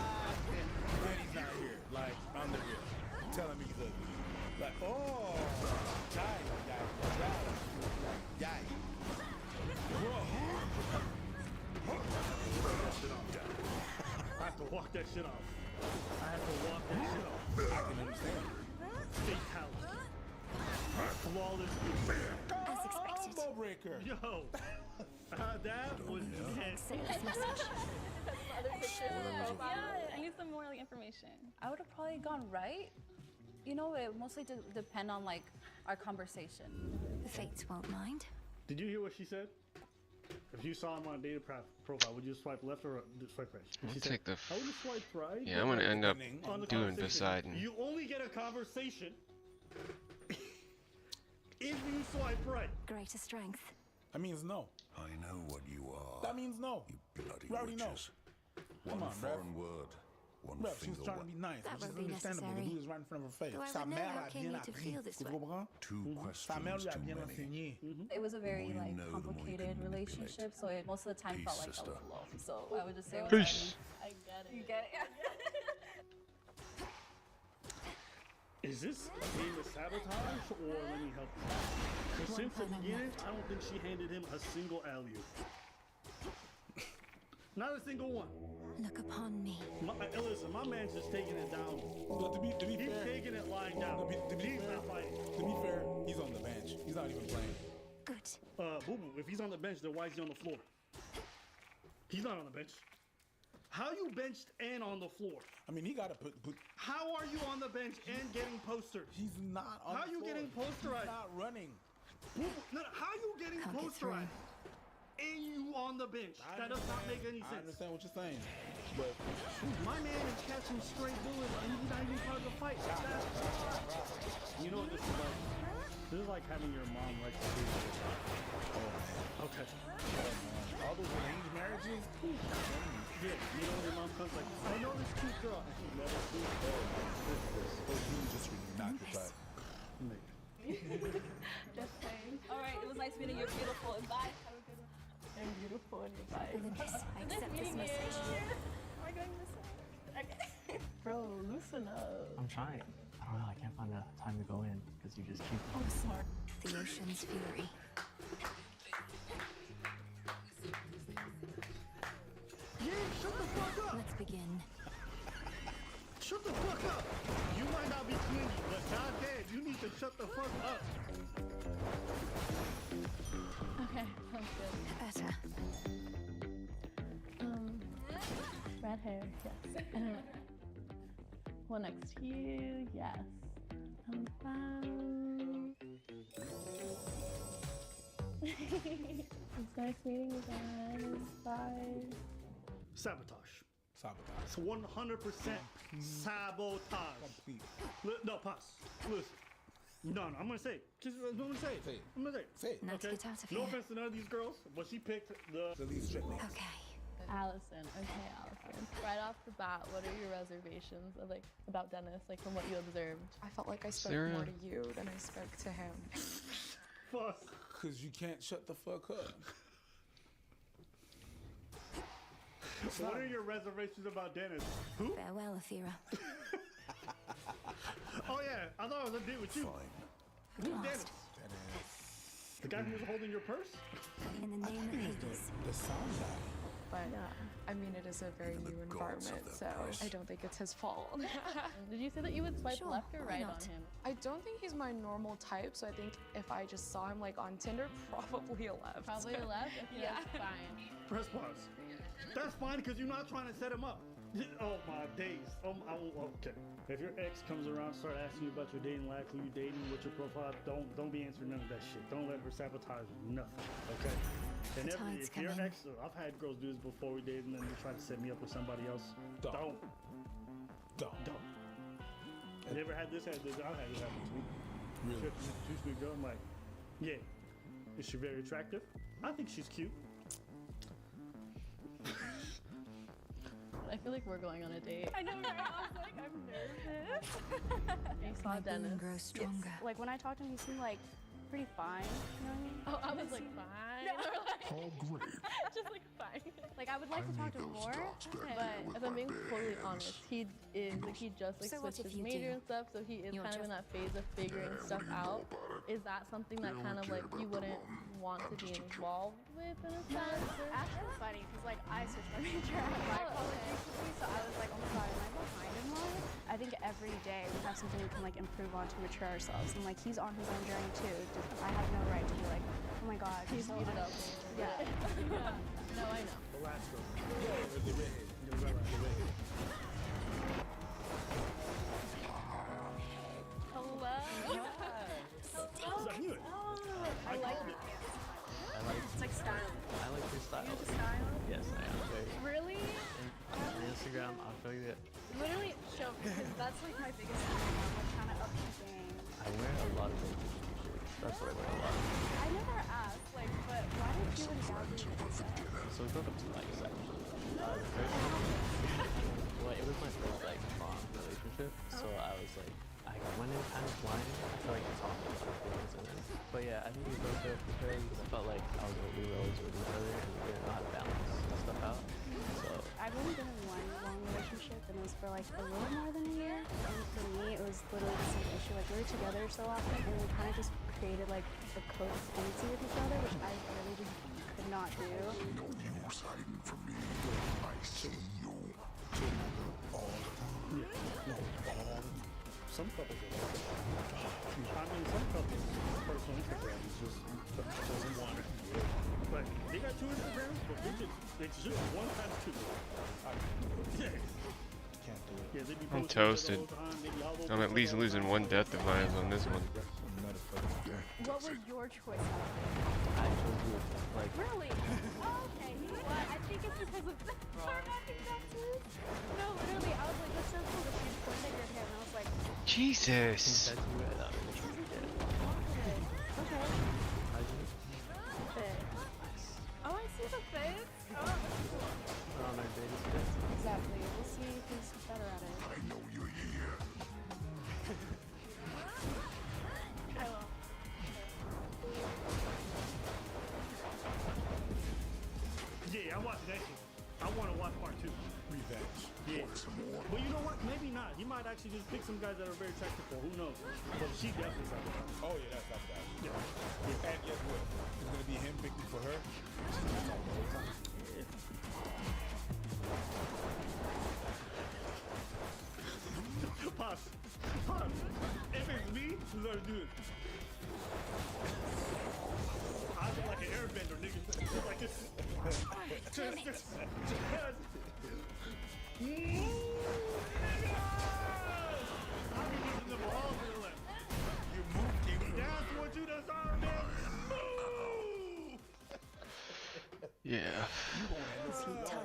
He's not here. Like, I'm the real. Telling me he's ugly. Like, oh, yay. I have to walk that shit off. I can understand. Fatality. Flawless. As expected. Combo breaker. Yo. That was intense. Yeah, I need some more like information. I would have probably gone right. You know, it mostly depend on like our conversation. The fates won't mind. Did you hear what she said? If you saw him on a data profile, would you swipe left or swipe right? I'll She take said, the. I would swipe right. Yeah, I'm gonna end up On the doing conversation. Poseidon. You only get a conversation if you swipe right. Greater strength. That means no. I know what you are. That means no. You bloody We already know. witches. Come One on, foreign word. One Bruh, she was finger trying to one. be nice, That which is won't be understandable. The necessary. dude is right in front of her face. Though I Sa would know mère how a came bien you to appris. feel this Tu way. comprends? Two Sa mère questions lui a too bien many. enseigné. It was a very The more you like know, the more you complicated can relationship, so it most of the time Peace, felt like sister. I was alone. So I would just say, Peace. I get it. You get it? Is this game of sabotage or let me help you? 'Cause since the beginning, I don't think she handed him a single alley-oop. Not a single one. Look upon me. Listen, my man's just taking it down. But to be He's fair, taking it lying down. He's not fighting. to be fair, he's on the bench. He's not even playing. Good. Boo Boo, if he's on the bench, then why is he on the floor? He's not on the bench. How you benched and on the floor? I mean, he got to put. How are you on the bench and getting postered? He's not on How the you floor. getting posterized? He's not running. Boo Boo, no, how you getting Can't get through. posterized and you on the bench? That does not make any I sense. understand what you're saying, but My man is catching straight bullets and he's not even part of the fight. You know what this is like? This is like having your mom right to do. Oh, okay. all those arranged marriages. Yeah, you know when your mom comes like, I know this cute girl. And she never sees her. You just knock your butt. Just saying. All right, it was nice meeting you. Beautiful. And bye. Have a good one. And beautiful and bye. Olympus, I accept this meeting you. message. Am I going this way? Okay. Bro, loosen up. I'm trying. I don't know. I can't find the time to go in because you just keep. I'm sorry. The ocean's fury. Yeah, shut the fuck up! Let's begin. Shut the fuck up! You might not be clingy, but goddamn, you need to shut the fuck up. Okay, sounds good. Better. Red hair, yes. One next to you, yes. It's nice meeting you guys. Bye. Sabotage. Sabotage. It's 100% sabotage. Complete. No, pause. Listen. No, I'm gonna say it. Just, I'm gonna say it. Say it. I'm gonna say it. Say it. Now to Okay? get out of No here. offense to none of these girls, but she picked the least strictly. Okay. Allison. Okay, Allison. Right off the bat, what are your reservations of, like, about Dennis, like from what you observed? I felt like I spoke Sarah. more to you than I spoke to him. fuck. Cause you can't shut the fuck up. So what are your reservations about Dennis? Who? Farewell, Athera. Oh yeah, I thought it was a date with you. Who's Dennis? The guy who was holding your purse? In the name of Hades. The sound guy. But I mean, it is a very new environment, so I don't think it's his fault. Did you say that you would swipe Sure, left or why right not? on him? I don't think he's my normal type, so I think if I just saw him like on Tinder, probably a left. Probably a left? Okay, Yeah. that's fine. Press pause. That's fine because you're not trying to set him up. Oh my days. Okay. If your ex comes around, start asking you about your dating life, who you dating, what's your profile, don't be answering none of that shit. Don't let her sabotage nothing. Okay. And The if tide's your coming. ex, I've had girls do this before we dated, and then they try to set me up with somebody else. Don't. You ever had this? I've had this happen to me. Really? Two sweet girl. I'm like, yeah. Is she very attractive? I think she's cute. I feel like we're going on a date. I know, right? I was like, I'm nervous. You saw Dennis. Grow stronger. Like when I talked to him, he seemed like pretty fine. You know what I mean? Oh, I was like, fine. No. Or like, Oh, great. just like fine. Like I would like to talk to him more, but If I'm being totally honest, he is like he just like So what switched if his you major do? and stuff, so he is You're kind of in that phase of figuring stuff out. Is that something that kind of like you wouldn't want to be involved with in a sense? Or? Actually funny because like I switched my major after my college recently, so I was like, oh my god, am I behind in life? I think every day we have something we can like improve on to mature ourselves, and like he's on his own journey too. I have no right to be like, oh my god, He's so beat it up. Yeah. No, I know. Velasco. The redhead. The redhead. Hello. I knew it. I like it. It's like style. I like your style. You have the style? Yes, I am. Really? On Instagram, I'll show you it. Literally show me, because that's like my biggest thing. I'm like trying to up my game. I wear a lot of those t-shirts. That's what I wear a lot. I never asked, like, but why did you and Gabby do that? So we broke up 2 nights actually. The first well, it was my first like long relationship, so I was like, I went in kind of blind. I felt like I talked about things, and then, but yeah, I think we broke up because I felt like we were always with each other and we didn't know how to balance stuff out. So I've only been in one long relationship, and it was for like a little more than a year. And for me, it was literally the same issue. Like we were together so often, and we kind of just created like a codependency with each other, which I really just could not do. No use hiding from me. I see you. All the time. Yeah. Some couples are like that. I mean, some couples' personal Instagram is just doesn't want it. But they got 2 Instagrams, but it's just 1 times 2. Yeah. Can't do it. Yeah, they be I'm posting toasted. all the time, they be all over I'm at least losing 1 death device on this one. What was your choice out of it? I chose you. Like Really? Oh, okay. You know what? I think it's because of the traumatic tattoos. No, literally, I was like, that's so cool that she pointed at your hair, and I was like, Jesus. that's you. I thought it was okay. Okay. Fit. Oh, I see the fit. Oh, that's cool. on our dating today. Exactly. We'll see if he's better at it. I know you're here. I will. Yeah, I watched that shit. I want to watch part 2. Revenge. Yeah. Well, you know what? Maybe not. He might actually just pick some guys that are very attractive for. Who knows? But she definitely sabotaged. Oh yeah, that's that. Yeah. And guess what? It's gonna be him picking for her. Pause. Pause. If it's me, who's gonna do it? I look like an airbender, nigga. Like this. Just. I'll be using the ball to the left. You move, King. That's what you deserve, man. Move! Yeah.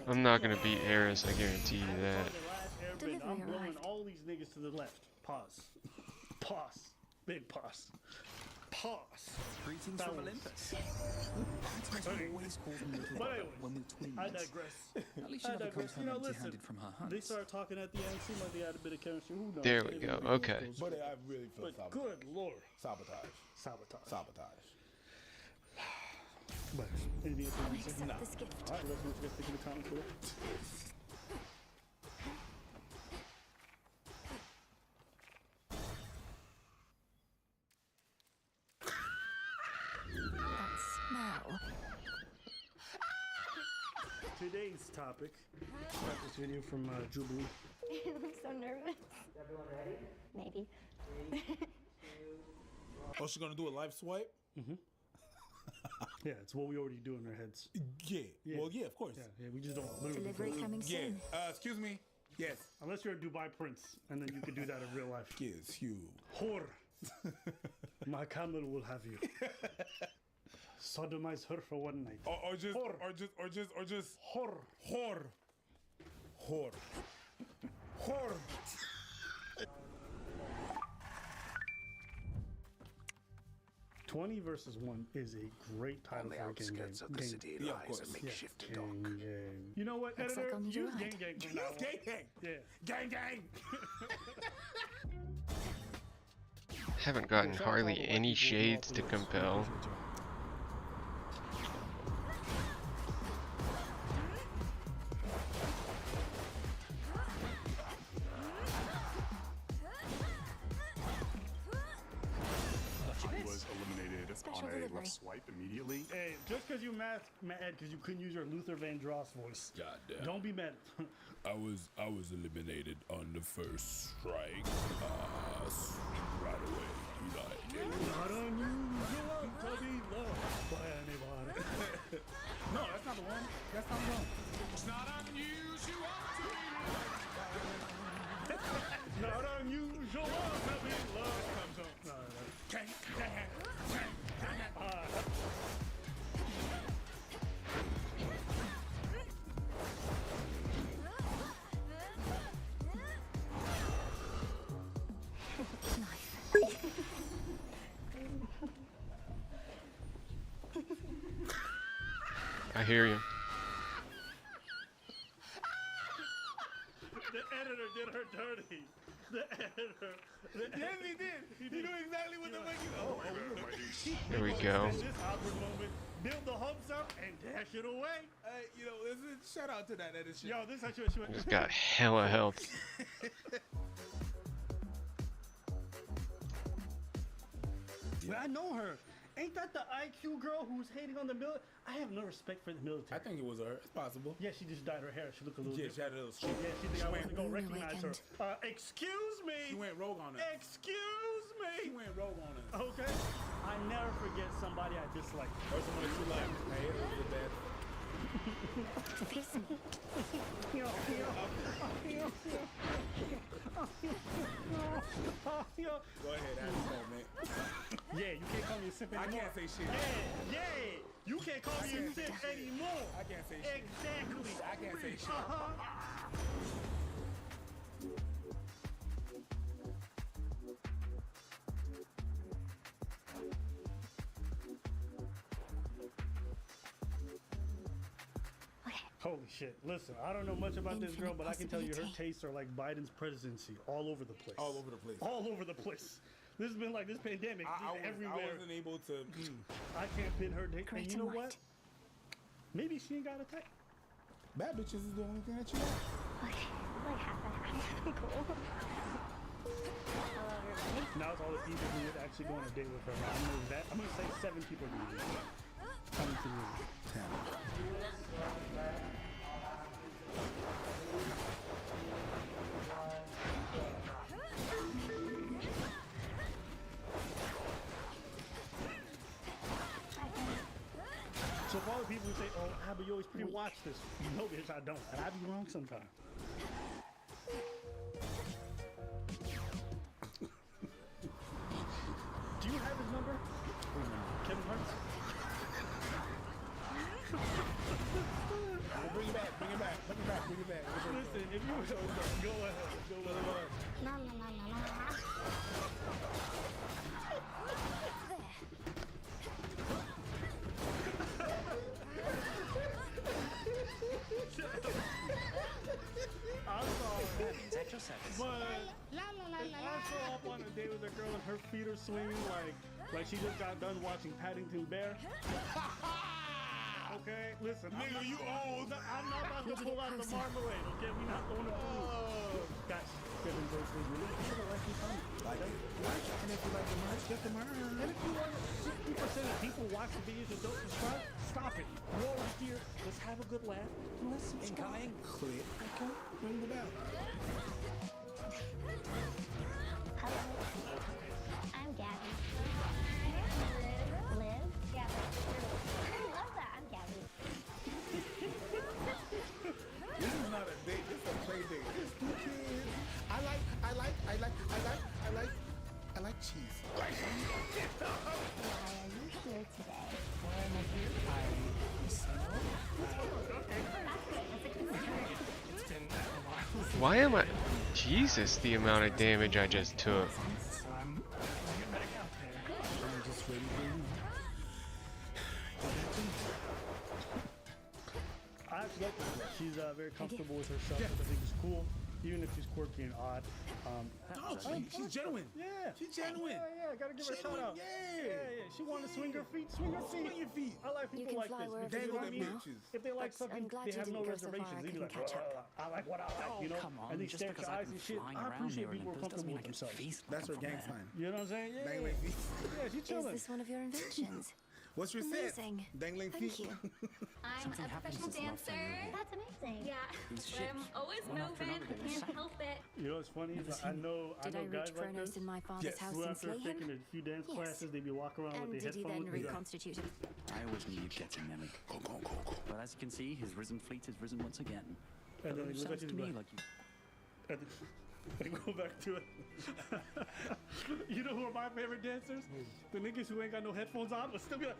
I'm not gonna beat Eris, I guarantee you that. I'm blowing all these niggas to the left. Pause. Pause. Big pause. Pause. Greetings from Olympus. Always calls me little But brother anyways, when we're twins. I digress. At least she never comes home empty-handed from her hunt. They started talking at the end. Seemed like they had a bit of chemistry. Who knows? There we go. Okay. But I really feel But good lord. sabotage. Sabotage. But anything else you want to say? Accept this gift. Alright, let's know what you guys think in the comments below. That smell. Today's topic. Got this video from Jubilee. I'm so nervous. Everyone ready? Maybe. Oh, she's gonna do a live swipe? Mm-hmm. Yeah, it's what we already do in our heads. Yeah. Well, yeah, of course. Yeah, we just don't literally. Delivery coming Yeah. soon. Excuse me. Yes. Unless you're a Dubai prince, and then you can do that in real life. Yes, you. Whore. My camel will have you. Sodomize her for one night. Or just Whore. or just Whore. whore. Whore. Whore. 20 versus 1 is a great title for a game. Of the city Yeah, lies a makeshift dock. Game. You know what, Looks like editor? I'm Use right. gang gang from now on. Gang gang. Yeah. Gang gang. Haven't gotten hardly any shades to compel. I was eliminated Special on a delivery. left swipe immediately. Hey, just because you mad because you couldn't use your Luther Vandross voice. Goddamn. Don't be mad. I was eliminated on the first strike. Right away. Not unusual to be loved by anybody. No, that's not the one. That's not the one. It's not unusual to be Not unusual to be loved. Comes on. No, no. I hear you. The editor did her dirty. The editor. Yes, he did. He knew exactly what the fuck he There we go. In this awkward moment, build the hopes up and dash it away. You know, listen, shout out to that editor. Yo, this is what Just got hella health. I know her. Ain't that the IQ girl who's hating on the military? I have no respect for the military. I think it was her. It's possible. Yeah, she just dyed her hair. She looked a little. Yeah, she had a little streak. Yeah, she think I went to go recognize her. Excuse me. She went rogue on us. Excuse me. She went rogue on us. Okay. I never forget somebody I dislike. Or someone that you like. Hey, it was a bad. Go ahead, have your moment. Yeah, you can't call me a simp anymore. I can't say shit. Yeah, yeah. You can't call me a simp anymore. I can't say shit. Exactly. I can't say shit. Holy shit. Listen, I don't know much about this girl, but I can tell you her tastes are like Biden's presidency, all over the place. All over the place. All over the place. This has been like this pandemic everywhere. I wasn't able to. I can't pin her date. And you know what? Maybe she ain't got a type. Bad bitches is the only thing that you like. Okay, like half an hour. Cool. Hello, everybody. Now it's all the people who would actually go on a date with her. Now, I'm gonna say 7 people do this. Coming to me. 10. So for all the people who say, "Oh, Abby, you always pre-watch this," no, bitch, I don't, and I be wrong sometimes. Do you have his number? Kevin Hart? Bring it back, bring it back, bring it back, bring it back. Listen, if you go ahead, go ahead. La la la la la. But I saw up on a date with a girl and her feet are swinging like she just got done watching Paddington Bear. Okay, listen. Nigga, you old. I'm not about to pull out the marmalade, okay? We not going to food. Guys, Kevin Jones was really good at liking fun. Like it. And if you like the merch, get the merch. And if you want 60% of people watch the videos and don't subscribe, stop it. We're over here. Let's have a good laugh. And let's subscribe. Click. Okay, ring the bell. Hello. I'm Gabby. Liv? Gabby. I love that. I'm Gabby. This is not a date. This is a play date. It's 2 kids. I like cheese. Why are you here today? Why am I here? I'm single. Why am I... Jesus, the amount of damage I just took. I'm just ready for you. She's very comfortable with herself, which I think is cool, even if she's quirky and odd. She's genuine. Yeah. She's genuine. Yeah, gotta give her a shout out. Yeah. She wanted to swing her feet. Swing your feet. I like people like this. Because, you know what I mean? If they like something, they have no reservations. They be like, I like what I like, you know? And they stare at your eyes and shit. I appreciate people who are comfortable with themselves. That's her gang sign. You know what I'm saying? Yeah. Dangling feet. Yeah, she's chilling. Is this one of your inventions? What's your set? Amazing. Dangling Thank feet. you. I'm a professional dancer. That's amazing. Yeah. But I'm always moving. I can't help it. You know what's funny? I know Did I guys reach like Kronos this. in my father's house Who and after slay him? taking a few dance classes, they be walking around And with their did he then headphones. reconstitute him? I always knew you'd get him, Nelly. Go. But as you can see, his risen fleet has risen once again. And then It he look sounds at to you me like- like you. And go back to it. You know who are my favorite dancers? The niggas who ain't got no headphones on, but still be like.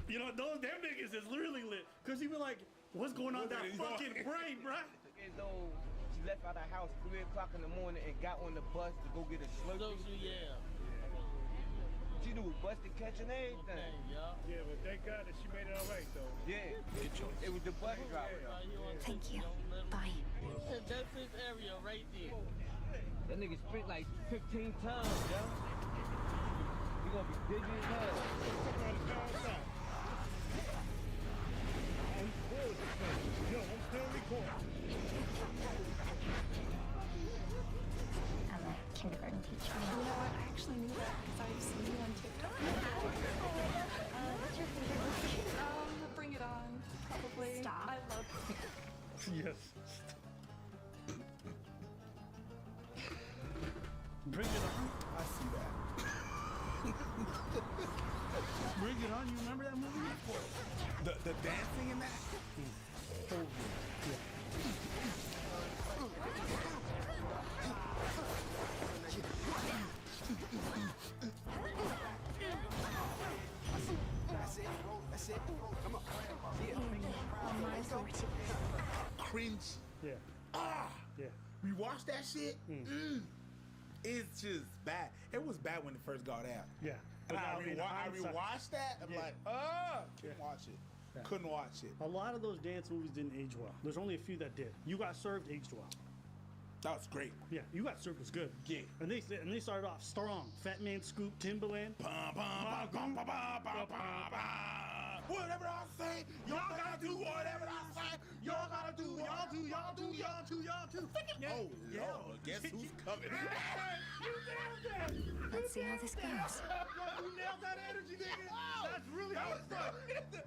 You know, them niggas is really lit. Cause you be like, what's going on in that fucking brain, bruh? As though she left out of the house 3 o'clock in the morning and got on the bus to go get a Slurpee. Yeah. She knew busted catching everything. Yeah, but thank God that she made it all right, though. Yeah. Good choice. It was the bus driver. Thank you. Bye. That's his area right there. That nigga spent like 15 times, yo. He gonna be dizzy as hell. Yo, I'm still recording. I'm a kindergarten teacher. You know what? I actually knew that because I've seen you on TikTok. What's your favorite movie? Bring It On. Probably. Stop. I love Yes. Bring It On. I see that. Bring It On. You remember that movie? The dancing in that? Oh, yeah. That's it. Come on. On my authority. Cringe. Yeah. Yeah. We watched that shit. It's just bad. It was bad when it first got out. Yeah. And I hindsight- rewatched that. I'm like, couldn't watch it. Yeah. Couldn't watch it. A lot of those dance movies didn't age well. There's only a few that did. You Got Served aged well. That was great. Yeah, You Got Served was good. Yeah. And they started off strong. Fat Man Scoop, Timbaland. Whatever I say, y'all gotta do whatever I say. Y'all gotta do, y'all do. Oh, Lord, guess who's coming? Let's see how this goes. You nailed that energy, nigga. That's really how it's done.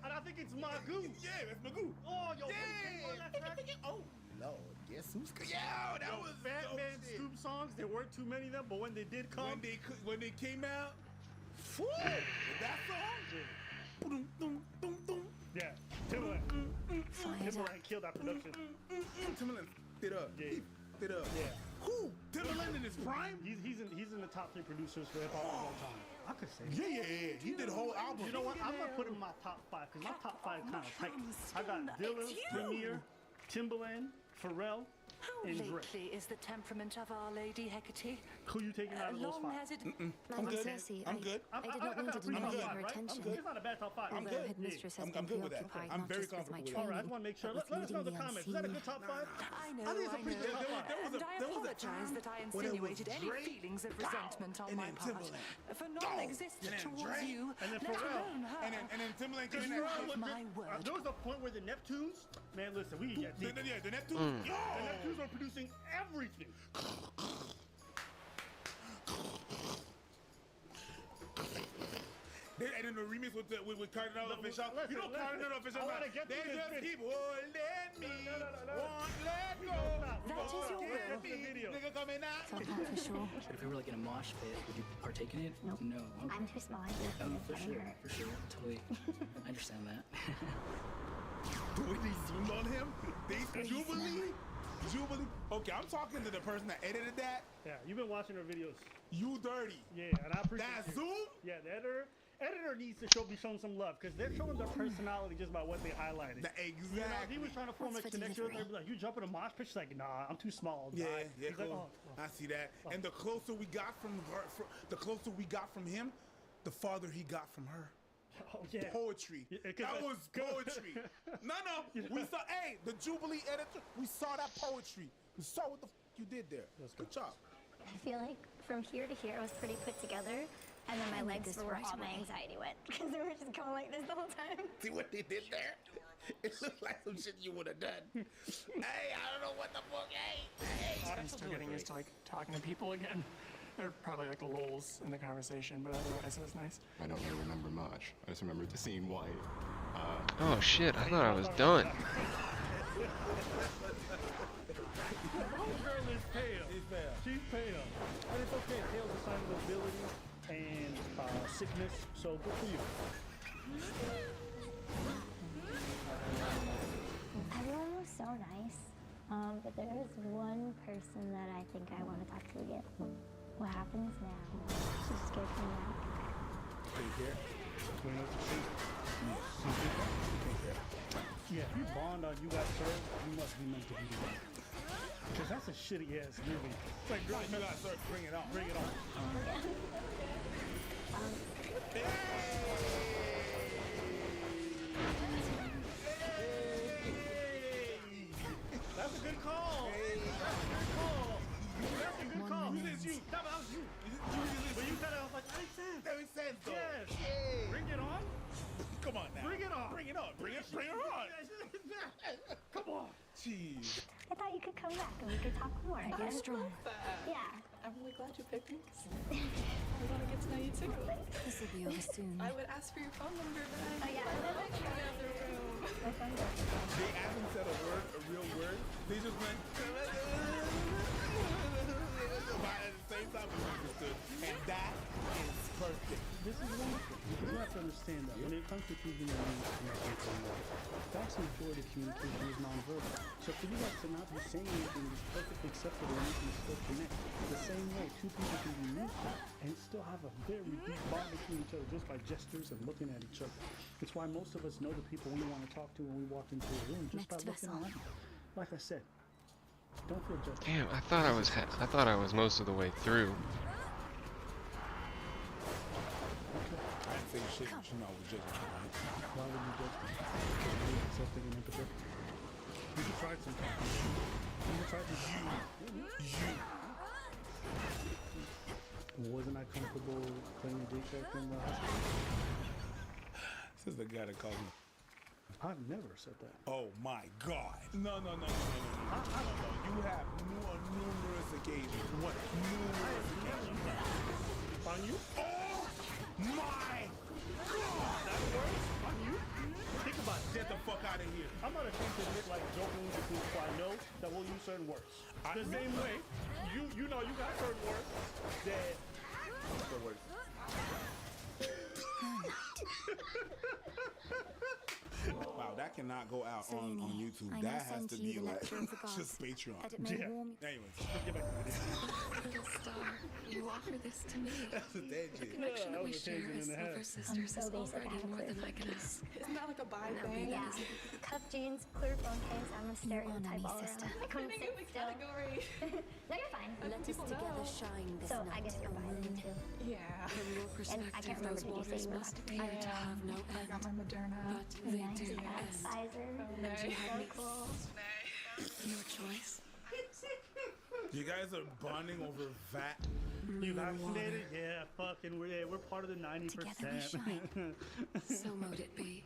And I think it's Magoo. Yeah, that's Magoo. Oh, yo. Oh, Lord, guess who's coming? Yo, that was Fat dope Man shit. Scoop songs. There weren't too many of them, but when they did come. When they came out, that song? Yeah, Timbaland. Timbaland killed that production. Timbaland did up. Yeah. He did up. Yeah. Who? Timbaland in his prime? He's in the top 3 producers for hip hop of all time. I could say. Yeah. He did a whole album. You know what? I'm gonna put him in my top 5 because my top 5 kind of tight. I got Dilla, Premier, Timbaland, Pharrell, How and Drake. lately is the temperament of Our Lady Hecate? Who you taking out of those Long 5? has it... I'm good. Cersei, I'm good. I did not mean to deny you her attention. It's not a bad top 5. Although Headmistress has been good with that. preoccupied I'm not very just with my comfortable with that. All right, I training, just want to make sure. but with Let us know in the leading the comments. Is that a good unseen. top 5? I know, I think it's a pretty good and I there was a apologize time that I when it was insinuated any Drake, feelings of Gow, resentment on and my then part. Timbaland, For Gow, non-existent and then towards Drake, you, and then let Pharrell, alone her. And then Timbaland Because came you out. know, My word. there was a point where the Neptunes, man, listen, we get deep. The Neptunes. Yo! The Neptunes are producing everything. And then the remix with Cardinal Official. Listen, You know Cardinal Official. I wanna get They through this just video. keep holding me. Won't let go. That is your Won't will. let me. Nigga coming out. Official. But if we were like in a mosh pit, would you partake in it? Nope. No. Okay. I'm too small. Oh, for sure. Totally. I understand that. When they zoomed on him, Jubilee. Okay, I'm talking to the person that edited that. Yeah, you've been watching our videos. You dirty. Yeah, and I appreciate That you. zoom? Yeah, the editor needs to be shown some love because they're showing their personality just by what they highlighted. Exactly. You know, he was trying to form What's a the connection with her. delivery? Like, you jump in a mosh pit? She's like, nah, I'm too small. Yeah, die. yeah, He's like, cool. oh. I see that. And the closer we got from her, the closer we got from him, the farther he got from her. Oh, yeah. Poetry. That was poetry. No. We saw, hey, the Jubilee editor, we saw that poetry. We saw what the you did there. Good job. I feel like from here to here it was pretty put together, and then my legs were where all my anxiety went because they were just going like this the whole time. See what they did there? It looked like some shit you would have done. Hey, I don't know what the fuck. Hey. I'm still getting used to like talking to people again. There are probably like lulls in the conversation, but otherwise it was nice. I don't really remember much. I just remember the scene white. Oh shit, I thought I was done. Girl is pale. She's pale. And it's okay. Pale's a sign of ability and sickness, so good for you. Everyone was so nice, but there is one person that I think I want to talk to again. What happens now? She's scared me now. Take care. Yeah, if you bond on you got served, you must be meant to be there. Because that's a shitty ass movie. It's like, girl, you got served, bring it on. Bring it on. That's a good call. That's a good call. Who is you? That was you. But you said it, I was like, that makes sense. That makes sense, though. Yes. Hey. Bring it on. Come on now. Bring it on. Bring it on. Bring her on. Come on. Jeez. I thought you could come back and we could talk more. I I'm strong. Yeah. I'm really glad you picked me. I want to get to know you too. This will be over soon. I would ask for your phone number, but I yeah. They haven't said a real word. They just went. But at the same time, we understood, and that is perfect. This is wonderful. You have to understand that when it comes to TV and communication, the vast majority of communication is nonverbal. So for you guys to not be saying anything is perfectly acceptable and you can still connect. The same way, two people can be neutral and still have a very deep bond between each other just by gestures and looking at each other. It's why most of us know the people we want to talk to when we walk into a room just by looking around. Like I said, don't feel judged. Damn, I thought I was most of the way through. I didn't say shit, but you know I was judging. Why would you judge me? Because you need accepting and empathetic. You should try it sometime. You should try it. Wasn't I comfortable playing a gay character in the hospital? This is the guy that called me. I've never said that. Oh my God. No. You have numerous occasions. What? Numerous occasions. On you? Oh my God. That works? On you? Think about it. Get the fuck out of here. I'm not ashamed to admit, like, jokingly to people I know that will use certain words. The same way, you know you got certain words that... Good words. Wow, that cannot go out on YouTube. That has to be like just Patreon. Anyways, let's get back to this. Little star, you offer this to me. That's a dead The connection that we share as silver sisters is already more than I can ask. Isn't that like a bi thing? Yeah. Cup jeans, clear phone case, I'm a stereotype all around. I couldn't sit still. No, you're fine. Let us together shine this so night. I guess you're fine too. Yeah. From your perspective, those waters must appear to have no I got my Moderna. but they do end. Pfizer. So cool. Your choice. You guys are bonding over VAT. You vaccinated? Yeah, fucking, we're part of the 90%. So mote it be.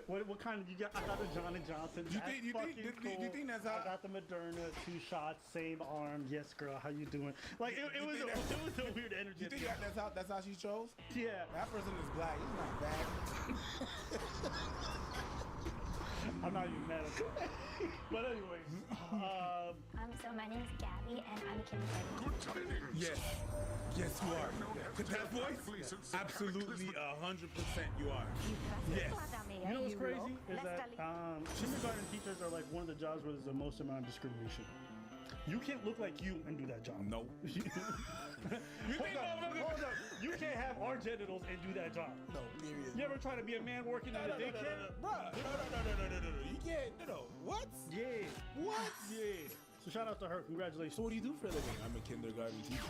What kind of, you got? I got the Johnson Johnson. You think that's how? I got the Moderna, 2 shots, same arm. Yes, girl, how you doing? Like it was a weird energy. You think that's how she chose? Yeah. That person is black. He's not black. I'm not even mad at that. But anyways, so my name's Gabby, and I'm a kindergarten. Yes, you are. With that voice, absolutely 100% you are. Yes. You know what's crazy is that kindergarten teachers are like one of the jobs where there's the most amount of discrimination. You can't look like you and do that job. No. Hold up. You can't have our genitals and do that job. No, seriously. You ever try to be a man working in a daycare? No. You can't. What? Yeah. What? Yeah. So shout out to her. Congratulations. So what do you do for a living? I'm a kindergarten teacher.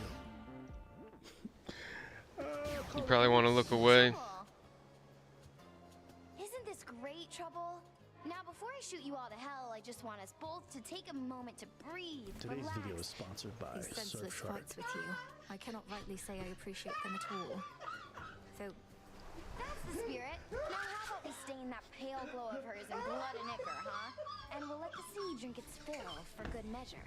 You probably want to look away. Before I shoot you all to hell, I just want us both to take a moment to breathe, Today's relax. video is sponsored by These senseless Surfshark. fights with you. I cannot rightly say I appreciate them at all. Though, That's the spirit. Now how about we stain that pale glow of hers in blood and ichor, huh? And we'll let the sea drink its fill for good measure.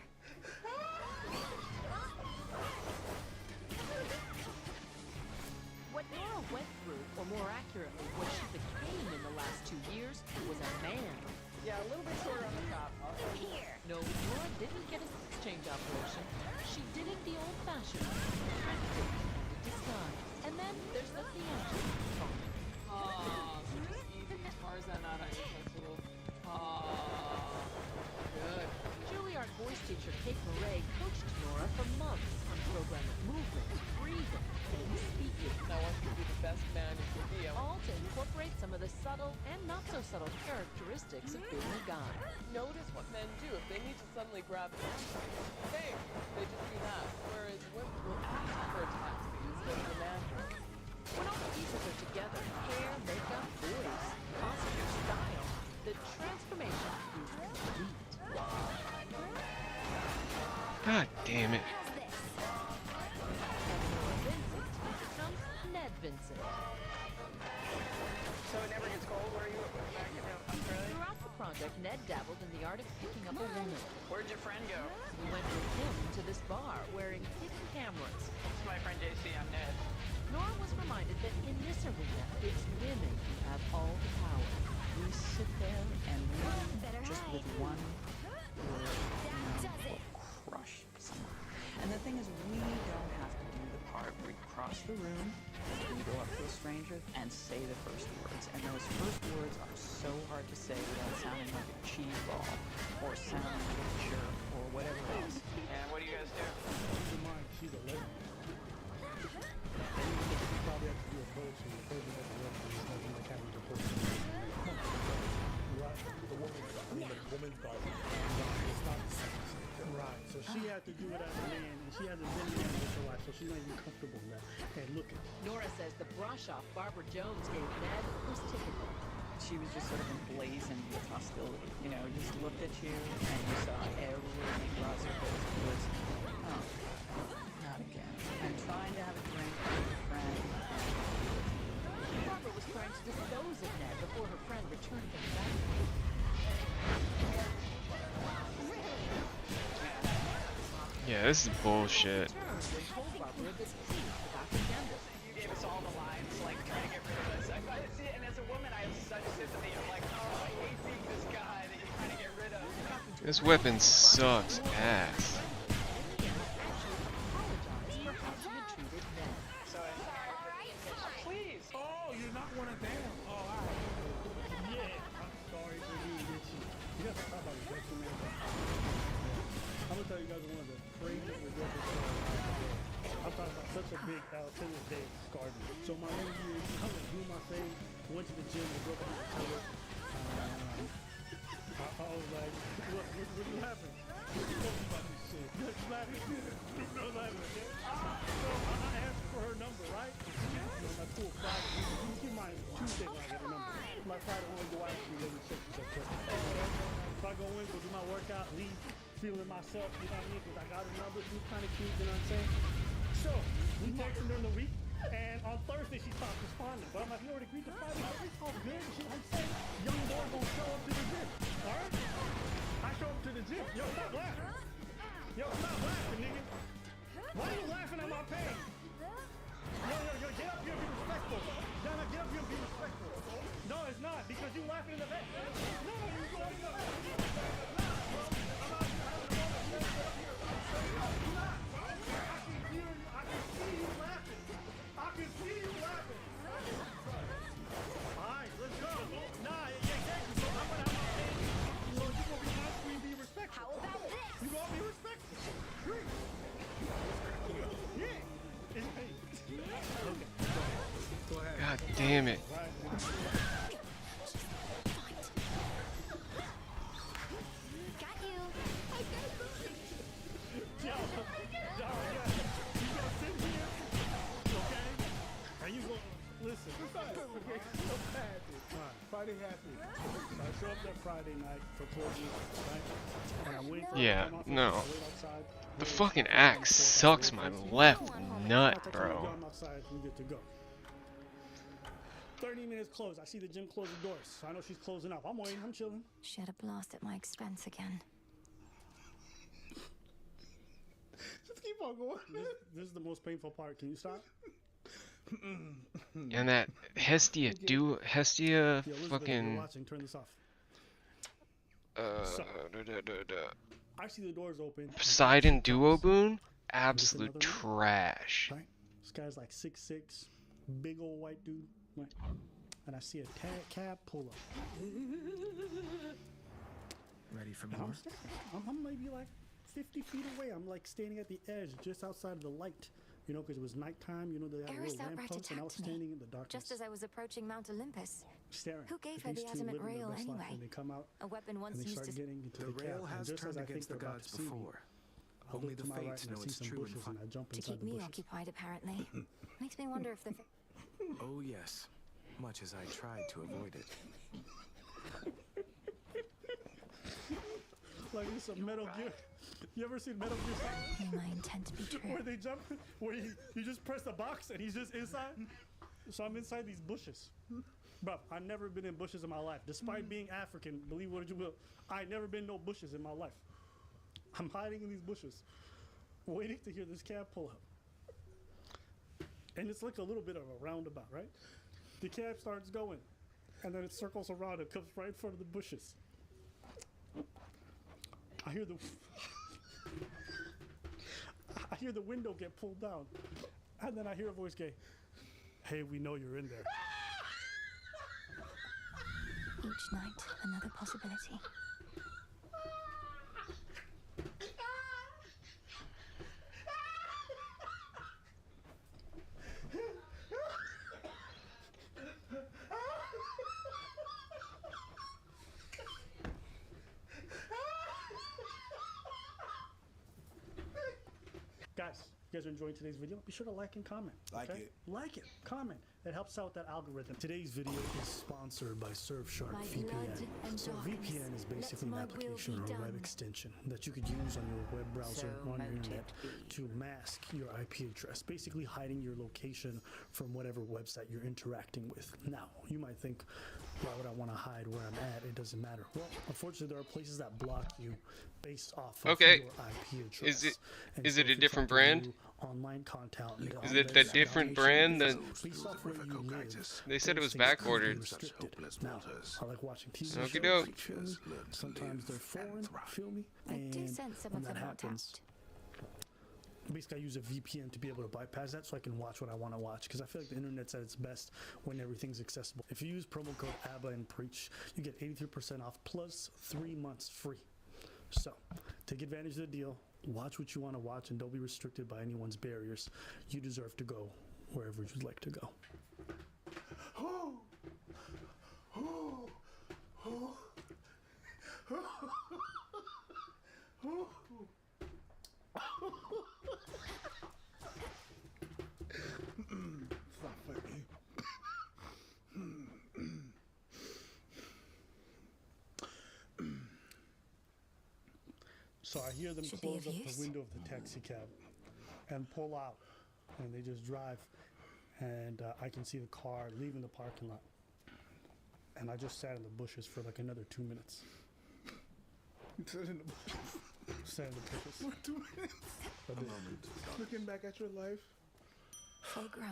What Nora went through, or more accurately, what she became in the last 2 years, was a man. Yeah, a little bit shorter on the top. Here. No, Nora didn't get a exchange operation. She did it the old-fashioned way, practical and disguise. And then there's the theatrical. Oh, so just easy. Tarzan out on your festival. Oh, good. Juilliard voice teacher Kate Murray coached Nora for months on programming movement, breathing, and speaking. I want you to be the best man you can be. All to incorporate some of the subtle and not so subtle characteristics of being a guy. Notice what men do if they need to suddenly grab a hey, they just do that. Whereas women will ask for a taxi instead of a man. When all the pieces are together, hair, makeup, voice, costume, style, the transformation is complete. God damn it. Becomes Ned Vincent. So it never gets cold where you back in Australia? Throughout the project, Ned dabbled in the art of picking up a woman. Where'd your friend go? We went with him to this bar wearing hidden cameras. It's my friend JC, I'm Ned. Nora was reminded that in this arena, it's women who have all the power. We sit there and we just with one word, will crush someone. And the thing is, we don't have to do the part where we cross the room, we go up to a stranger and say the first words. And those first words are so hard to say without sounding like a cheese ball or sounding like a jerk or whatever else. And what do you guys do? Keep in mind, she's a lady. And even if you probably have to do a version, the version of the reference is nothing like having to hold right. The woman's garden. It's not the same. Right. So she had to do it as a man, and she hasn't been there with her life, so she's not even comfortable in that. And look at Nora says the brush-off Barbara Jones gave Ned was typical. She was just sort of emblazoned with hostility. You know, just looked at you and you saw everything across her face was, oh, not again. I'm trying to have a drink with a friend. Barbara was trying to dispose of Ned before her friend returned him back. Yeah, this is bullshit. You gave us all the lines, like, trying to get rid of us. I see it, and as a woman, I have such sympathy. I'm like, oh, I hate being this guy that you're trying to get rid of. This weapon sucks ass. Please. Oh, you're not one of them. Oh, all right. Yeah, I'm sorry for you, Richie. You guys talk about rejection, man. I'm gonna tell you guys one of the craziest rejection stories. I'm talking about such a big to this day it scarred me. So my own years, I was doing my thing, went to the gym, we broke up with each other. I was like, what happened? What you talking about this shit? You're laughing. No laughing. So I asked for her number, right? My cool Friday. You keep mine Tuesday when I get a number. My Friday when I go out, she let me check yourself. If I go in, go do my workout, leave, feeling myself, you know what I mean? Because I got a number, she's kind of cute, you know what I'm saying? So, we texted during the week, and on Thursday she stopped responding. But I'm like, you already agreed to Friday, it's all good. She's like, say, young boy gonna show up to the gym, alright? I show up to the gym. Yo, stop laughing. Yo, stop laughing, nigga. Why are you laughing at my pain? Yo, get up here and be respectful. Donna, get up here and be respectful. No, it's not, because you laughing in the back. No, you're going up. I can see you laughing. Alright, let's go. Nah, exactly. So I'm gonna have my pain. So you gonna be my queen, be respectful. How about this? You gonna be respectful. Great. Yeah. Okay. Go ahead. God damn it. Got you. You gotta sit here, okay? And you go. Listen. Okay, so bad, dude. Friday happy. So I show up there Friday night for closing, right? And I'm waiting for Yeah, them to come no. out. I wait outside. The fucking axe sucks my left nut, I'm bro. outside. We get to go. 30 minutes closed. I see the gym close the doors. So I know she's closing up. I'm waiting. I'm chilling. She had a blast at my expense again. Just keep on going. This is the most painful part. Can you stop? And that Hestia Elizabeth, if you're fucking watching, turn this off. I see the doors open. Poseidon Duo Boon, absolute trash. Right? This guy's like 6'6", big old white dude. Right? And I see a cab pull up. Ready for And more? I'm maybe like 50 feet away. I'm like standing at the edge, just outside of the light. You know, because it was nighttime. You know, they had a Eris little outright lamppost, and I was attacked me, standing in the darkness. just as I was approaching Mount Olympus. Staring. Who gave But her these the two adamant living their rail best life, anyway? and they come out, A weapon once and they used start to... getting into The the rail cab. And has just turned as I think against the they're about gods to see me, before. I Only look to the my right fates and I know see it's some true and bushes, and I jump To inside keep the me bushes. occupied, apparently. Makes me wonder if the... Oh yes, much as I tried to avoid it. Like it's a Metal Gear. You ever seen Metal Gear Solid? May my intent be true. Where they jump, where you just press the box and he's just inside. So I'm inside these bushes. Bro, I've never been in bushes in my life. Despite being African, believe what you will, I never been no bushes in my life. I'm hiding in these bushes, waiting to hear this cab pull up. And it's like a little bit of a roundabout, right? The cab starts going, and then it circles around and comes right in front of the bushes. I hear the window get pulled down, and then I hear a voice say, "Hey, we know you're in there." Each night, another possibility. Guys, you guys are enjoying today's video? Be sure to like and comment. Like okay? it. Like it. Comment. It helps out that algorithm. Today's video is sponsored by Surfshark My VPN. blood and So darkness. VPN is basically Let an my will application be or a web done. extension that you could use on your web browser So on your mote internet it to mask your IP address, basically hiding your location from whatever website you're interacting with. Now, you might think, why would I want to hide where I'm at? It doesn't matter. Well, unfortunately, there are places that block you based off of Okay. your IP address. Is so it a if you're different trying to brand? do online content, Is it that different brand that based off where you live, they said it was those things back can be ordered? restricted. Now, I like watching TV Okie shows. doke. Feel me? Sometimes they're foreign. Feel me? I do And sense some when of that them are happens, basically I use a VPN to be able to bypass that so I can watch what I want to watch, because I feel like the internet's at its best when everything's accessible. If you use promo code ABBA and PREACH, you get 83% off plus 3 months free. So take advantage of the deal, watch what you want to watch, and don't be restricted by anyone's barriers. You deserve to go wherever you'd like to go. So I hear them Should be close of up use. the window of the taxi cab and pull out, and they just drive, and I can see the car leaving the parking lot. And I just sat in the bushes for like another 2 minutes. Sat in the bushes. Sat in the bushes. For 2 minutes. I did. Looking back at your life. Full grown.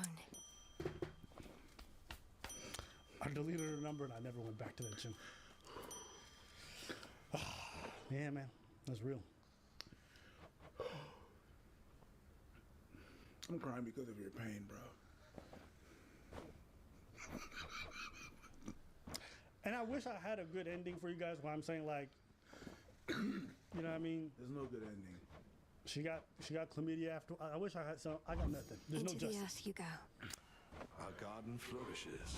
I deleted her number and I never went back to that gym. Yeah, man, that's real. I'm crying because of your pain, bro. And I wish I had a good ending for you guys. Where I'm saying, like, you know what I mean? There's no good ending. She got chlamydia after. I wish I had some. I got nothing. There's Into no the justice. earth you go. Our garden flourishes.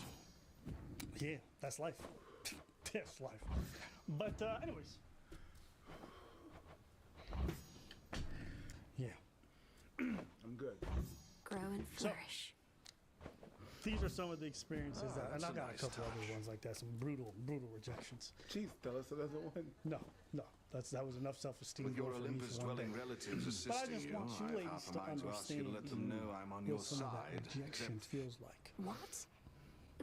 Yeah, that's life. That's life. But anyways, yeah, I'm good. Grow and flourish. these are some of the experiences that, and I that's a got nice a couple other ones like that, some brutal rejections. Jeez, tell us another one. No, that was enough self-esteem. With your for me for one Olympus-dwelling day. relatives But I assisting just you, want you I ladies half a to mind to ask you understand to let them know I'm on your what some of side. that rejection feels like. What?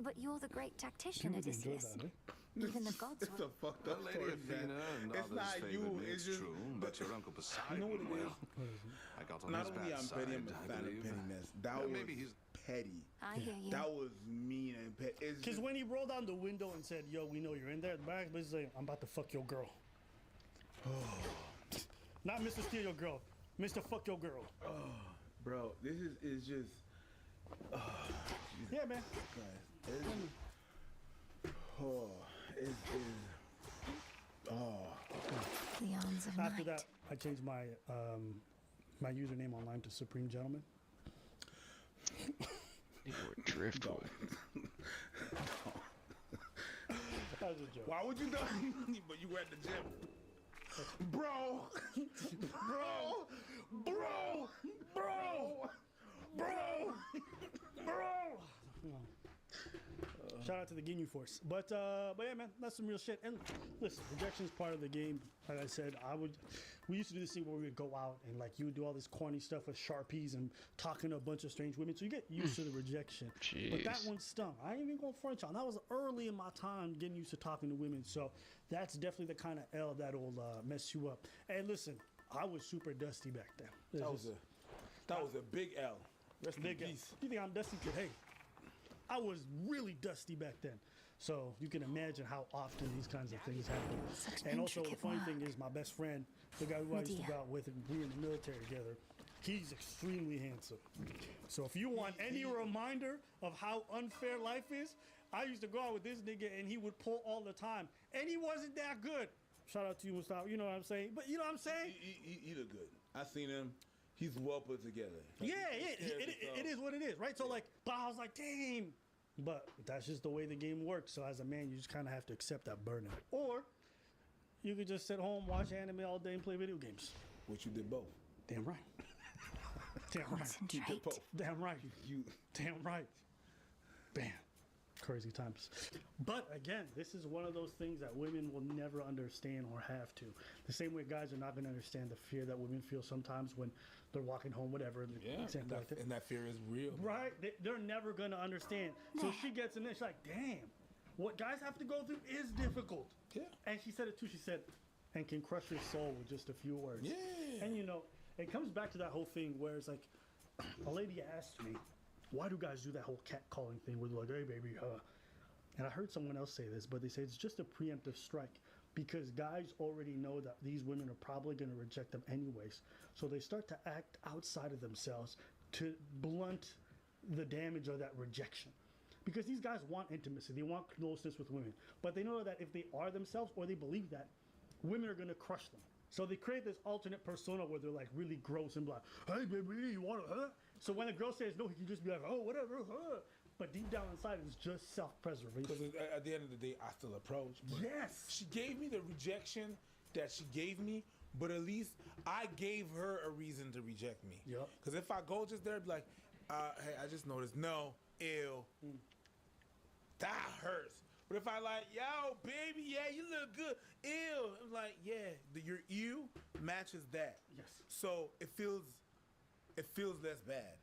But you're the great You tactician, really enjoyed Odysseus. that, eh? Even the gods It's were. a fucked Well, up Lady story, Athena man. and It's others not favored you. me, It's just true, but your Uncle Poseidon, You know what it well, is? I got on Not his only bad I'm side, petty, I'm a I fan of believe. pettiness. That Well, was maybe he's petty. I hear you. That was mean and petty. Because when he rolled down the window and said, "Yo, we know you're in there," the back was saying, "I'm about to fuck your girl." Not Mr. Steal Your Girl, Mr. Fuck Your Girl. Bro, this is just. Yeah, man. The arms of After night. that, I changed my my username online to Supreme Gentleman. You were driftwood. That was a joke. Why would you do But you were at the gym. Bro! Shout out to the Ginyu Force. But yeah, man, that's some real shit. And listen, rejection is part of the game. Like I said, we used to do this thing where we would go out and like you would do all this corny stuff with Sharpies and talking to a bunch of strange women. So you get used to the rejection. But that Jeez. one stung. I ain't even gonna front y'all. That was early in my time getting used to talking to women. So that's definitely the kind of L that'll mess you up. And listen, I was super dusty back then. That was a big L. Rest in Big L. peace. You think I'm dusty today? I was really dusty back then. So you can imagine how often these kinds of things happen. And also the funny thing is my best friend, the guy who I used to go out with and we were in the military together, he's extremely handsome. So if you want any reminder of how unfair life is, I used to go out with this nigga and he would pull all the time. And he wasn't that good. Shout out to you, Mustafa. You know what I'm saying? But you know what I'm saying? He look good. I seen him. He's well put together. Yeah, it is what it is, right? So like, but I was like, damn. But that's just the way the game works. So as a man, you just kind of have to accept that burnout. Or you could just sit home, watch anime all day, and play video games. Which you did both. Damn right. Damn right. You did both. Damn right. Damn right. Bam. Crazy times. But again, this is one of those things that women will never understand or have to. The same way guys are not going to understand the fear that women feel sometimes when they're walking home, whatever. Yeah, and that fear is real. Right? They're never going to understand. So she gets in there, she's like, damn, what guys have to go through is difficult. Yeah. And she said it too. She said, and can crush your soul with just a few words. Yeah. And you know, it comes back to that whole thing where it's like, a lady asked me, why do guys do that whole catcalling thing where they're like, hey, baby, And I heard someone else say this, but they say it's just a preemptive strike because guys already know that these women are probably going to reject them anyways. So they start to act outside of themselves to blunt the damage of that rejection. Because these guys want intimacy, they want closeness with women, but they know that if they are themselves or they believe that, women are going to crush them. So they create this alternate persona where they're like really gross and like, hey, baby, you want to, So when a girl says no, he can just be like, oh, whatever, But deep down inside, it's just self-preservation. Because at the end of the day, I still approach. Yes. She gave me the rejection that she gave me, but at least I gave her a reason to reject me. Yep. Because if I go just there, be like, hey, I just noticed, no, ew. That hurts. But if I like, yo, baby, yeah, you look good, ew. I'm like, yeah, your ew matches that. Yes. So it feels less bad.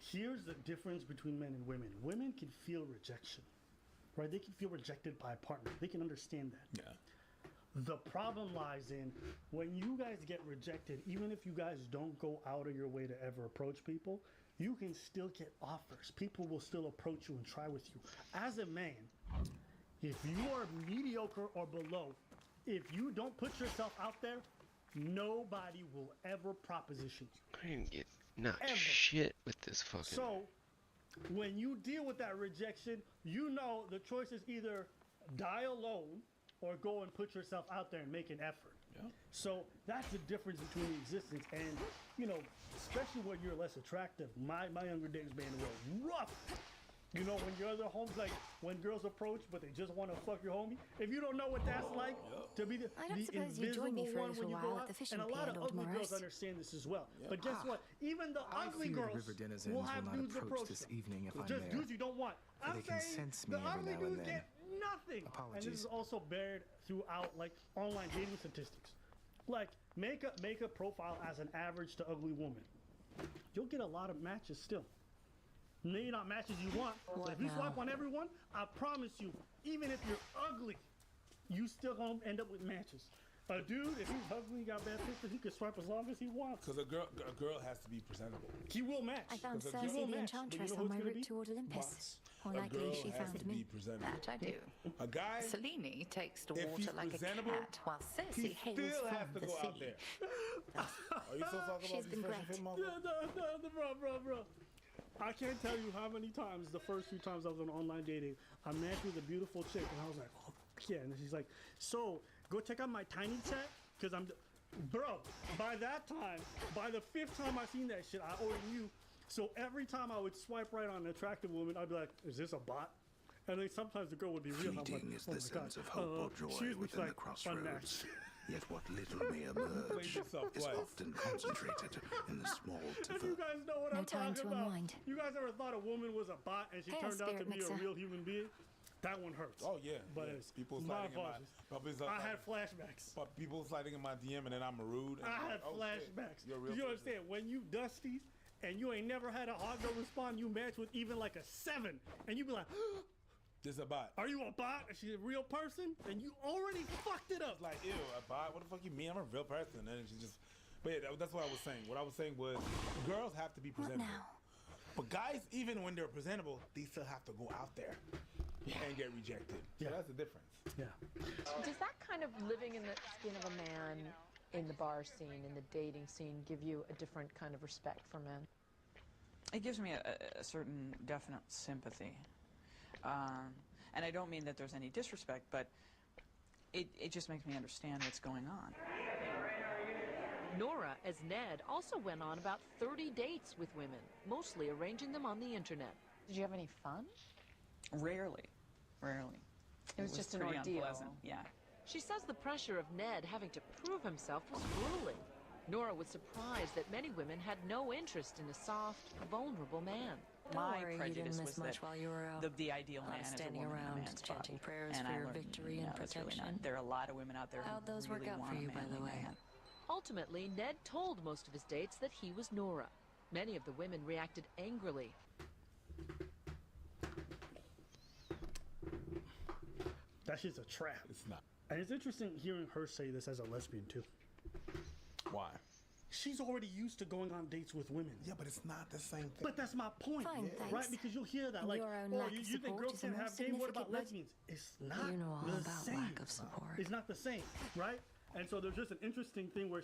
Here's the difference between men and women. Women can feel rejection, right? They can feel rejected by a partner. They can understand that. Yeah. The problem lies in when you guys get rejected, even if you guys don't go out of your way to ever approach people, you can still get offers. People will still approach you and try with you. As a man, if you are mediocre or below, if you don't put yourself out there, nobody will ever proposition you. I didn't get not Ever. shit with this fucking. So, when you deal with that rejection, you know the choice is either die alone or go and put yourself out there and make an effort. Yeah. So that's the difference between existence and, you know, especially when you're less attractive. My younger days, man, were rough. You know, when your other homies, like when girls approach, but they just want to fuck your homie. If you don't know what that's like to be the I don't suppose you joined me for a little while at the fishing and a lot pier, of Lord ugly girls Morris. understand this as well. But guess what? Even the ugly girls will have dudes approach this them. evening if I Just may. dudes you don't want. I'm They can saying sense me the every ugly now and dudes then. get nothing. And Apologies. this is also bared throughout like online dating statistics. Like make a profile as an average to ugly woman. You'll get a lot of matches still. Maybe not matches you want, but if you swipe on everyone, I promise you, even if you're ugly, you still gonna end up with matches. A dude, if he's ugly, got bad pictures, he can swipe as long as he wants. Because a girl has to be presentable. He will match. I found 'Cause a girl Cersei the will match, but Enchantress you know on who my it's gonna route be? toward Olympus. Bots. Or A likely girl she has found to be me. presentable. That I do. A guy, Selene takes to if water he's like a presentable, cat, while he Cersei hails still from has to the go sea. out there. Are you still talking She's about been these great. fashion motherfuckers? Bro. I can't tell you how many times, the first few times I was on online dating, I matched with a beautiful chick, and I was like, oh, yeah. And she's like, so, go check out my tiny chat, because bro, by that time, by the 5th time I seen that shit, I already knew. So every time I would swipe right on an attractive woman, I'd be like, is this a bot? And then sometimes the girl would be real. I'm like, Fleeting is oh the my sense God. of hope or joy She's within the like, crossroads. unmatched. Yet what little may emerge is often concentrated in the small to If you guys know what No I'm time talking to about. unwind. You guys ever thought a woman was a bot and she Hey, turned out to spirit be mixer. a real human being? That one hurts. Oh yeah, But yeah. it's people my sliding in my. apologies. I had flashbacks. But people sliding in my DM and then I'm rude. And I I'm had like, oh, shit, flashbacks. You're a real You person. understand? When you dusty and you ain't never had a hot girl respond, you match with even like a 7, and you be like, This is a bot. "Are you a bot? Is she a real person?" And you already fucked it up. Like, ew, a bot? What the fuck you mean? I'm a real person. And she just. But yeah, that's what I was saying. What I was saying was, girls have to be presentable. But guys, even when they're presentable, they still have to go out there and get rejected. So that's the difference. Yeah. Does that kind of living in the skin of a man in the bar scene, in the dating scene, give you a different kind of respect for men? It gives me a certain definite sympathy. And I don't mean that there's any disrespect, but it just makes me understand what's going on. Nora, as Ned, also went on about 30 dates with women, mostly arranging them on the internet. Did you have any fun? Rarely. It was just an pretty ordeal. unpleasant, yeah. She says the pressure of Ned having to prove himself was grueling. Nora was surprised that many women had no interest in a soft, vulnerable man. My worry, you prejudice didn't was miss much that while you were out. the ideal man is a standing woman in a around man's chanting body. prayers And for I your learned, victory and no, that's really protection. not. There are a lot of women out there How'd who those really work out want for you, a by the manly way? man. Ultimately, Ned told most of his dates that he was Nora. Many of the women reacted angrily. That shit's a trap. It's not. And it's interesting hearing her say this as a lesbian too. Why? She's already used to going on dates with women. Yeah, but it's not the same thing. But that's my point, Fine, thanks. right? Because you'll hear that, like, Your own oh, lack you of think support girls is a can't more have game? What about significant lesbians? It's not You know all the about same. lack of support. It's not the same, right? And so there's just an interesting thing where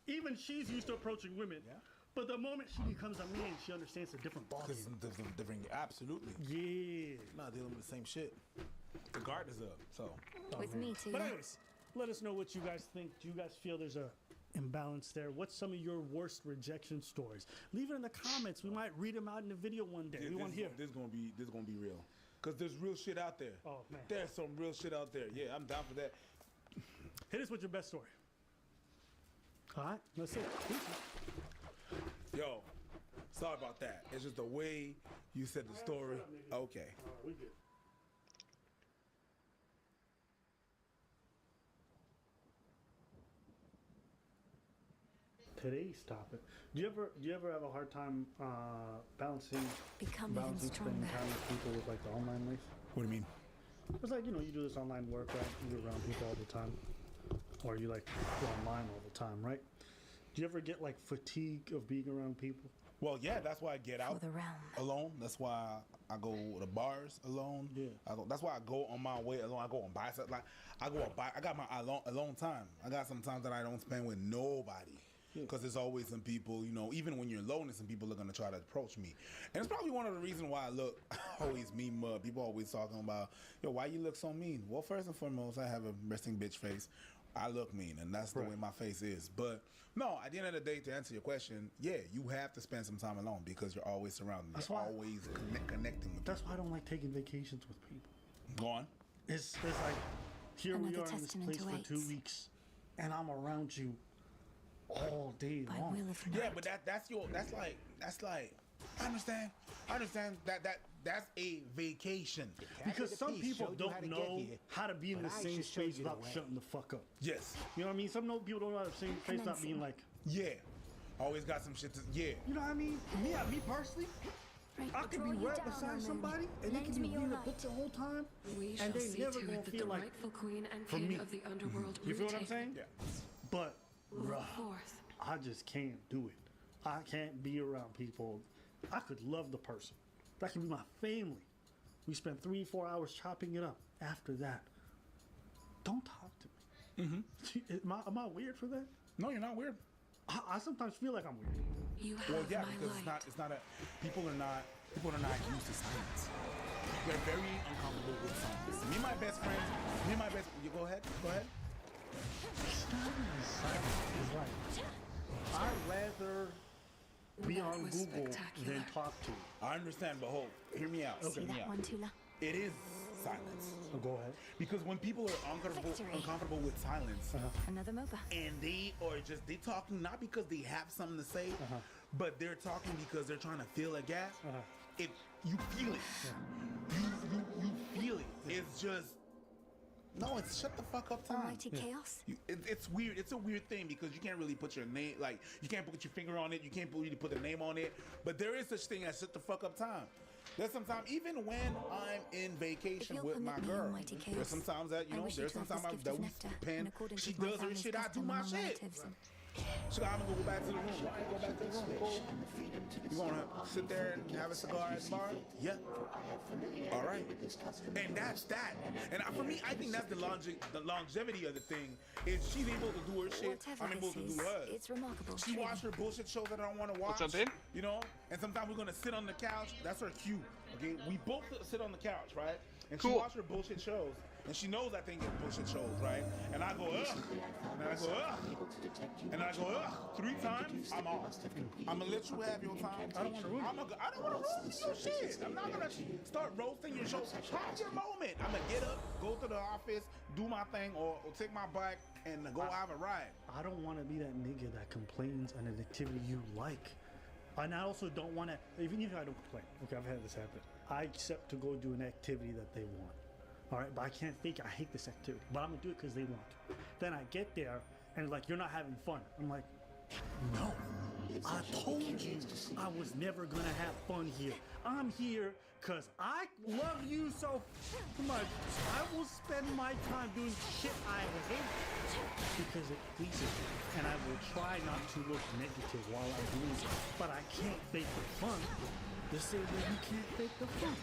even she's used to approaching women. Yeah. But the moment she becomes a man, she understands a different ball. Because it's different. Absolutely. Yeah. Not dealing with the same shit. The guard is up, so. With me too. But anyways, let us know what you guys think. Do you guys feel there's a imbalance there? What's some of your worst rejection stories? Leave it in the comments. We might read them out in the video one day. We want to hear. This gonna be real. Cause there's real shit out there. Oh man. There's some real shit out there. Yeah, I'm down for that. Hit us with your best story. All right, let's see. Yo, sorry about that. It's just the way you said the story. Okay. All right, we good. Today's topic. Do you ever have a hard time balancing Become even spending stronger. time with people with like the online life? What do you mean? It's like, you do this online work, right? You're around people all the time, or you like go online all the time, right? Do you ever get like fatigue of being around people? Well, yeah, that's why I get out the realm. alone. That's why I go to the bars alone. Yeah. That's why I go on my way alone. I go on bicycle. Like I got my alone time. I got some time that I don't spend with nobody. Because there's always some people, even when you're alone, some people are going to try to approach me. And it's probably one of the reasons why I look always mean mud. People always talking about, yo, why you look so mean? Well, first and foremost, I have a resting bitch face. I look mean, and that's the way my face is. But no, at the end of the day, to answer your question, yeah, you have to spend some time alone because you're always surrounded. You're always connecting with That's why I don't like taking vacations with people. Go on. It's like, here we Another are in this testament place to for 2 Waits. weeks, and I'm around you all day long. Yeah, but that's like I understand that's a vacation. Because some people don't know how to be in the same space without shutting the fuck up. Yes. You know what I mean? Some people don't know how to same space without being like, yeah, always got some shit to, yeah. You know what I mean? Me personally, I could be right beside somebody and they can be reading a book the whole time, We and shall they see never to gonna it that feel the like rightful queen and for king me. of the underworld You feel what I'm retake saying? Yeah. But forth. I just can't do it. I can't be around people. I could love the person. That can be my family. We spend 3-4 hours chopping it up. After that, don't talk to me. Am I weird for that? No, you're not weird. I sometimes feel like I'm weird. You have Well, yeah, my because light. it's not a people are not used to silence. They're very uncomfortable with silence. You go ahead. I'd rather be That on was Google spectacular. than talk to you. I understand, but hold, hear me out. See that one, Tula? It is silence. Oh, go ahead. Because when people are uncomfortable with silence, Another MOBA. and they talking not because they have something to say, but they're talking because they're trying to fill a gap. If you feel it, you feel it. It's just no. It's shut the fuck up time. Almighty chaos. It's weird. It's a weird thing because you can't really put your name, like you can't put your finger on it. You can't really put a name on it. But there is such thing as shut the fuck up time. There's sometimes even when I'm in vacation with my girl, there's sometimes that there's sometimes that we spend. She does her shit, I do my shit. So I'm gonna go back to the room. Why go back to the room? Cool. You wanna sit there and have a cigar at the bar? Yeah. All right. And that's that. And for me, I think that's the longevity of the thing. Is she's able to do her shit? Whatever I'm able this to is, do hers. it's remarkable. She watch her bullshit shows that I don't want to watch. What's up, babe? You know? And sometimes we're gonna sit on the couch. That's her cue. Okay? We both sit on the couch, right? And she watch her bullshit shows. And she knows I think it's bullshit shows, right? And I go, ugh. And I go, ugh. And I go, ugh. 3 times, I'm off. I'm gonna let you have your time. I don't want to ruin I don't want to roast your shit. I'm not gonna start roasting your show. Have your moment. I'm gonna get up, go to the office, do my thing, or take my bike and go have a ride. I don't want to be that nigga that complains on an activity you like. And I also don't want to, even if I don't complain, okay, I've had this happen. I accept to go do an activity that they want. All right, but I can't fake it. I hate this activity, but I'm gonna do it because they want to. Then I get there and like, you're not having fun. I'm like, no, I told you I was never gonna have fun here. I'm here because I love you so much. I will spend my time doing shit I hate because it pleases me. And I will try not to look negative while I'm doing it. But I can't fake the fun the same way you can't fake the fun.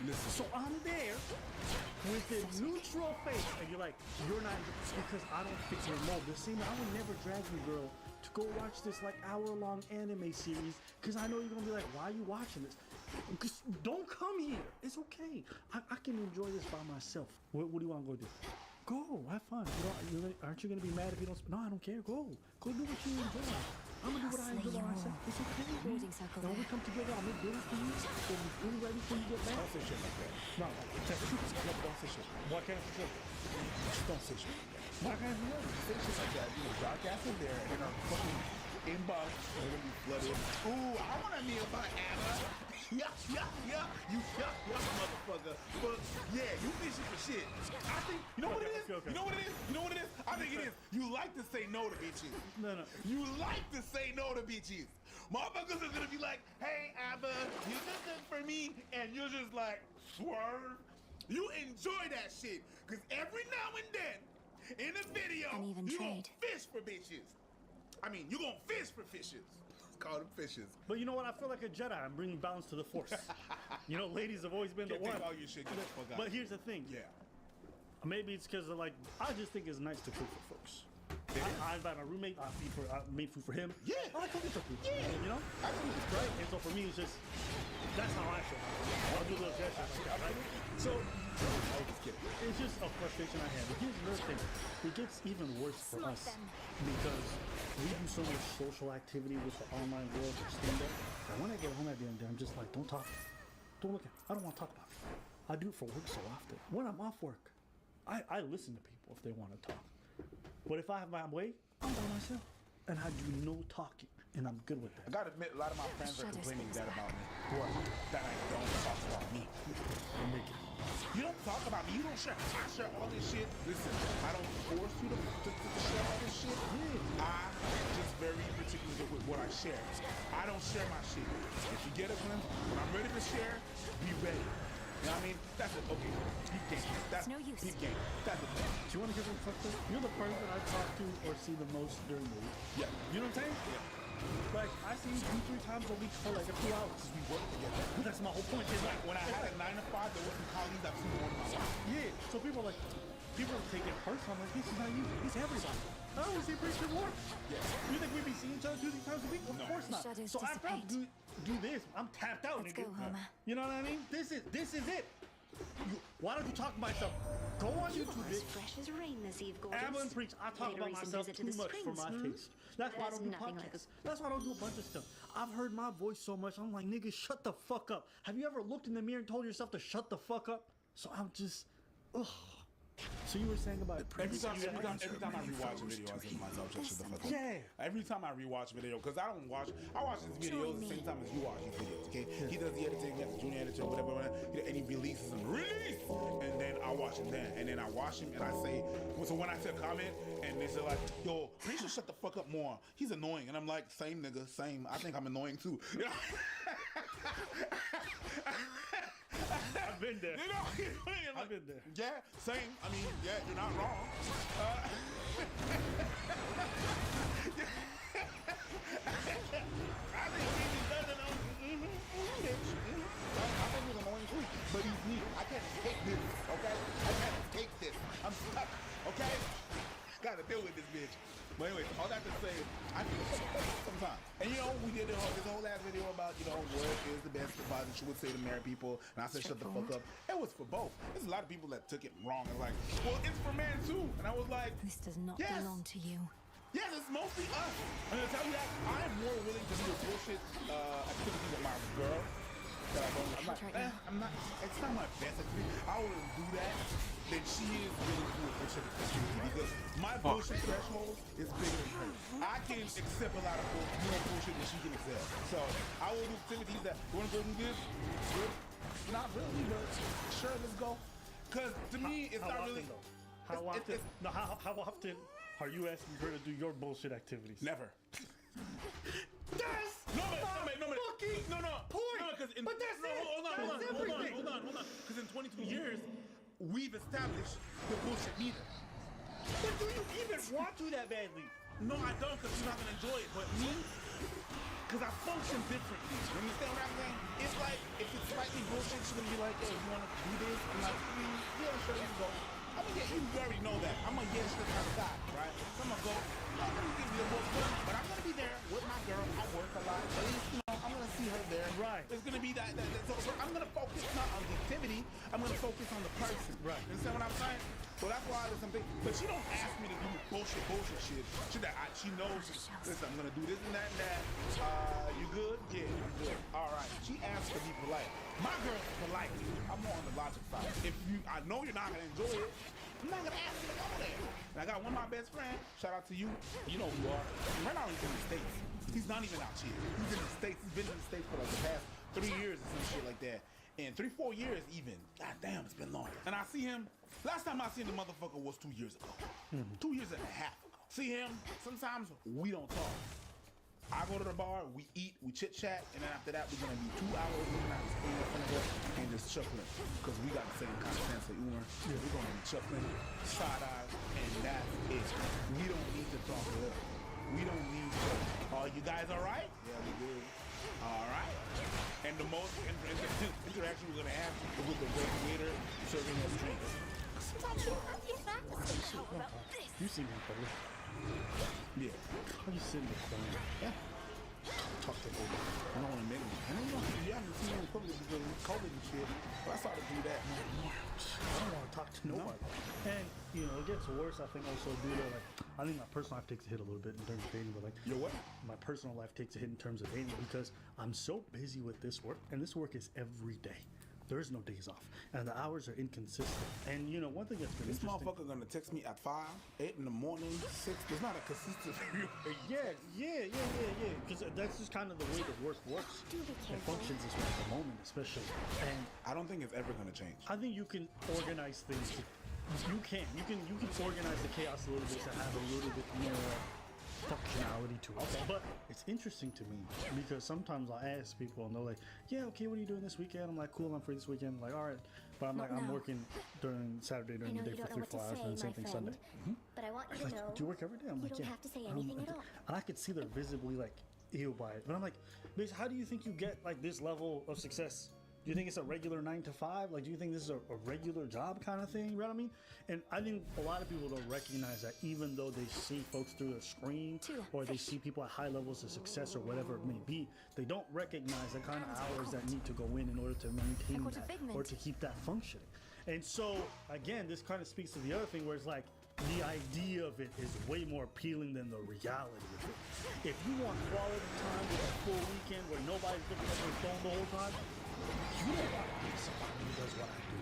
Listen. So I'm there with a neutral face, and you're like, you're not, because I don't fit your mold. The same, I would never drag you, girl, to go watch this like hour-long anime series, because I know you're gonna be like, why are you watching this? Because don't come here. It's okay. I can enjoy this by myself. What do you want to go do? Go, have fun. Aren't you gonna be mad if you don't? No, I don't care. Go do what you enjoy. I'm gonna do what I enjoy by myself. It's okay. Reading circle And when we come together, I'll make dinner for you. We'll be food ready for you get back. Don't say shit like that. No, Don't say shit. Why can't I say shit? Don't say shit like that. Why can't I say shit? Say shit like that. You know, broadcast in there and our fucking inbox are gonna be flooded. Ooh, I wanna meet about Anna. Yeah. You motherfucker. But yeah, you fishing for shit. I think you know what it is? Okay. You know what it is? I think it is. You like to say no to bitches. No. You like to say no to bitches. Motherfuckers are gonna be like, hey Abba, you did this for me, and you're just like, swerve. You enjoy that shit. Cause every now and then, in a video, And even you trade. gonna fish for bitches. I mean, you gonna fish for fishes. Call them fishes. But you know what? I feel like a Jedi. I'm bringing balance to the Force. You know, ladies have always been the Can't one. take all your shit, get the fuck out. But here's the thing. Yeah. Maybe it's because like I just think it's nice to cook for folks. I invite my roommate. I made food for him. Yeah. I like cooking for people. Yeah. You know. Absolutely. Right. And so for me, it's just that's how I feel. I'll do those gestures like that. Right. So I was just kidding. it's just a frustration I have. Here's another thing. It gets even worse for Smite us them. because we do so much social activity with the online world of stand-up. And when I get home at the end of the day, I'm just like, don't talk. Don't look at me. I don't want to talk about it. I do it for work so often. When I'm off work, I listen to people if they want to talk. But if I have my way, I'm by myself. And I do no talking. And I'm good with that. I gotta admit, a lot of my friends are complaining that about me. What? That I don't talk about me. You don't talk about me. You don't share. I share all this shit. Listen, I don't force you to share all this shit. I just very particular with what I share. I don't share my shit. If you get it, when I'm ready to share, be ready. You know what I mean? That's it. Okay. Peep game. That's no use. Peep game. That's it. Do you want to give them something? You're the person I talk to or see the most during the week. Yeah. You know what I'm saying? Yeah. Like, I see you 2-3 times a week for like a few hours. We work together. But that's my whole point. It's like, when I had a 9 to 5, there were some colleagues I've seen more in my life. Yeah. So people are like, people take it personal. I'm like, this is not you. It's everybody. I always see Preacher work. Yeah. You think we be seeing each other 2-3 times a week? Of course not. Shadows So after I do this, I'm tapped out. Let's nigga. go, Homer. You know what I mean? This is it. Why don't you talk about yourself? Go on YouTube. As fresh as rain this eve, gorgeous. Amber and Preach, I talk about myself too much for my taste. That's why I don't do podcasts. That's why I don't do a bunch of stuff. I've heard my voice so much, I'm like, nigga, shut the fuck up. Have you ever looked in the mirror and told yourself to shut the fuck up? So I'm just, ugh. So you were saying about every time I rewatch a video, I say to myself, just shut the fuck up. Yeah. Every time I rewatch a video, because I watch his videos the same time as you watch his videos, okay? Yeah. He does the editing, he has the junior editor, whatever, and he releases them. And then I watch him then. And then I watch him and I say, so when I say a comment, and they say like, yo, please just shut the fuck up more. He's annoying. And I'm like, same nigga, same. I think I'm annoying too. You know? I've been there. You know, I've been there. Yeah, same. I mean, yeah, you're not wrong. I think he's better than I think he's annoying too, but he's me. I can't take this, okay? I can't take this. I'm stuck, okay? Gotta deal with this bitch. But anyway, all that to say, I feel sometimes. And you know, we did this whole last video about, you know, what is the best advice that you would say to married people. And I said, shut the fuck up. It was for both. There's a lot of people that took it wrong. It's like, well, it's for men too. And I was like, this does not belong to you. Yes, it's mostly us. I'm gonna tell you that I am more willing to do the bullshit activities with my girl. I'm not, it's not my best activity. I wouldn't do that. Then she is willing to do a bullshit activity because my bullshit threshold is bigger than hers. I can accept a lot of more bullshit than she can accept. So I will do activities that, you wanna go do this? Good. Not really, but sure, let's go. Cause to me, it's not really. How often are you asking her to do your bullshit activities? Never. That's no, point. But that's hold on. Because in 22 years, we've established the bullshit meter. But do you even want to that badly? No, I don't, because you're not gonna enjoy it. But me, because I function differently. You understand what I'm saying? It's like if it's slightly bullshit, she's gonna be like, "Hey, you wanna do this?" I'm like, "Yeah, sure, let's go." I mean, yeah, you already know that. I'm a yes kind of guy, right? So I'm gonna go. I'm gonna give you a book, but I'm gonna be there with my girl. I work a lot. At least, you know, I'm gonna see her there. Right. It's gonna be that so I'm gonna focus not on the activity. I'm gonna focus on the person. Right. You understand what I'm saying? So that's why there's something. But she don't ask me to do bullshit shit. She knows. Listen, I'm gonna do this and that and that. You good? Yeah, I'm good. All right. She asks to be polite. My girl's polite. I'm more on the logic side. I know you're not gonna enjoy it. I'm not gonna ask you to go there. And I got one of my best friends. Shout out to you. You know who you are. Right now he's in the States. He's not even out here. He's in the States. He's been in the States for like the past 3 years or some shit like that. And 3-4 years even. God damn, it's been long. And I see him. Last time I seen the motherfucker was 2 years ago. 2 years and a half ago. See him. Sometimes we don't talk. I go to the bar, we eat, we chit chat, and then after that we're gonna be 2 hours looking at the screen in front of us and just chuckling. Because we got the same kind of sense of humor. Yeah, we're gonna be chuckling, side eyes, and that's it. We don't need to talk to her. We don't need to. Oh, you guys alright? Yeah, we good. Alright. And the most interaction we're gonna have is with the waiter serving us drinks. Sometimes you have to get back to say, how about this? You see me, brother. Yeah. I'm just sitting there crying. Yeah. Talk to her. I don't want to make them. I don't know. You haven't seen me in public because of COVID and shit. But I started to do that more and more. I don't want to talk to Nobody. And you know, it gets worse. I think also due to like, I think my personal life takes a hit a little bit in terms of dating, but like, your what? My personal life takes a hit in terms of dating because I'm so busy with this work, and this work is every day. There is no days off, and the hours are inconsistent. And you know, one thing that's been This interesting. motherfucker gonna text me at 5, 8 in the morning, 6. There's not a consistent. Yeah. Because that's just kind of the way the work works. It functions this way at the moment, especially. And I don't think it's ever gonna change. I think you can organize things. You can organize the chaos a little bit to have a little bit more functionality to it. But it's interesting to me because sometimes I ask people and they're like, yeah, okay, what are you doing this weekend? I'm like, cool, I'm free this weekend. I'm like, all right. But I'm like, I'm working during Saturday during the day for 3-4 hours and the same thing Sunday. But I want you to Like, know. do you work every day? I'm You like, don't yeah. have to say anything at all. And I could see they're visibly like ew by it. But I'm like, bitch, how do you think you get like this level of success? Do you think it's a regular 9 to 5? Like, do you think this is a regular job kind of thing? You know what I mean? And I think a lot of people don't recognize that even though they see folks through a screen or they see people at high levels of success or whatever it may be, they don't recognize the kind of hours that need to go in order to maintain that or to keep that functioning. And so, again, this kind of speaks to the other thing where it's like, the idea of it is way more appealing than the reality of it. If you want quality time with a full weekend where nobody's looking at their phone the whole time, you don't want to be somebody who does what I do.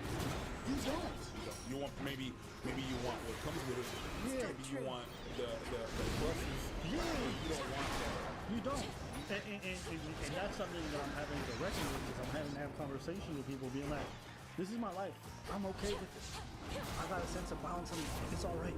You don't. You want maybe you want what comes with it. Yeah, maybe you want the pluses. Yeah, you don't want that. You don't. And that's something that I'm having to reckon with because I'm having to have conversations with people being like, this is my life. I'm okay with it. I got a sense of balance and it's all right.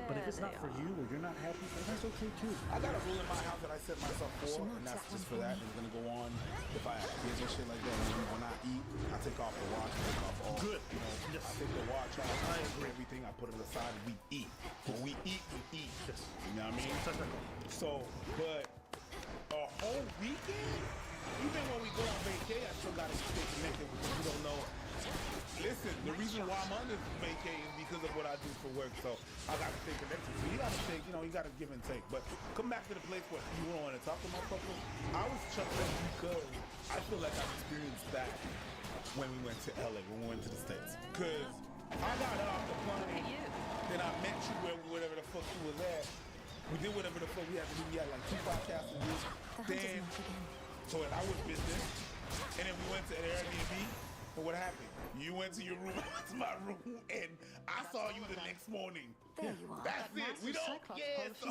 But if it's not for you or you're not happy, then that's okay too. I got a rule in my house that I set myself for, and that's just for that. It's gonna go on if I have kids and shit like that. When I eat, I take off the watch, I take off all. Good. You know, I take the watch off, I agree. Everything, I put it aside, and we eat. When we eat, we eat. Yes. You know what I mean? So, but a whole weekend, even when we go on vacay, I still gotta stay connected because you don't know. Listen, the reason why I'm on this vacay is because of what I do for work, so I gotta stay connected. So you gotta take, you gotta give and take. But come back to the place where you don't want to talk to motherfuckers. I was chuckling because I feel like I've experienced that when we went to LA, when we went to the States. Cause I got off the plane, then I met you wherever the fuck you was at. We did whatever the fuck we had to do. We had like 2 podcasts to do. Then, so I was business, and then we went to an Airbnb. And what happened? You went to your room, I went to my room, and I saw you the next morning. There you are. That's it. We don't. Yeah. So,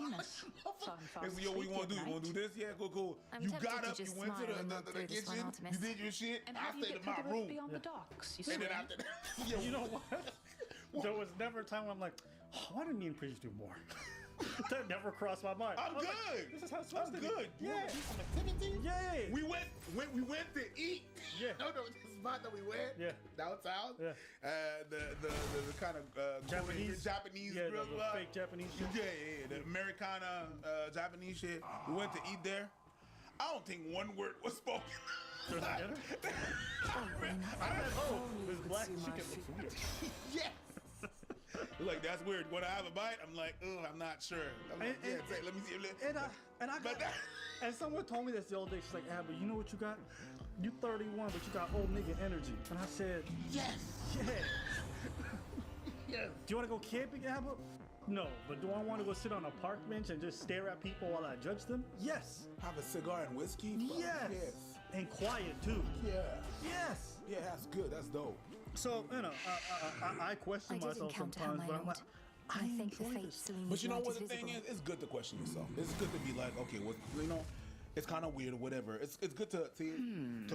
yo, what you want to do? You want to do this? Yeah, cool. You got up. You went to the kitchen. You did your shit. And I how do you stayed get in my to the room. beyond the docks? And then after that, yo, You know what? There was never a time when I'm like, oh, why didn't me and Preach do more? That never crossed my mind. I'm good. Like, this is how it's supposed to be. good. Yeah. You want to do some activity? Yeah. We went to eat. Yeah. No, this spot that we went. Yeah. Downtown. Yeah. The kind of Japanese grill the spot. fake Japanese shit. Yeah. The Americana Japanese shit. We went to eat there. I don't think one word was spoken. There's dinner? This black chicken looks weird. Yes. Like, that's weird. When I have a bite, I'm like, ugh, I'm not sure. I'm like, let me see. And someone told me this the other day. She's like, but you know what you got? You 31, but you got old nigga energy. And I said, yes. Yeah. Yes. Do you want to go camping, Abba? No. But do I want to go sit on a park bench and just stare at people while I judge them? Yes. Have a cigar and whiskey? Yes. Yes. And quiet, too. Yeah. Yes. Yeah, that's good. That's dope. So, I question myself sometimes, but I'm like, I think the fate But you know what the thing is? It's good to question yourself. It's good to be like, okay, well, it's kind of weird or whatever. It's good to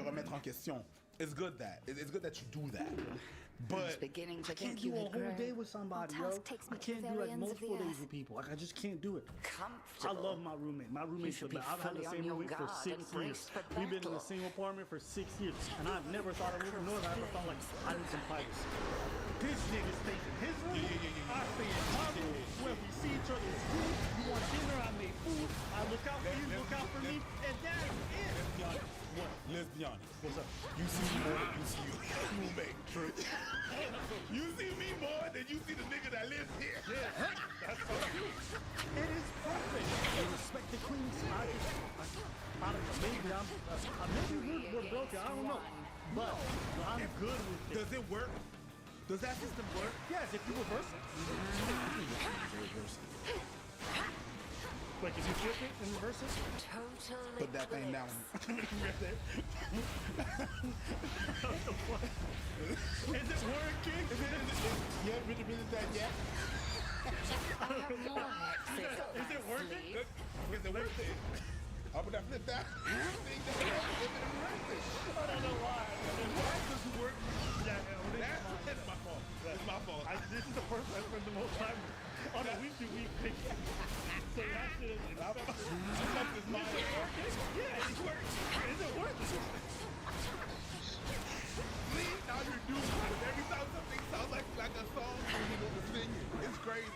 remettre en question. It's good that you do that. But I can't do a whole day with somebody, yo. I can't do like multiple days with people. Like I just can't do it. I love my roommate. My roommate's the best. I've had the same roommate for 6 years. We've been in the same apartment for 6 years, and I've never thought of moving, nor have I ever felt like I need some privacy. This nigga stays in his room. I stay in my room. When we see each other's room, you want dinner, I make food. I look out for you, look out for me, and that is it. What? Let's be honest. What's up? You see me more than you see your roommate. True. You see me more than you see the nigga that lives here. Yeah, that's what I do. It is perfect. I respect the queens. I don't know. Maybe we're broken. I don't know. But I'm good with it. Does it work? Does that system work? Yes, if you reverse it. Like if you flip it and reverse it. Totally. Put that thing down. Is it working? Yeah, Richard Business that yet? I have more hexes up Is my it working? sleeve. Is it working? I'll put that flip down. I don't know why. Why does it work? Yeah, That's my fault. It's my fault. This is the first I spent the most time on a week-to-week thing. So that shit is Yeah, it's working. Is it working? See, now you're doomed. Because every time something sounds like a song, you know to sing it. It's crazy.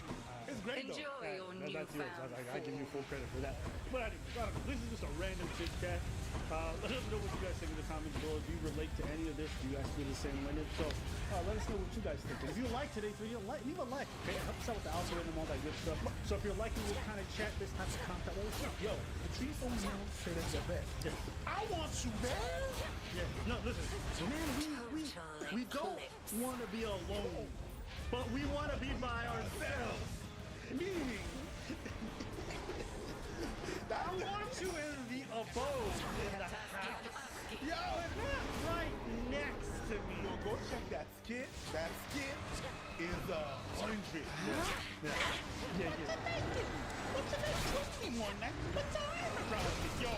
It's great Enjoy though. your That's yours. newfound I give you full credit for that. But anyway, I don't know. This is just a random chit chat. Let us know what you guys think in the comments below. Do you relate to any of this? Do you guys feel the same way? So let us know what you guys think. And if you like today's video, leave a like. Okay, help us out with the algorithm and all that good stuff. So if you're liking this kind of chat, this type of content, let us know. Yo, the Chief on now say that's the best. Yeah. I want you, man. Yeah. No, listen. Man, we don't want to be alone, but we want to be by ourselves. Meaning, I want you in the abode in the house. Yo, it's not right next to me. Yo, go check that skit. That skit is 100. Yeah. What's the next 21 next? What's the around me? Yo,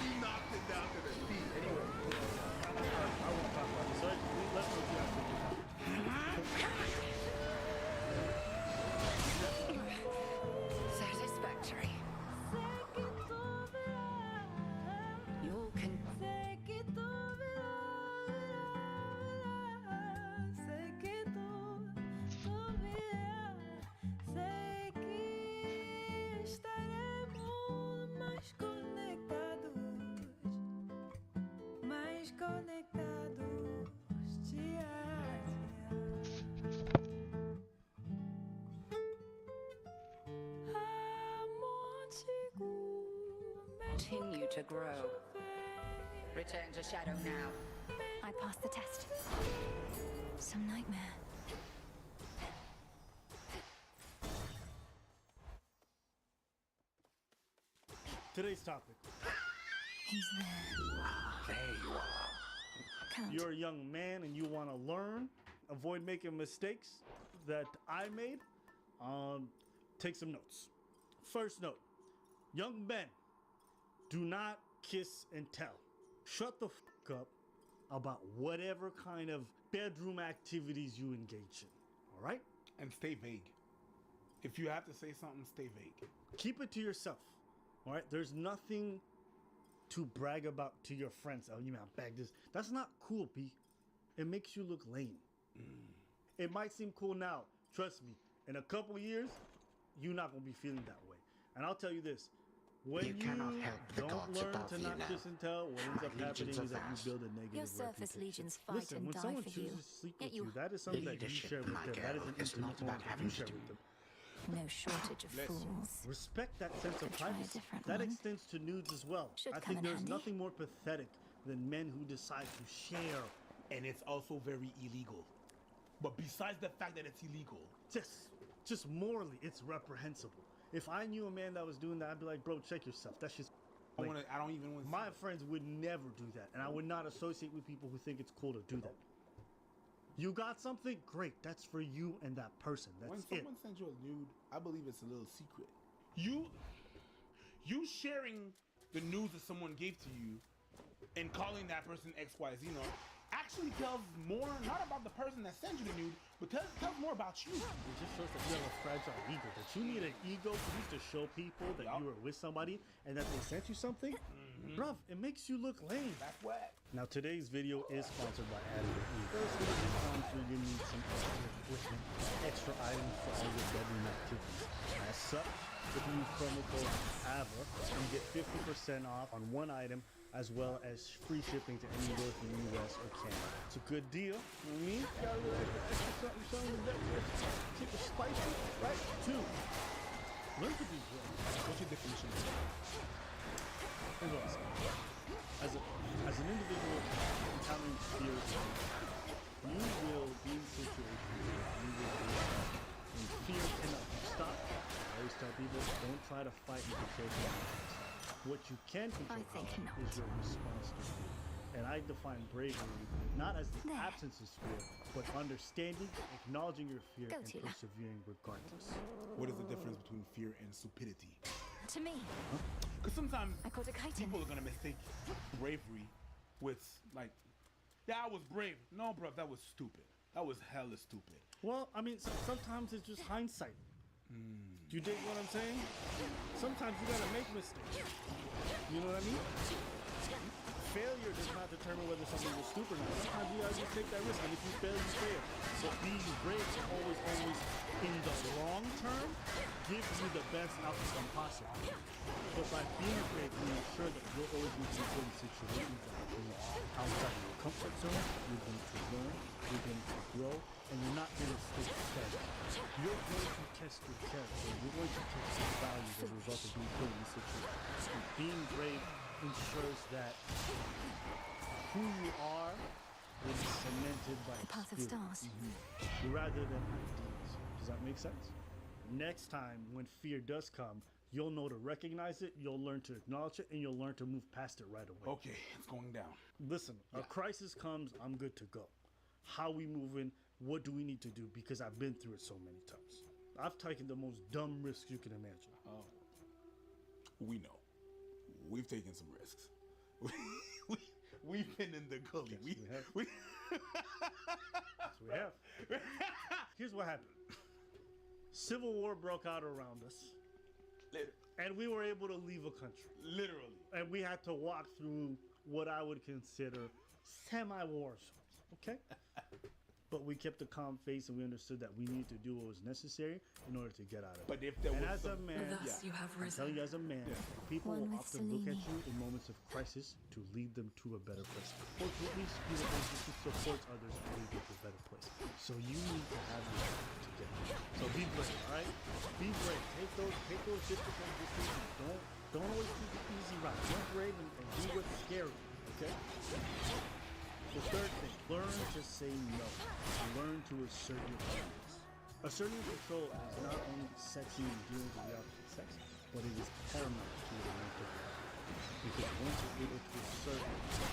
he knocked it down to the feet. Anyway. I won't talk about this. So let's know what you guys think. Satisfactory. You can. Continue to grow. Return to shadow now. I passed the test. Some nightmare. Today's topic. He's there. There you are. Can't. You're a young man and you want to learn, avoid making mistakes that I made. Take some notes. First note, young men, do not kiss and tell. Shut the fuck up about whatever kind of bedroom activities you engage in. All right? And stay vague. If you have to say something, stay vague. Keep it to yourself. All right? There's nothing to brag about to your friends. Oh, you man, I bagged this. That's not cool, B. It makes you look lame. It might seem cool now. Trust me. In a couple years, you're not going to be feeling that way. And I'll tell you this. When you don't learn to not kiss and tell, what ends up happening is that you build a negative Your surface reputation. legions fight Listen, and when die someone for you. chooses to sleep Yet with you, that is something that you share with them. That is an intimate moment that you share with them. No shortage of fools. Respect that sense of Could try a privacy. different That one. extends to nudes as well. Should I come think in there's handy. nothing more pathetic than men who decide to share. And it's also very illegal. But besides the fact that it's illegal, Just morally, it's reprehensible. If I knew a man that was doing that, I'd be like, bro, check yourself. That's just. I don't even want to. My friends would never do that, and I would not associate with people who think it's cool to do that. You got something? Great. That's for you and that person. That's When it. someone sends you a nude, I believe it's a little secret. You sharing the news that someone gave to you and calling that person XYZ, actually tells more, not about the person that sent you the nude, but tells more about you. It just shows that you have a fragile ego. That you need an ego for you to show people that you were with somebody and that they sent you something. Bruv, it makes you look lame. That's whack. Now today's video is sponsored by Adequate Eve. First, when it comes to you need some extra items for all your bedroom activities. As such, if you use promo code AVA, you get 50% off on one item, as well as free shipping to anywhere from the US or Canada. It's a good deal. You know what I mean? Got a little extra something that keep it spicy, right? 2. Learn to be good. What's your definition of that? As an individual encountering spirits, you will be in situations fight, you can take it. What you can control is your response to fear. And I define bravery not as the absence of fear, but understanding, acknowledging your fear, and persevering regardless. What is the difference between fear and stupidity? To me. Because sometimes people are gonna mistake bravery with like, yeah, I was brave. No, bro, that was stupid. That was hella stupid. Well, I mean, sometimes it's just hindsight. Do you dig what I'm saying? Sometimes you gotta make mistakes. You know what I mean? Failure does not determine whether something was stupid or not. Sometimes you gotta just take that risk, and if you fail, you fail. But being brave is always, in the long term, gives you the best outcome possible. But by being brave, you ensure that you'll always be put in situations that are outside of your comfort zone. You're going to learn, you're going to grow, and you're not going to stay stagnant. You're going to test your character. You're going to test your values as a result of being put in these situations. And being brave ensures that who you are will be cemented by the path of stars. Rather than ideas. Does that make sense? Next time when fear does come, you'll know to recognize it, you'll learn to acknowledge it, and you'll learn to move past it right away. Okay, it's going down. Listen, a crisis comes, I'm good to go. How we moving? What do we need to do? Because I've been through it so many times. I've taken the most dumb risks you can imagine. Oh, we know. We've taken some risks. We've been in the gully. Yes, we have. Here's what happened. Civil War broke out around us. And we were able to leave a country. Literally. And we had to walk through what I would consider semi-war zones. Okay? But we kept a calm face and we understood that we needed to do what was necessary in order to get out of it. But if there was as a man, Thus you have I'm telling you as a man, people will often look at you in moments of crisis to lead them to a better place. Or to at least be the person who supports others to lead them to a better place. So you need to have your to get there. So be brave, alright? Be brave. Take those difficult decisions. Don't always take the easy route. Get brave and do what's scary, okay? The third thing, learn to say no. Learn to assert your boundaries. Asserting control is not only sexy and dealing with the opposite sex, but it is paramount to your mental health. Because once you're able to assert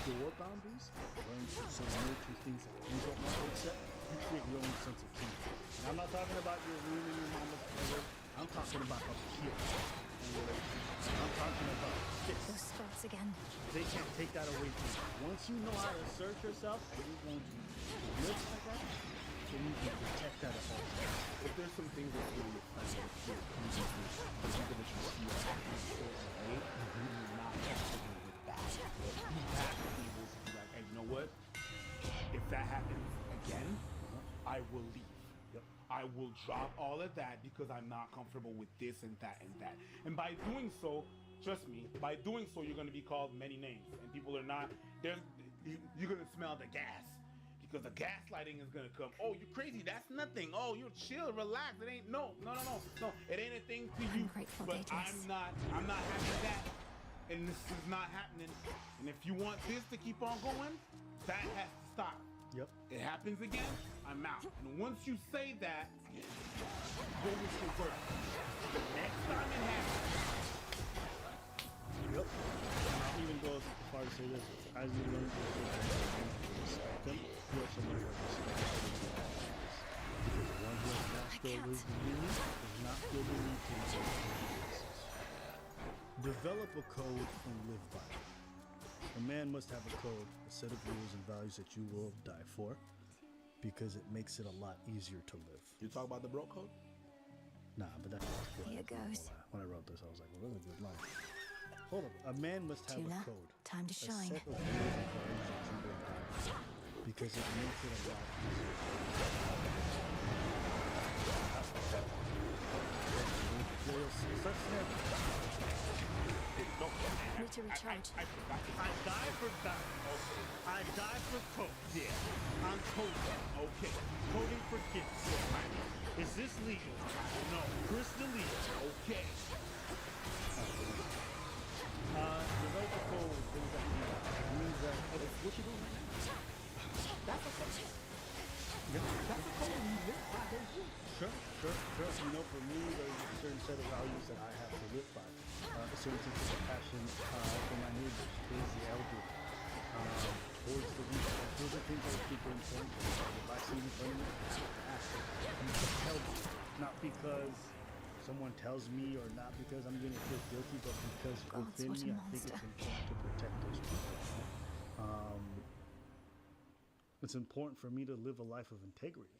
your boundaries, learn to say no to things that you don't want to accept, you create your own sense of kingdom. And I'm not talking about your ruining your mama's pleasure. I'm talking about up here. I'm talking about this. Those spots again. They can't take that away from you. Once you know how to assert yourself and you're going to live like that, then you can protect that at all times. If there's some things that really affect you, the people that you see are acting a certain way, you're not comfortable with that. But you have to be able to be like, hey, you know what? If that happens again, I will leave. I will drop all of that because I'm not comfortable with this and that and that. And by doing so, trust me, by doing so, you're going to be called many names. And people are not, you're going to smell the gas. Because the gaslighting is going to come. Oh, you're crazy. That's nothing. Oh, you're chill, relax. It ain't, no. It ain't a thing to you. But I'm not having that. And this is not happening. And if you want this to keep on going, that has to stop. Yep. It happens again, I'm out. And once you say that, go with your word. The next time it happens. Yep. I'll even go as far to say this. As you learn to respect them, you also learn to respect them. Because one who has not filled with union does not feel the need to resort to weaknesses. Develop a code and live by it. A man must have a code, a set of rules and values that you will die for, because it makes it a lot easier to live. You talk about the bro code? Nah, but that's Here goes. When I wrote this, I was like, well, that's a good line. Hold on. A man must have Tula, a code. time to a shine. set of rules and values that you will die for, because it makes it a lot easier to live. Need to recharge. I die for that. Okay. I die for code. Yeah. I'm coding. Okay. Coding for kids. Is this legal? No. Crystal legal. Okay. Develop a code with things that means that. What you doing right now? That's a code. Yeah. That's a code. Sure. You know, for me, there's a certain set of values that I have to live by. A certain sense of compassion for my neighbors, towards the elderly, towards the weak. Those are things that are super important to me. If I see in front of me, I have to ask it. I'm compelled to, not because someone tells me or not because I'm going to feel guilty, but because within me, I think it's important to protect those people. It's important for me to live a life of integrity.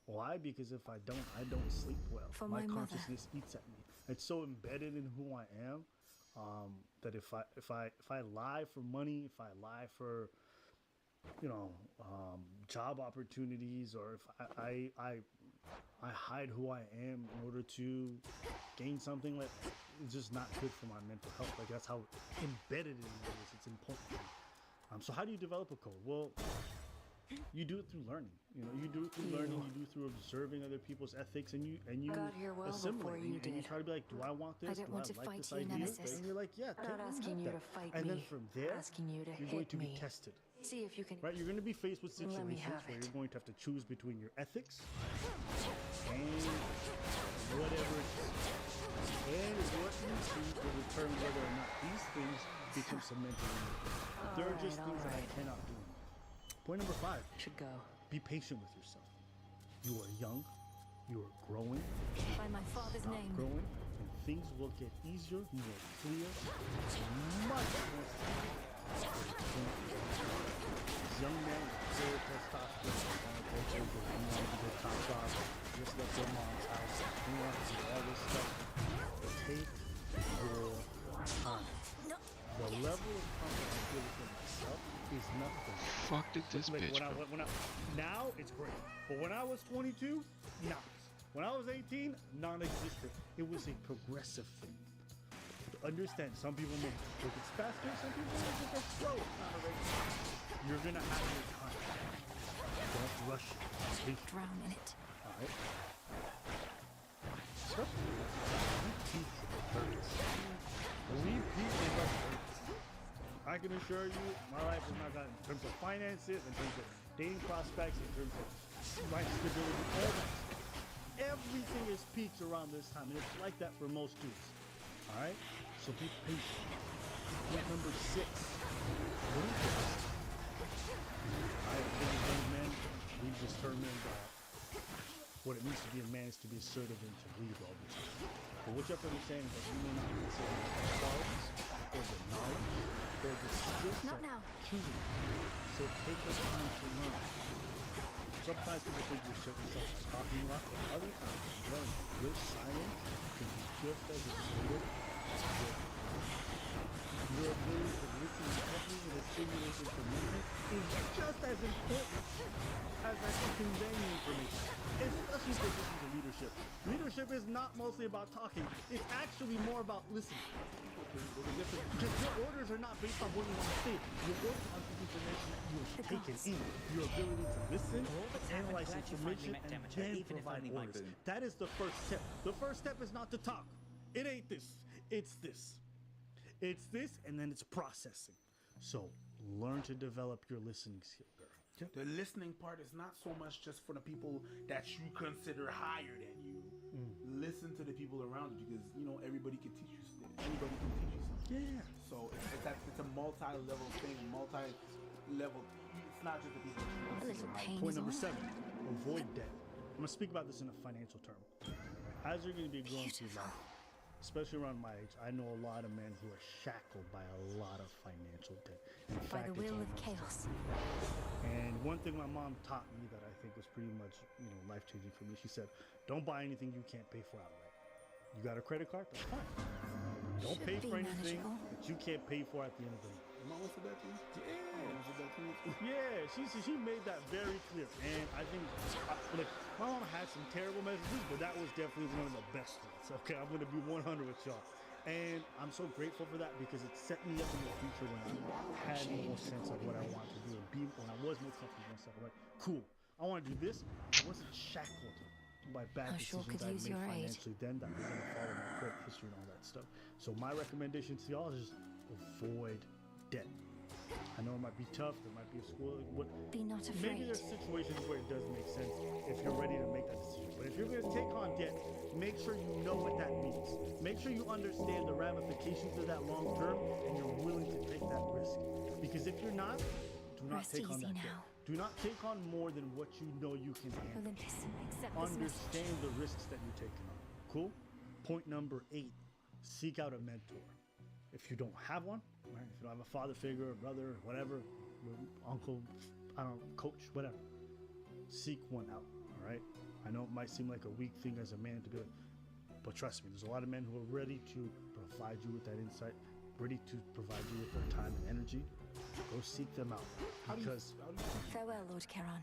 Why? Because if I don't sleep well. My consciousness eats at me. It's so embedded in who I am that if I lie for money, if I lie for job opportunities, or if I hide who I am in order to gain something, that it's just not good for my mental health. Like, that's how embedded it is. It's important. So how do you develop a code? Well, you do it through learning. You do it through learning. You do it through observing other people's ethics, and you got here well assimilate. before you did. You try to be like, do I want this? I didn't want to fight this you, idea? Nemesis. And you're like, yeah, not asking you to fight me. And then from there, asking you to you're hit going to me. be tested. See if you can. Right, you're going to be faced with Let me situations have where it. you're going to have to choose between your ethics and whatever it is. And what you choose will determine whether or not these things become cemented in you. There are just things that I cannot do. Point number 5. Should go. Be patient with yourself. You are young. You are growing. By my father's Stop name. growing, and things will get easier, more clear, much more simple. Young men with full testosterone, you want to be the top dog, just left their mom's house, you want to do all this stuff. Take your time. The level of confidence I feel within myself is nothing. Fuck did this like bitch now it's great, but when I was 22, nah. When I was 18, non-existent. It was a progressive thing. Understand, some people make it faster, some people make it slow. It's not a race. You're gonna have your time. Don't rush it. Drown in it. Alright. Repeat the hurts. Repeat the hurts. I can assure you, my life is not that in terms of finances, in terms of dating prospects, in terms of life stability, all that. Everything is peaks around this time, and it's like that for most dudes. Alright? So be patient. Point number 6. Alright, young men, we've determined what it means to be a man is to be assertive and to lead all the time. But what you have to understand is that you may not consider the qualities or the knowledge or the skill set to you. So take the time to learn. Sometimes people think you're certain stuff is talking a lot, but other times learn. Your silence can be just as important as your ability to listen intently and assimilate information is just as important as conveying information. Especially for positions of leadership. Leadership is not mostly about talking. It's actually more about listening. Because your orders are not based on what you want to say. Your orders are on the information that you have taken in. Your ability to listen, analyze information, and then provide orders. That is the first step. The first step is not to talk. It ain't this. It's this. It's this, and then it's processing. So learn to develop your listening skill. The listening part is not so much just for the people that you consider higher than you. Listen to the people around you, because everybody can teach you. Anybody can teach you something. Yeah. So it's a multi-level thing. Multi-level. It's not just the people. Point number 7. Avoid debt. I'm gonna speak about this in a financial term. As you're gonna be going through life, especially around my age, I know a lot of men who are shackled by a lot of financial debt. In By fact, the will of it's chaos. And one thing my mom taught me that I think was pretty much, life-changing for me, she said, don't buy anything you can't pay for outright. You got a credit card? That's fine. Don't pay for anything that you can't pay for at the end of the month. Your mom said that to you? Yeah, she made that very clear. And I think, my mom had some terrible messages, but that was definitely one of the best ones. Okay, I'm going to be 100 with y'all. And I'm so grateful for that, because it set me up in the future when I had more sense of what I wanted to do and be, when I was more comfortable with myself. I'm like, cool, I want to do this. I wasn't shackled by bad decisions I made financially then that were going to follow my credit history and all that stuff. So my recommendation to y'all is just avoid debt. I know it might be tough, there might be a school, be not afraid. Maybe there's situations where it does make sense if you're ready to make that decision. But if you're gonna take on debt, make sure you know what that means. Make sure you understand the ramifications of that long term and you're willing to take that risk. Because if you're not, do not Rest take on easy that now. debt. Do not take on more than what you know you can handle. Olympus, accept this message. Understand the risks that you're taking on. Cool? Point number 8, seek out a mentor. If you don't have one, right? If you don't have a father figure, a brother, whatever, uncle, I don't know, coach, whatever, seek one out, all right? I know it might seem like a weak thing as a man to do it, but trust me, there's a lot of men who are ready to provide you with that insight, ready to provide you with their time and energy. Go seek them out. Because Farewell, Lord Charon.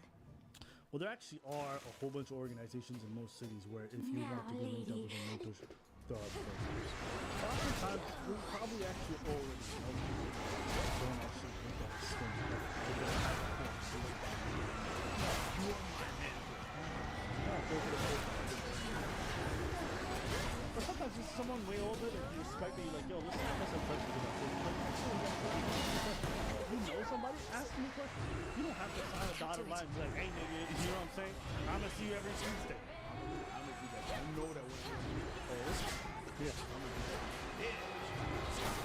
well, there actually are a whole bunch of organizations in most cities where if you want to be linked up with a mentorship, there are programs. Oftentimes, we probably actually already know people don't actually think that it's things that they don't have a course. So like, you are my mentor. Yeah, go for the whole. Or sometimes it's someone way older that you respect and you're like, yo, listen, I'm not impressed with that. You know somebody? Ask them a question. You don't have to sign a dotted line and be like, hey nigga, you know what I'm saying? I'm gonna see you every Tuesday. I'm gonna do that. I know that when Oh, yeah. I'm gonna do that.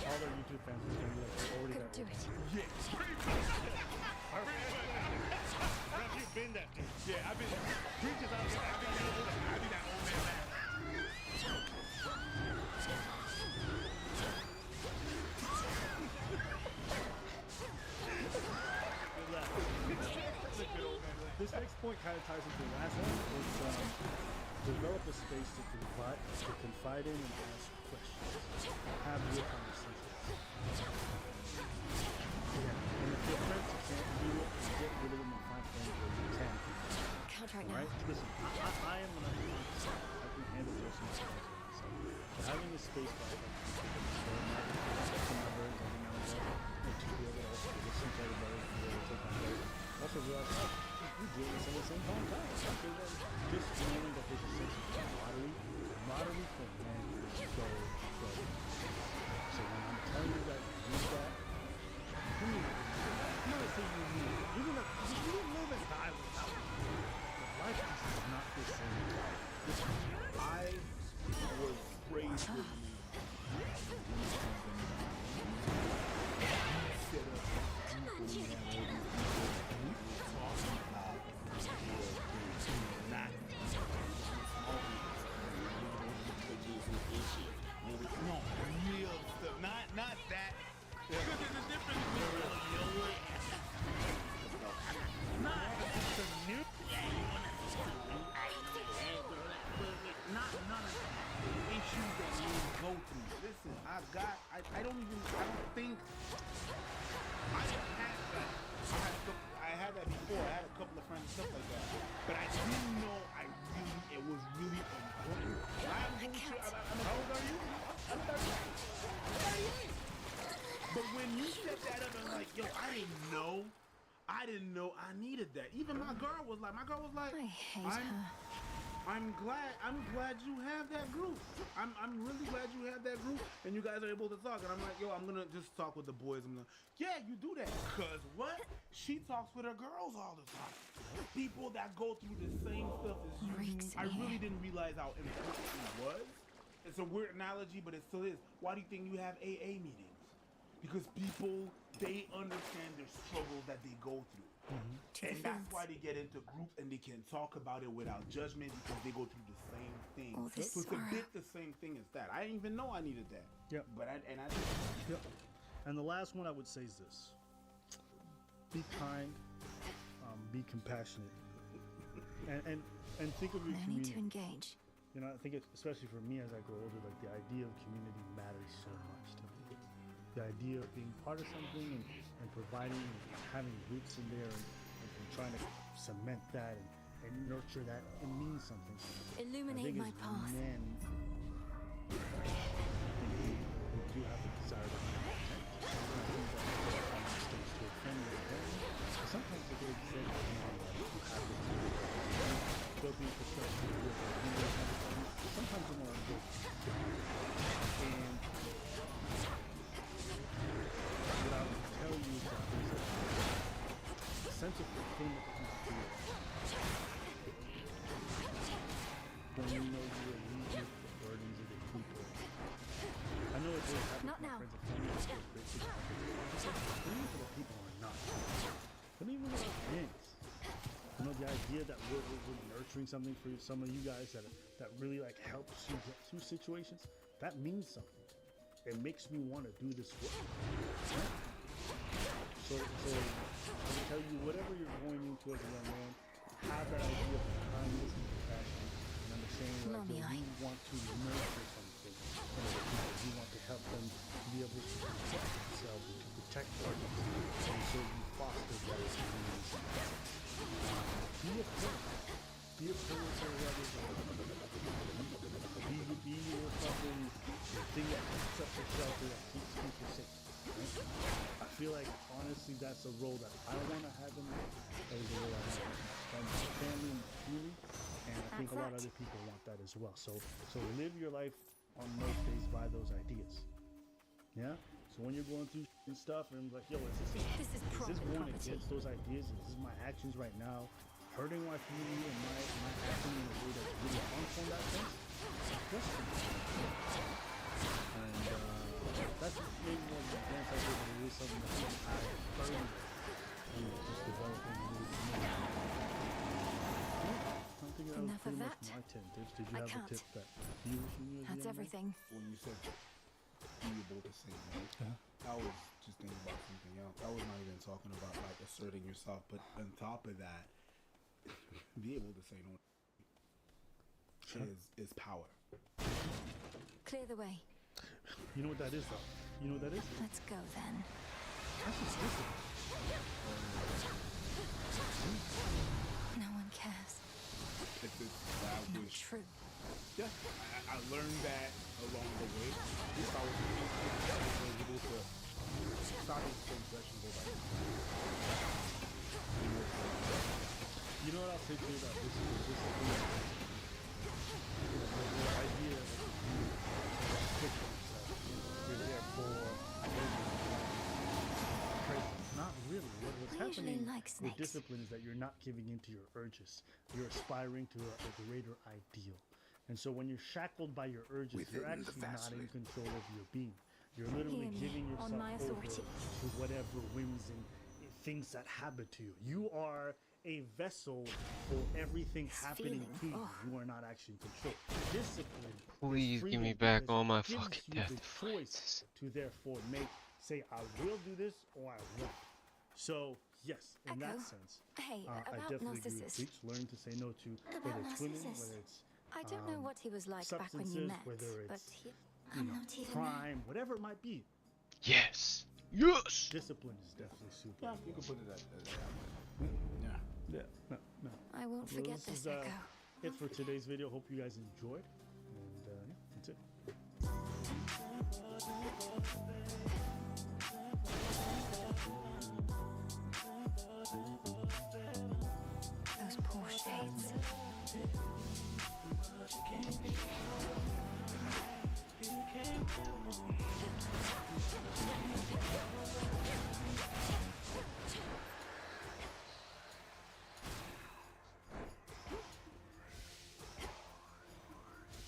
All their YouTube fans are gonna be like, already got Do it. Yes. You've been that dude. Yeah, I've been preachers out there. I've been that old man. This next point kind of ties into the last one. It's develop a space to confide in and ask questions. Have real conversations. Yeah, and if your friends can't do it, get rid of them and find friends where you can. Count right now. Right? Listen, I am an understanding. I can handle this myself. But having a space where I can some members every now and then, and to be able to also listen to everybody, to be able to take on board. Also realize, oh, we deal with some of the same time. Just knowing that there's a sense of camaraderie. Camaraderie for men is so important. So when I'm telling you that you use that, I'm not saying you need it. You don't live and die without it. But life is not the same. I was raised with me. No, real stuff. Not that. Because there's a difference between not none of the issues that we go through. Listen, I don't think I had that. I had that before. I had a couple of friends and stuff like that. But I didn't know it was really important. How old are you? I'm 38. But when you set that up and like, yo, I didn't know I needed that. Even my girl was like, I hate her. I'm glad you have that group. I'm really glad you have that group and you guys are able to talk. And I'm like, yo, I'm gonna just talk with the boys. Yeah, you do that. Cause what? She talks with her girls all the time. People that go through the same stuff as you. I really didn't realize how important it was. It's a weird analogy, but it still is. Why do you think you have AA meetings? Because people, they understand their struggles that they go through. And that's why they get into groups and they can talk about it without judgment because they go through the same thing. So it's a bit the same thing as that. I didn't even know I needed that. Yep. But I did. Yep. And the last one I would say is this. Be kind, be compassionate, and think of your community. No need to engage. You know, I think especially for me as I grow older, like the idea of community matters so much to me. The idea of being part of something and providing and having roots in there and trying to cement that and nurture that, it means something to me. Illuminate my path. Men who do have the desire to connect. I think that common stage to a friend with them the idea that we're nurturing something for some of you guys that really like helps you get through situations, that means something. It makes me want to do this work. So I can tell you, whatever you're going into as a young man, have that idea of kindness and compassion, and understanding that you want to nurture something in other people. You want to help them be able to protect themselves and to protect others. And so you foster that experience. Be a pillar. Be a pillar for others. Be your fucking thing that keeps up the shelter, that keeps people safe. Right? I feel like, honestly, that's a role that I want to have in life. That is a role I have from my family and community, and I think a lot of other people want that as well. So live your life on most days by those ideas. Yeah? So when you're going through and stuff, and like, yo, is this going against those ideas? Is this my actions right now hurting my community and my action in a way that's really harmful in that sense? Question. And that's maybe more of an advanced idea, but it is something that I thoroughly just developing really I don't think that was pretty much my 10 tips. Did you have a tip that you wish you knew? That's everything. When you said be able to say no, I was just thinking about something else. I was not even talking about like asserting yourself, but on top of that, be able to say no is power. Clear the way. You know what that is, though? You know what that is? Let's go then. That's just discipline. No one cares. Not true. Yeah, I learned that along the way. At least I was able to start with the impression go by. You know what I'll say to you about discipline? The idea that you pick yourself, you're there for not really. What's happening with discipline is that you're not giving into your urges. You're aspiring to a greater ideal. And so when you're shackled by your urges, you're actually not in control of your being. You're literally giving yourself over to whatever whims and things that happen to you. You are a vessel for everything happening to you. You are not actually in control. Discipline. Please give me back all my fucking death choice to therefore say I will do this or I won't. So yes, in that sense, I definitely agree with Bleach. Learn to say no to whether it's women, whether it's I don't know what he was like back when you met, whether but it's crime, whatever it might be. Yes. Yes. Discipline is definitely super. Yeah, you can put it at Yeah. No. I won't forget this this, is Echo. it for today's video. Hope you guys enjoyed, and yeah, that's it. Those poor shades.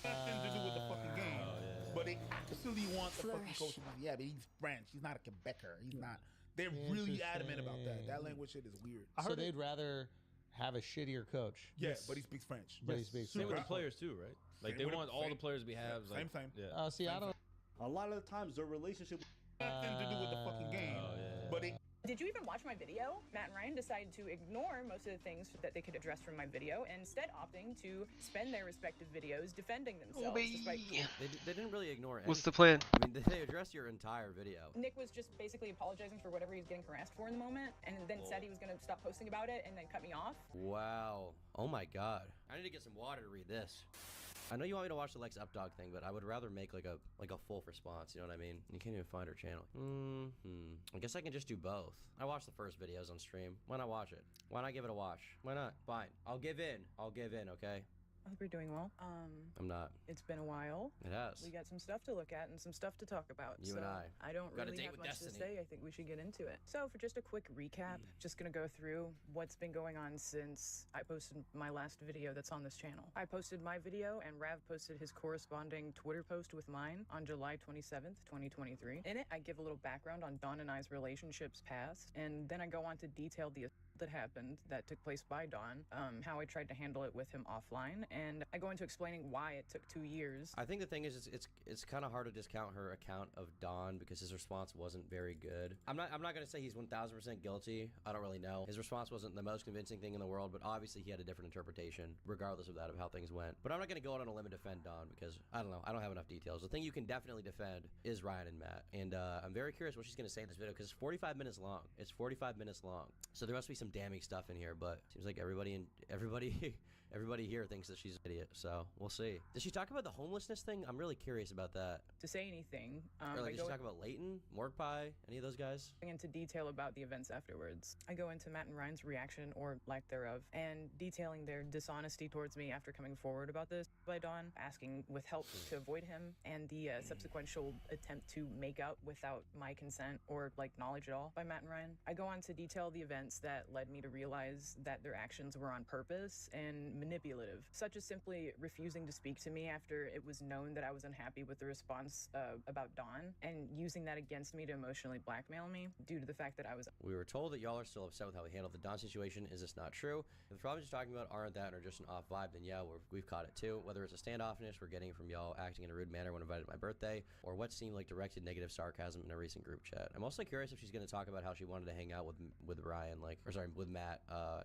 Nothing to do with the fucking game, but they absolutely want the fucking coach to be. Yeah, but he's French. He's not a Quebecer. He's not. They're really adamant about that. That language shit is weird. So they'd rather have a shittier coach. Yes, but he speaks French. But he speaks Same French. with the players too, right? Like they want all the players to be halves. Like, Same. Yeah. See, I don't. A lot of the times, their relationship nothing to do with the fucking game, but they. Did you even watch my video? Matt and Ryan decided to ignore most of the things that they could address from my video, and instead opting to spend their respective videos defending themselves. Despite They didn't really ignore anything. What's the plan? I mean, they addressed your entire video. Nick was just basically apologizing for whatever he was getting harassed for in the moment, and then said he was going to stop posting about it and then cut me off. Wow. Oh my god. I need to get some water to read this. I know you want me to watch the Lex Updog thing, but I would rather make like a full response, you know what I mean? You can't even find her channel. I guess I can just do both. I watched the first videos on stream. Why not watch it? Why not give it a watch? Why not? Fine. I'll give in, okay? I hope you're doing well. I'm not. It's been a while. It has. We got some stuff to look at and some stuff to talk about. You and I. I don't Got a really date have with much to Destiny. say. I think we should get into it. So for just a quick recap, just gonna go through what's been going on since I posted my last video that's on this channel. I posted my video and Rav posted his corresponding Twitter post with mine on July 27th, 2023. In it, I give a little background on Dawn and I's relationships past, and then I go on to detail the that happened that took place by Dawn, how I tried to handle it with him offline, and I go into explaining why it took 2 years. I think the thing is, it's kind of hard to discount her account of Dawn because his response wasn't very good. I'm not gonna say he's 1000% guilty. I don't really know. His response wasn't the most convincing thing in the world, but obviously he had a different interpretation, regardless of that, of how things went. But I'm not gonna go out on a limb and defend Dawn because I don't know. I don't have enough details. The thing you can definitely defend is Ryan and Matt, and I'm very curious what she's gonna say in this video because it's 45 minutes long. It's 45 minutes long, so there must be some damning stuff in here. But seems like everybody here thinks that she's an idiot. So we'll see. Did she talk about the homelessness thing? I'm really curious about that. To say anything, Or like, did she talk about Leighton, Morgpie, any of those guys? Going into detail about the events afterwards. I go into Matt and Ryan's reaction, or lack thereof, and detailing their dishonesty towards me after coming forward about this by Dawn, asking with help to avoid him, and the subsequential attempt to make out without my consent or like knowledge at all by Matt and Ryan. I go on to detail the events that led me to realize that their actions were on purpose and manipulative, such as simply refusing to speak to me after it was known that I was unhappy with the response about Dawn, and using that against me to emotionally blackmail me due to the fact that I was. We were told that y'all are still upset with how we handled the Dawn situation. Is this not true? If the problems you're talking about aren't that or just an off vibe, then yeah, we've caught it too. Whether it's a standoffness we're getting from y'all acting in a rude manner when invited to my birthday, or what seemed like directed negative sarcasm in a recent group chat. I'm also curious if she's going to talk about how she wanted to hang out with Ryan, with Matt,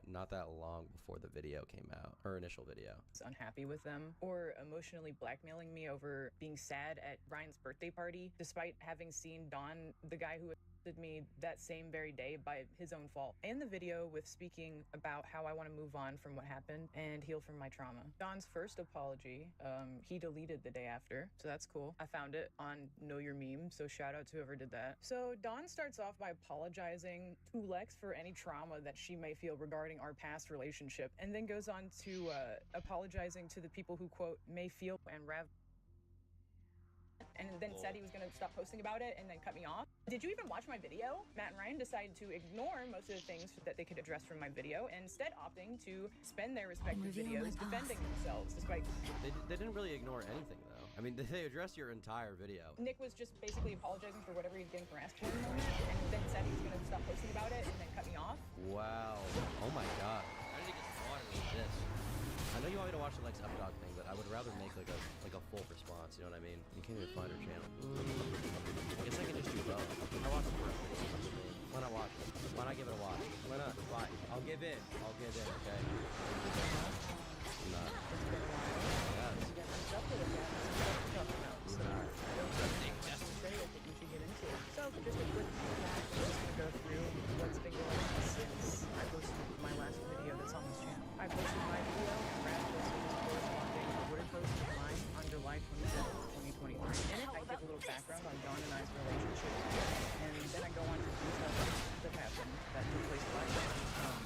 not that long before the video came out, her initial video. Unhappy with them, or emotionally blackmailing me over being sad at Ryan's birthday party, despite having seen Dawn, the guy who assaulted me that same very day by his own fault. In the video with speaking about how I want to move on from what happened and heal from my trauma. Dawn's first apology, he deleted the day after, so that's cool. I found it on Know Your Meme, so shout out to whoever did that. So Dawn starts off by apologizing to Lex for any trauma that she may feel regarding our past relationship, and then goes on to apologizing to the people who, quote, may feel, and Rav, and then said he was gonna stop posting about it and then cut me off. Did you even watch my video? Matt and Ryan decided to ignore most of the things that they could address from my video, and instead opting to spend their respective videos defending themselves, despite. They didn't really ignore anything though. I mean, they addressed your entire video. Nick was just basically apologizing for whatever he's getting harassed for in the moment, and then said he was gonna stop posting about it and then cut me off. Wow. Oh my god. I need to get some water with this. I know you want me to watch the Lex Updog thing, but I would rather make like a full response, you know what I mean? You can't even find her channel. I guess I can just do both. I watched the first video. Why not watch it? Why not give it a watch? Why not? Fine. I'll give in, okay? I'm not. Yes. So, just a quick recap. I'm just gonna go through what's been going on since I posted my last video that's on this channel. I posted my video, and Brad posted his corresponding Twitter post of mine on July 27th, 2023. In it, I give a little background on Dawn and I's relationship, and then I go on to detail that happened that took place by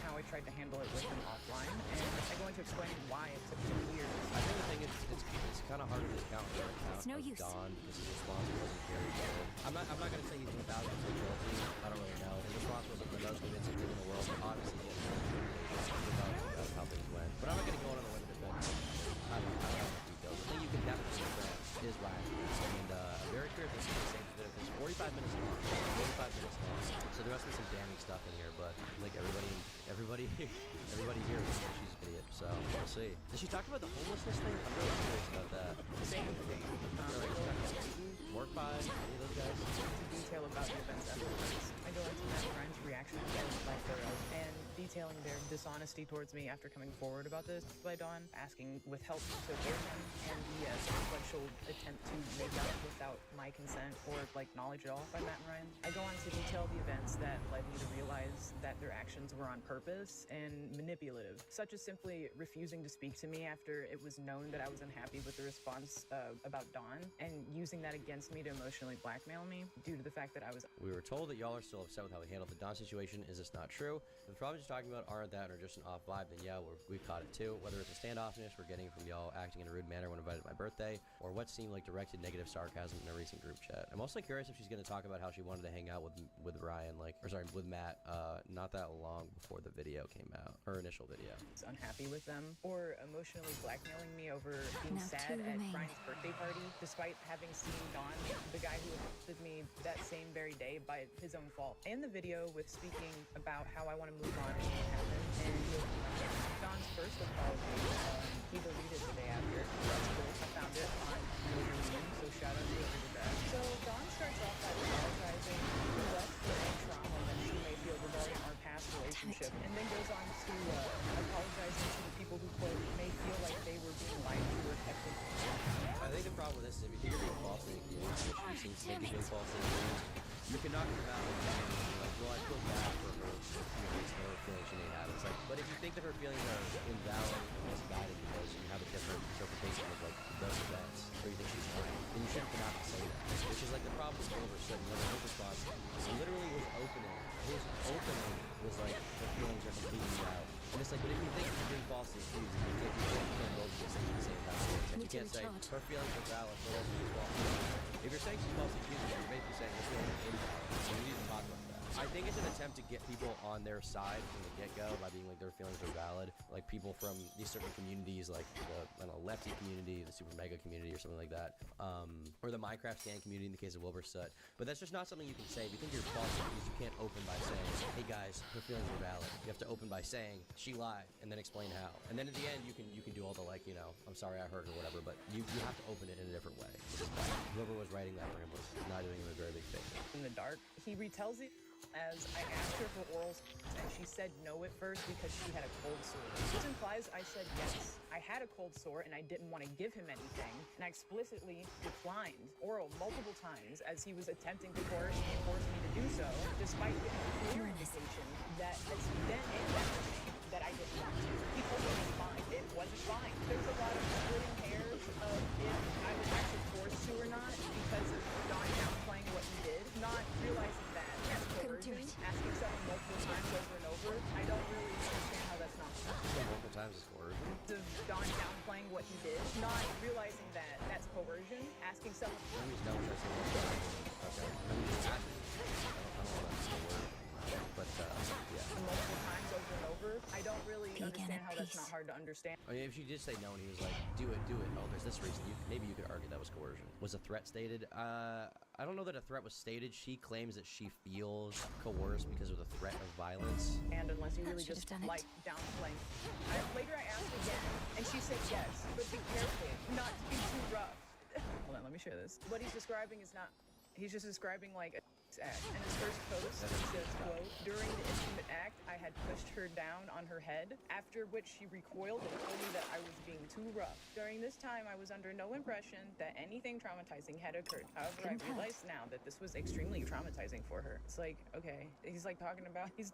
how I tried to handle it with him offline, and I go into explaining why it took 2 years. I think the thing is, it's kind of hard to discount her account It's no of use. Dawn because his response wasn't very good. I'm not gonna say he's 1000% guilty. I don't really know. His response wasn't the most convincing thing in the world, but obviously he had that's how things went. But I'm not gonna go on a limb and defend him. I don't have details. The thing you can definitely defend is Ryan. And I'm very curious if this is the same video because it's 45 minutes long. 45 minutes long. So there must be some damning stuff in here, but like everybody here thinks that she's an idiot. So we'll see. Did she talk about the homelessness thing? I'm really curious about that. Same thing. Morgpie, any of those guys? Detail about the events afterwards. I go into Matt and Ryan's reaction and lack thereof, and detailing their dishonesty towards me after coming forward about this by Dawn, asking with help to avoid him, and the sequential attempt to make out without my consent or like knowledge at all by Matt and Ryan. I go on to detail the events that led me to realize that their actions actions were on purpose and manipulative, such as simply refusing to speak to me after it was known that I was unhappy with the response about Dawn, and using that against me to emotionally blackmail me due to the fact that I was. We were told that y'all are still upset with how we handled the Dawn situation. Is this not true? If the problems you're talking about aren't that or just an off vibe, then yeah, we've caught it too. Whether it's a standoffness we're getting from y'all acting in a rude manner when invited to my birthday, or what seemed like directed negative sarcasm in a recent group chat. I'm also curious if she's going to talk about how she wanted to hang out with Ryan, with Matt, not that long before the video came out, her initial video. Unhappy with them, or emotionally blackmailing me over being sad at Ryan's birthday party, despite having seen Dawn, the guy who assaulted me that same very day by his own fault. And the video with speaking about how I want to move on and what happened, and Dawn's first apology, he deleted the day after. That's cool. I found it on Reunion, so shout out to whoever did that. So Dawn starts off by apologizing for less for any trauma that she may feel regarding our past relationship, and then goes on to apologizing to the people who, quote, may feel like they were being lied to or kept in. I think the problem with this is if you're being falsely accused, which she seems to think you're being falsely accused, you cannot come out and say, like, well, I feel bad for her feelings, her feelings she may have. It's like, but if you think that her feelings are invalid or misguided because you have a different interpretation of, like, those events, or you think she's lying, then you shouldn't come out and say that. Which is like the problem with Silver said, you know, his response literally was opening. His opening was like, her feelings are completely out. And it's like, but if you think you're being falsely accused, you can't both just say the same time. And you can't say, her feelings are valid, but also she's falsely accused. If you're saying she's falsely accused, you're basically saying her feelings are invalid. So we need to talk about that. I think it's an attempt to get people on their side from the get-go by being like their feelings are valid. Like people from these certain communities, like the, I don't know, Lefty community, the Super Mega community, or something like that. Or the Minecraft stan community in the case of Wilbur Soot. But that's just not something you can say. If you think you're falsely accused, you can't open by saying, hey guys, her feelings are valid. You have to open by saying, she lied, and then explain how. And then at the end, you can do all the, like, you know, I'm sorry I hurt or whatever, but you have to open it in a different way. Whoever was writing that for him was not doing him a very big favor. In the dark, he retells it as I asked her for oral sex, and she said no at first because she had a cold sore. This implies I said yes. I had a cold sore and I didn't want to give him anything, and I explicitly declined oral multiple times as he was attempting to coerce me and force me to do so, despite giving a clear indication that as then and everything that I didn't want to. He told me it was fine. It wasn't fine. There's a lot of splitting hairs of if I was actually forced to or not because of Dawn downplaying what he did, not realizing that as coercion, asking someone multiple times over and over, I don't really understand how that's not multiple times is coercion. Of Dawn downplaying what he did, not realizing that that's coercion, asking someone. Okay. I mean, just asking. I don't want to use the word. But, yeah. Multiple times over and over, I don't really understand how that's not hard to understand. I mean, if she did say no and he was like, do it, oh, there's this reason, maybe you could argue that was coercion. Was a threat stated? I don't know that a threat was stated. She claims that she feels coerced because of the threat of violence. And unless you really just like downplaying. Later I asked again, and she said yes, but be careful not to be too rough. Hold on, let me share this. What he's describing is not, he's just describing like a act. And his first post says, quote, during the intimate act, I had pushed her down on her head, after which she recoiled and told me that I was being too rough. During this time, I was under no impression that anything traumatizing had occurred. However, I realize now that this was extremely traumatizing for her. It's like, okay, he's like talking about me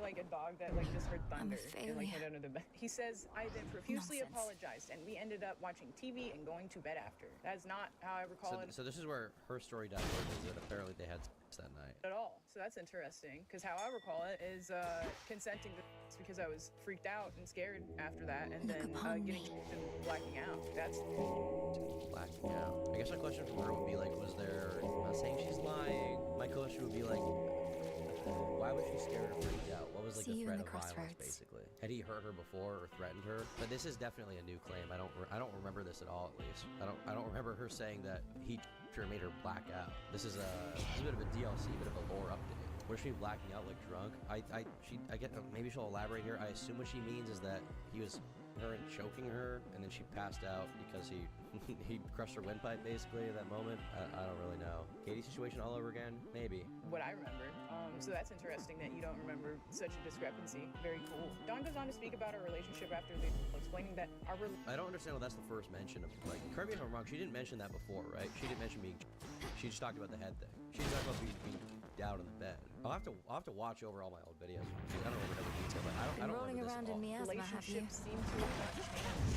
like a dog that like just heard thunder and like hid under the bed. He says, I then profusely apologized, and we ended up watching TV and going to bed after. That's not how I recall it. So this is where her story diverges, that apparently they had sex that night. At all. So that's interesting, because how I recall it is consenting to sex because I was freaked out and scared after that, and then getting and blacking out. That's blacking out. I guess my question from her would be like, was there, I'm not saying she's lying, my question would be like, why was she scared or freaked out? What was like the threat of violence, basically? Had he hurt her before or threatened her? But this is definitely a new claim. I don't remember this at all, at least. I don't remember her saying that he made her black out. This is a bit of a DLC, a bit of a lore update. What is she blacking out, like drunk? I get, maybe she'll elaborate here. I assume what she means is that he was her and choking her, and then she passed out because he crushed her windpipe basically at that moment. I don't really know. Katie's situation all over again? Maybe. What I remember. So that's interesting that you don't remember such a discrepancy. Very cool. Dawn goes on to speak about our relationship after the explaining that our I don't understand why that's the first mention of, like, correct me if I'm wrong, she didn't mention that before, right? She didn't mention being, she just talked about the head thing. She didn't talk about being down in the bed. I'll have to watch over all my old videos. I don't remember every detail, but I don't rolling remember this around at all. in miasma, have you? Relationships seem to have not changed.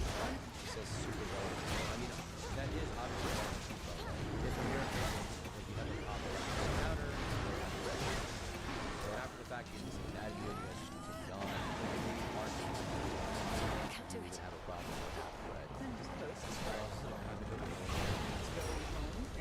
She says super relevant. I mean, that is obviously all info. If you're like you have a complex encounter, or after the fact you just that you guys just take Dawn, Can't do it. have a problem with that, right? Then just post as far as go home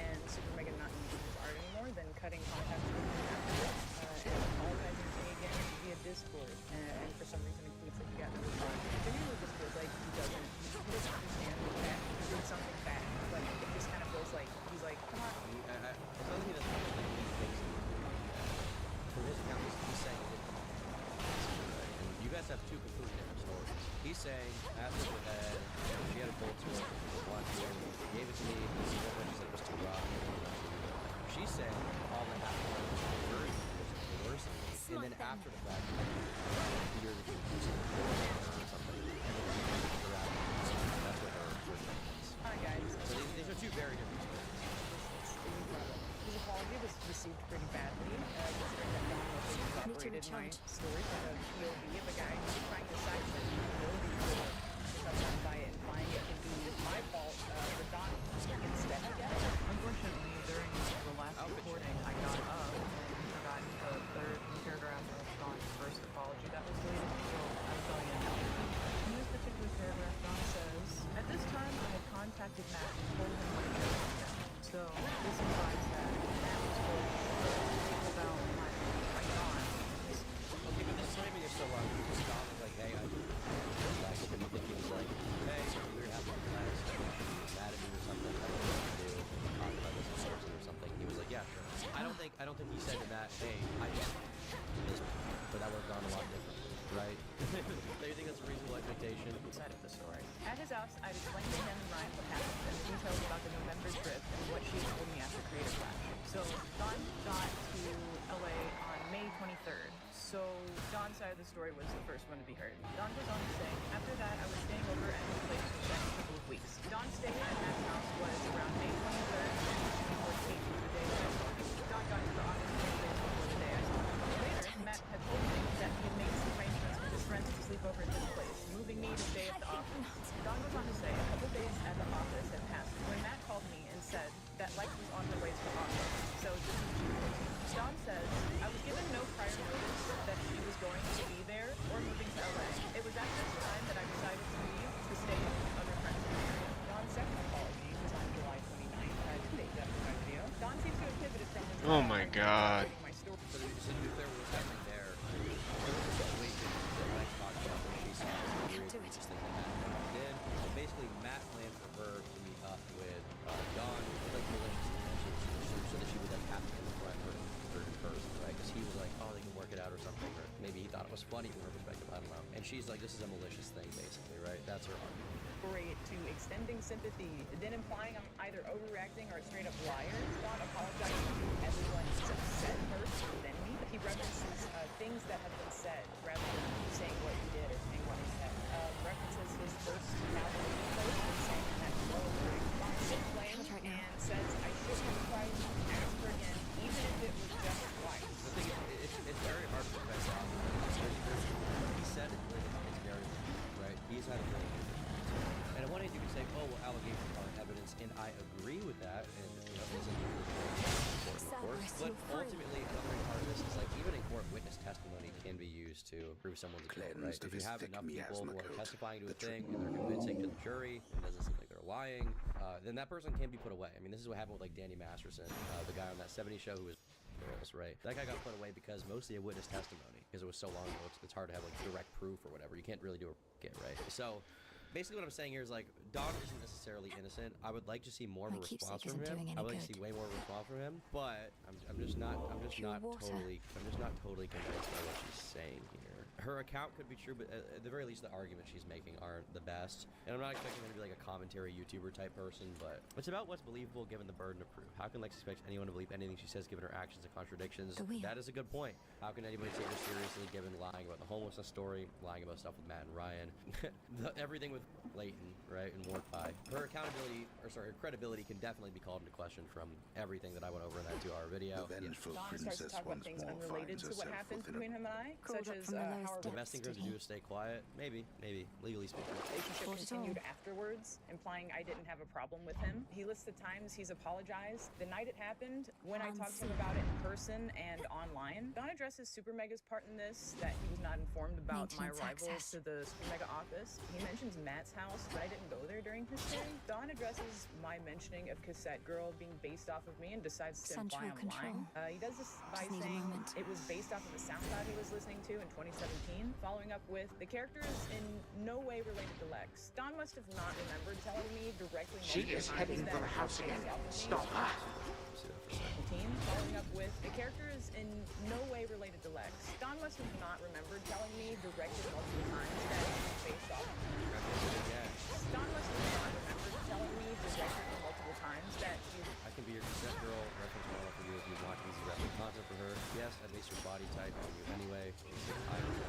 and Super Mega not using his art anymore, then cutting contact with him afterwards, and apologizing to me again via Discord, and for some reason it tweets that he got no reply. To me, it just feels like he doesn't understand the fact he did something bad. Like, it just kind of feels like he's like, come on. I don't think that's what he thinks. For his account, he's saying it. And you guys have two completely different stories. He's saying, after the head, she had a bolt to it, gave it to me, she said it was too rough. She's saying all that happened was coercing me. And then after the fact, you're the or something. And then you're out. That's what her thing is. Alright, guys. So these are two very different stories. His apology was received pretty badly, considering that Don was incorporated my story from a POV of a guy who's trying to sidestep the ability to cut down by it, implying it could be my fault for Don instead, I guess. Unfortunately, during the last recording, I got up and forgot the third paragraph of Don's first apology that was deleted, so I'm filling it in. In this particular paragraph, Don says, "At this time, I had contacted Matt and told him what had happened. So this implies that Matt was told about my Don." Okay, but this is maybe you're so wrong because Don was like, hey, I think he was like, hey, we were having a class, mad at me or something, I don't know what to do, talk about this in person or something. He was like, yeah, sure. I don't think he said to Matt, hey, I did this, but that would have gone a lot differently, right? Do you think that's a reasonable expectation? Side of the story. At his house, I'd explained to him and Ryan what happened and the details about the November trip and what she had told me after Creative Flash. So Don got to LA on May 23rd. So Don's side of the story was the first one to be heard. Don goes on to say, after that, I was staying over at his place for the next couple of weeks. Don's stay at Matt's house was around May 23rd and May 14th, the day that I saw him. Don got to the office 2 days before the day I saw him. Later, Matt had told me that he had made some arrangements with his friends to sleep over at his place, moving me to stay at the office. Don goes on to say, a couple days at the office had passed when Matt called me and said that Lex was on her way to the office. So this is Don says, I was given no prior notice that she was going to be there or moving to LA. It was at this time that I decided to leave to stay with other friends in the area. Don's second apology was on July 29th, the date after my video. Don seems to have pivoted from his Oh my god. my story. So to be clear, what was happening there was a situation that Lex talked about where she saw a series of just things that Matt walked in. And basically, Matt planned for her to meet up with Dawn, like malicious intentions, so that she would like have to confront her in person, right? Because he was like, oh, they can work it out or something, or maybe he thought it was funny from her perspective, I don't know. And she's like, this is a malicious thing, basically, right? That's her argument. To extending sympathy, then implying I'm either overreacting or a straight up liar. Don apologizes to everyone who's upset first than me. He references things that have been said rather than saying what he did or saying what he said. References his first now deleted post and saying that he's overreacting. Don sits blames and says I should have tried to ask her again, even if it was just twice. The thing is, it's very hard to defend Don. He said it, it's very right. He's had a really good. And on one hand, you can say, oh, well, allegations aren't evidence, and I agree with that, and isn't important, of course. But ultimately, another part of this is like, even in court, witness testimony can be used to prove someone's guilt, right? If you have enough people who are testifying to a thing, and they're convincing to the jury, and it doesn't seem like they're lying, then that person can be put away. I mean, this is what happened with like Danny Masterson, the guy on that 70s show who was girls, right? That guy got put away because mostly a witness testimony, because it was so long ago, it's hard to have like direct proof or whatever. You can't really do a get, right? So basically what I'm saying here is like Don isn't necessarily innocent. I would like to see more of a response from him. I would like to see way more response from him, but I'm just not totally convinced by what she's saying here. Her account could be true, but at the very least, the arguments she's making aren't the best. And I'm not expecting her to be like a commentary YouTuber type person, but it's about what's believable given the burden of proof. How can Lex expect anyone to believe anything she says given her actions and contradictions? That is a good point. How can anybody take her seriously given lies lying about the homelessness story, lying about stuff with Matt and Ryan, everything with Layton, right, and Ward Pie. Her her credibility can definitely be called into question from everything that I went over in that 2-hour video. Dawn starts to talk about things unrelated to what happened between him and I, such as how our the best thing for him to do is stay quiet. Maybe, legally speaking. relationship continued afterwards, implying I didn't have a problem with him. He lists the times he's apologized. The night it happened, when I talked to him about it in person and online. Dawn addresses Super Mega's part in this, that he was not informed about my arrival to the Super Mega office. He mentions Matt's house, but I didn't go there during his stay. Dawn addresses my mentioning of Cassette Girl being based off of me and decides to imply I'm lying. He does this by saying it was based off of a SoundCloud he was listening to in 2017, following up with, the character is in no way related to Lex. Dawn must have not remembered telling me directly. She is heading for the house again. Stop her. Following up with, the character is in no way related to Lex. Dawn must have not remembered telling me directly multiple times that he's based off of me. Dawn must have not remembered telling me directly multiple times that he's... I can be your Cassette Girl reference model for you if you want easy reference content for her. Yes, at least your body type on you anyway. I remember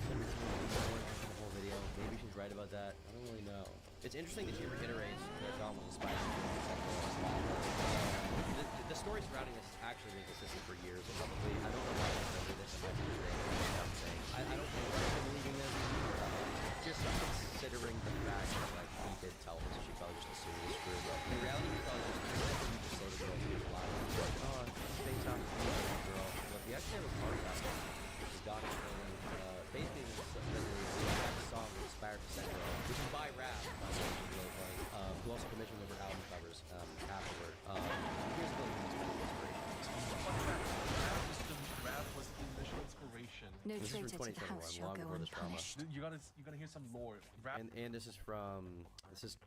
the whole video. Maybe she's right about that. I don't really know. It's interesting that she reiterates that Dawn was inspired the story surrounding this has actually been consistent for years, and probably, I don't know why I remember this, I might be saying. I don't think I'm believing this, just considering the fact that, like, he did tell her, so she probably just assumed he was true, but in reality, he probably just say to the girl who was lying, like, oh, face off to the girl, but he actually have a part about it, he got it from, basically, the song was inspired to Cassette Girl, which is by Rap, by the way, really funny, who also commissioned over album covers, afterward. Here's the Rap was the initial inspiration. No traitor to the house shall go unpunished. You gotta hear some lore. Rap. And this is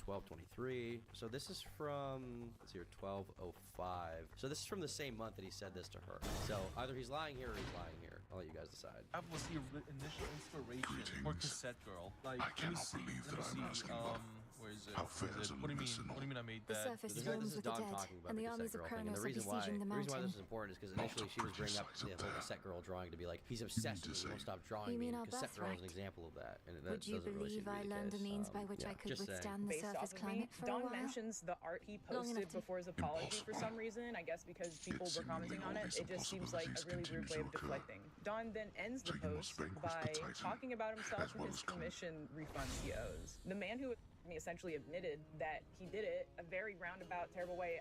12/23. So this is from, let's see here, 12/05. So this is from the same month that he said this to her. So either he's lying here or he's lying here. I'll let you guys decide. Rap was the initial inspiration for Cassette Girl. Like, I cannot believe that I'm asking about. Where is it? How fair does What do you mean? What do you mean I made that? The surface swarms with the dead, and the armies of Kronos are besieging the mountain. The reason why this is important is because initially she was bringing up the whole Cassette Girl drawing to be like, he's obsessed with me, he won't stop drawing me. And Cassette Girl is an example of that. And that would you believe I learned a means by which I could withstand the surface climate for a while? Dawn mentions the art he posted before his apology for some reason. I guess because people were commenting on it. It just seems like a really weird way of deflecting. Dawn then ends the post by talking about himself and his commission refunds he owes. The man who essentially admitted that he did it a very roundabout, terrible way.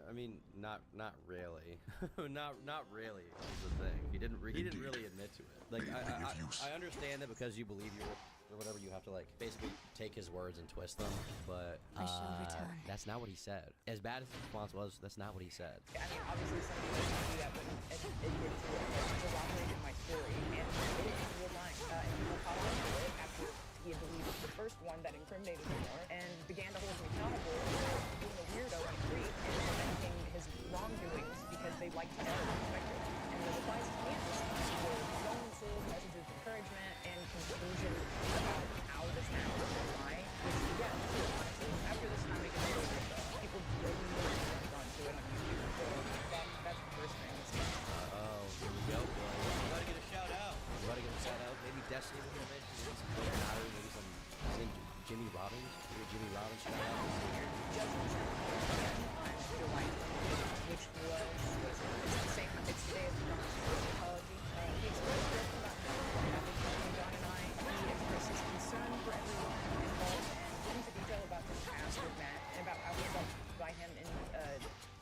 I mean, not really. not really is the thing. He didn't really admit to it. Like, I understand that because you believe you or whatever, you have to, like, basically take his words and twist them, but that's not what he said. As bad as the response was, that's not what he said. I mean, obviously somebody doesn't do that, but admitted to it, was operating in my story, and admitted to real lying, and he apologized for it after he had believed the first one that incriminated him more, and began to hold me accountable for being a weirdo and a creep and lamenting his wrongdoings because they liked to know perspective. And the replies to me at this time were condolences, messages of encouragement, and conclusions about how this happened and why, which, yeah, honestly, after this time, it gets really good, though. People really gone to it on YouTube, so that's the first thing. Here we go, boys. We gotta get a shout out. Maybe Destiny was gonna mention, maybe some Coronado, maybe some Jimmy Robbins. Maybe a Jimmy Robbins shout out. Which was it's the same. It's today as the apology. He expressed this about John and I. He expressed his concern for everyone involved and went into detail about his past with Matt and about how he felt by him and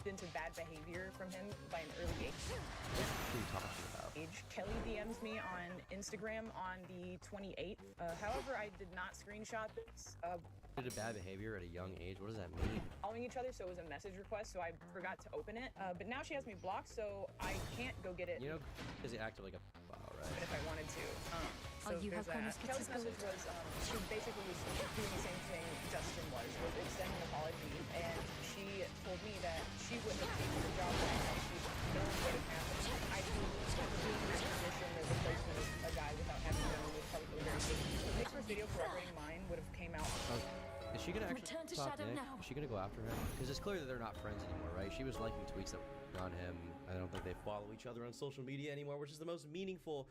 into bad behavior from him by an early age. What are you talking about? Kelly DMs me on Instagram on the 28th. However, I did not screenshot this. Did a bad behavior at a young age? What does that mean? Following each other, so it was a message request, so I forgot to open it. But now she has me blocked, so I can't go get it. You know, because he acted like a right? If I wanted to. So there's that. Kelly's message was, she basically was doing the same thing Justin was extending an apology, and she told me that she wouldn't have taken the job and she'd known what had happened. I being in this position as a placement as a guy without having known was probably very shaky. Nick's first video corroborating mine would have came out. Is she gonna actually talk to Nick? Is she gonna go after him? Because it's clear that they're not friends anymore, right? She was liking tweets that on him. I don't think they follow each other on social media anymore, which is the most meaningful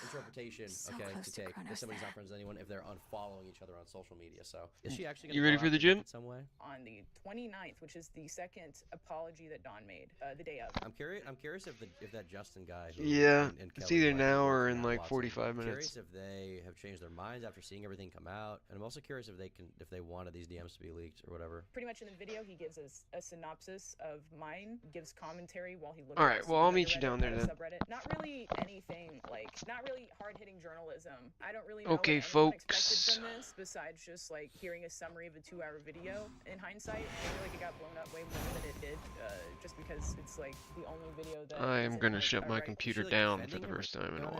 interpretation, okay, to take. If somebody's not friends with anyone, if they're unfollowing each other on social media. So, is she actually gonna You ready go for the after Nick gym? in some way? On the 29th, which is the second apology that Dawn made, the day of. I'm curious if that Justin guy. Yeah, and it's Kelly, either like, now work or for in Matt like Watson. 45 I'm minutes. curious if they have changed their minds after seeing everything come out, and I'm also curious if they wanted these DMs to be leaked or whatever. Pretty much in the video, he gives us a synopsis of mine, gives commentary while he looks. All right, well, I'll meet you down there then. Subreddit. Not really anything like, not really hard-hitting journalism. I don't really know Okay, what anyone folks. expected from this besides just like hearing a summary of a 2-hour video. In hindsight, I feel like it got blown up way more than it did, just because it's like the only video that. I am isn't, gonna like, shut a my right- computer Is she, like, down for defending the him first time in a on while. it?